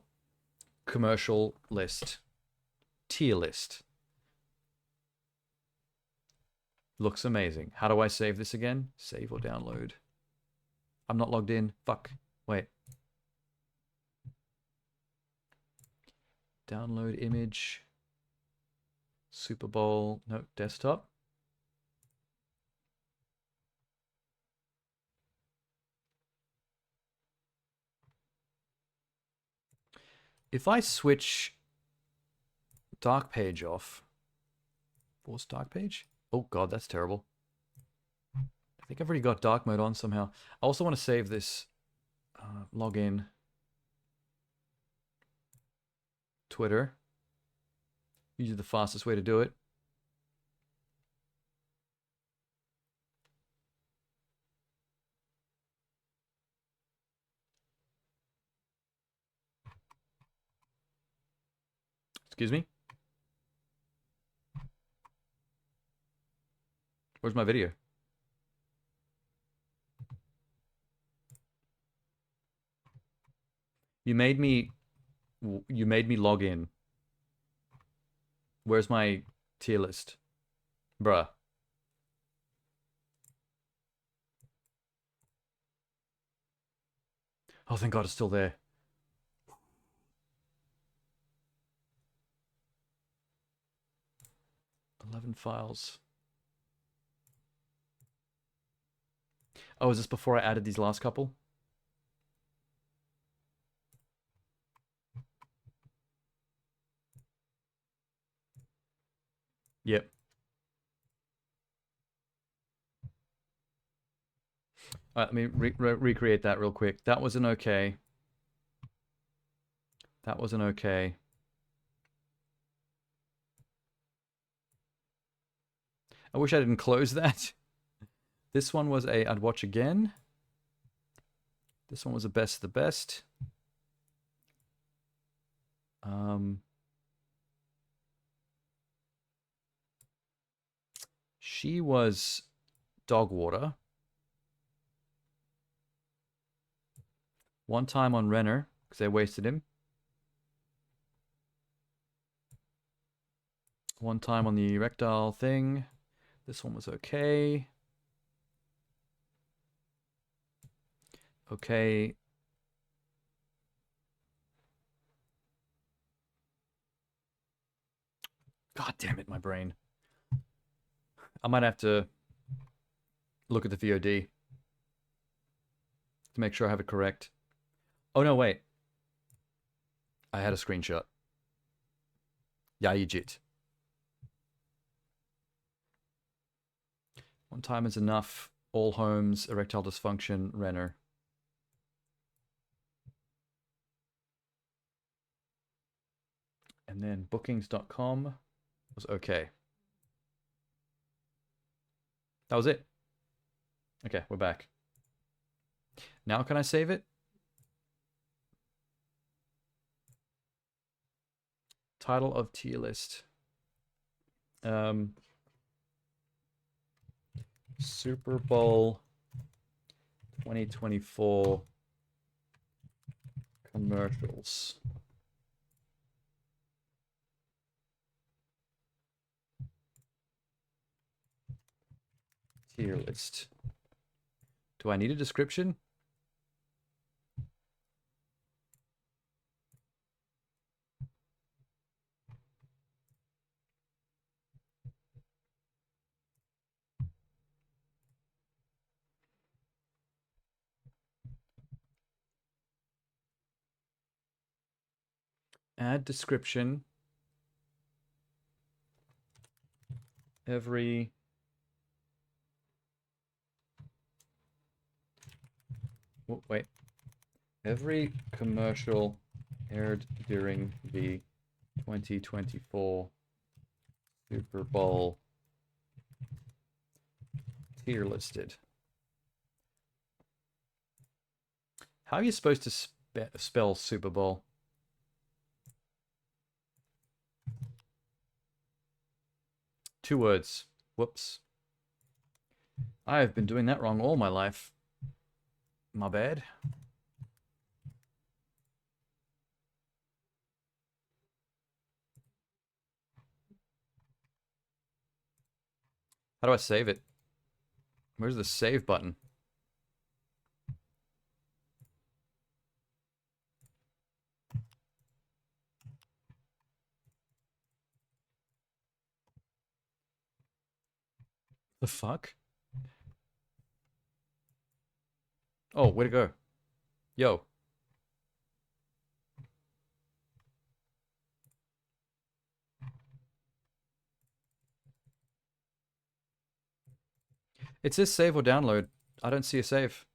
commercial list. Tier list. Looks amazing. How do I save this again? Save or download? I'm not logged in. Fuck. Wait. Download image. Super Bowl. No, desktop. If I switch dark page off. Force dark page? Oh god, that's terrible. I think I've already got dark mode on somehow. I also want to save this login. Twitter. Usually the fastest way to do it. Excuse me? Where's my video? You made me log in. Where's my tier list? Bruh. Oh, thank God it's still there. $11 files. Oh, is this before I added these last couple? Yep. Let me recreate that real quick. That was an okay. That was an okay. I wish I didn't close that. This one was a I'd watch again. This one was a best of the best. She was dog water. One time on Renner, because they wasted him. One time on the erectile thing. This one was okay. Okay. God damn it, my brain. I might have to look at the VOD to make sure I have it correct. Oh, no, wait. I had a screenshot. Yeah, legit. One time is enough. All homes, erectile dysfunction, Renner. And then bookings.com was okay. That was it. Okay, we're back. Now can I save it? Title of tier list. Super Bowl 2024 commercials. Tier list. Do I need a description? Add description. Every wait. Every commercial aired during the 2024 Super Bowl tier listed. How are you supposed to spell Super Bowl? Two words. Whoops. I have been doing that wrong all my life. My bad. How do I save it? Where's the save button? The fuck? Oh, way to go. Yo. It says save or download. I don't see a save.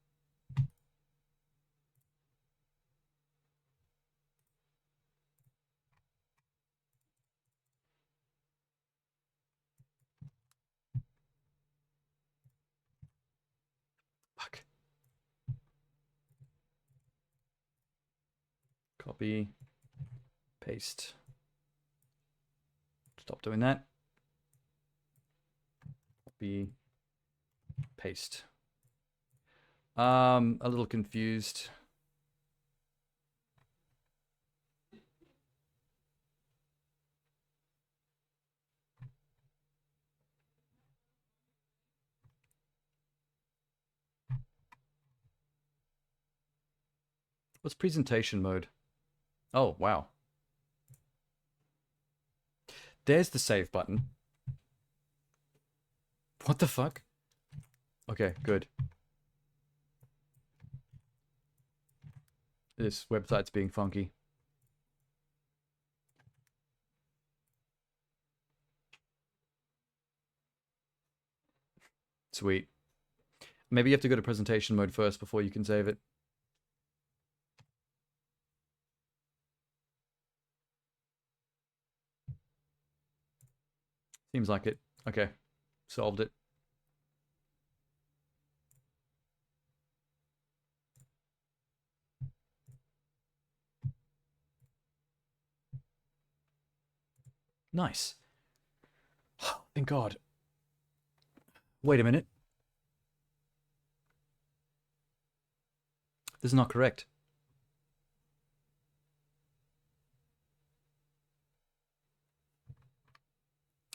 Fuck. Copy. Paste. Stop doing that. Copy. Paste. A little confused. What's presentation mode? Oh, wow. There's the save button. What the fuck? Okay, good. This website's being funky. Sweet. Maybe you have to go to presentation mode first before you can save it. Seems like it. Okay. Solved it. Nice. Thank God. Wait a minute. This is not correct.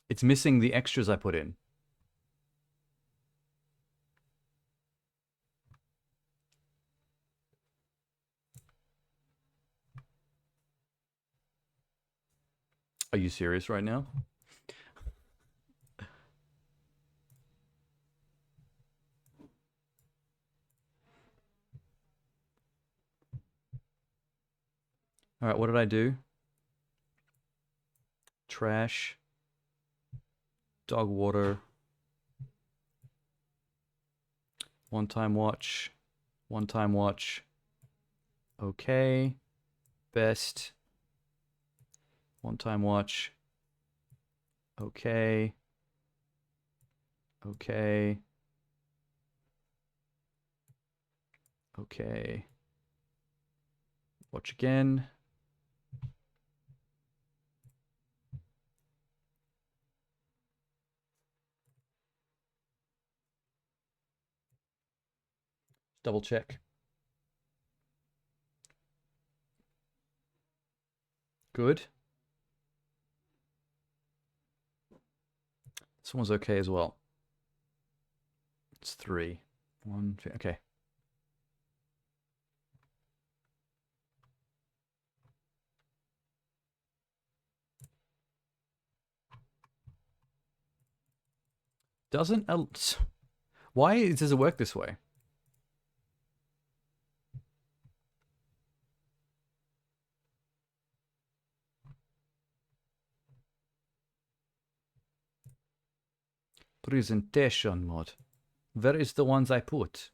It's missing the extras I put in. Are you serious right now? All right, what did I do? Trash. Dog water. One time watch. One time watch. Okay. Best. One time watch. Okay. Okay. Okay. Watch again. Double check. Good. This one's okay as well. It's 3. 1, 2, okay. Why does it work this way? Presentation mode. Where is the ones I put?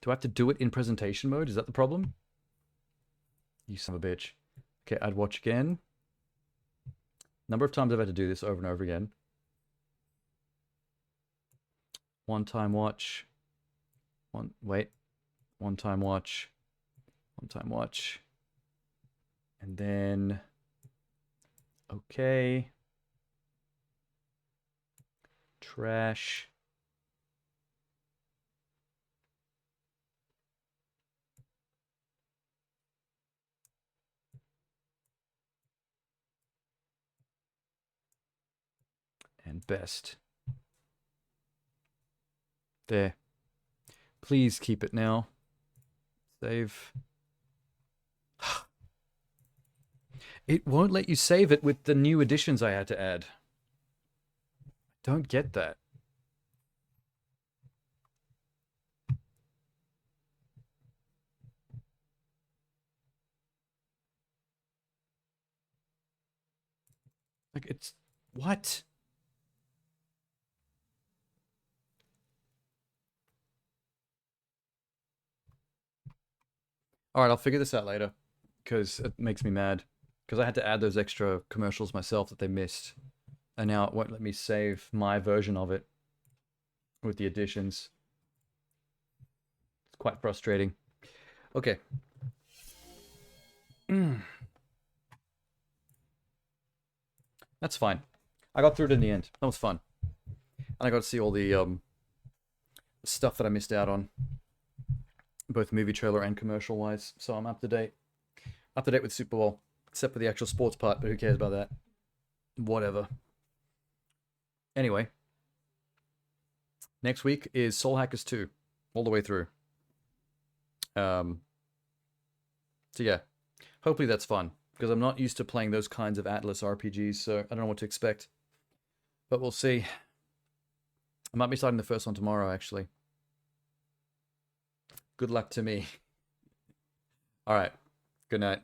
Do I have to do it in presentation mode? Is that the problem? You son of a bitch. Okay, I'd watch again. Number of times I've had to do this over and over again. One time watch. Wait. One time watch. One time watch. And then, okay. Trash. And best. There. Please keep it now. Save. It won't let you save it with the new additions I had to add. Don't get that. Like, it's... What? Alright, I'll figure this out later. Because it makes me mad. Because I had to add those extra commercials myself that they missed. And now it won't let me save my version of it with the additions. It's quite frustrating. Okay. That's fine. I got through it in the end. That was fun. And I got to see all the stuff that I missed out on. Both movie trailer and commercial wise. So I'm up to date. Up to date with Super Bowl. Except for the actual sports part, but who cares about that? Whatever. Anyway. Next week is Soul Hackers 2. All the way through. So yeah. Hopefully that's fun. Because I'm not used to playing those kinds of Atlas RPGs, so I don't know what to expect. But we'll see. I might be starting the first one tomorrow, actually. Good luck to me. Alright. Good night.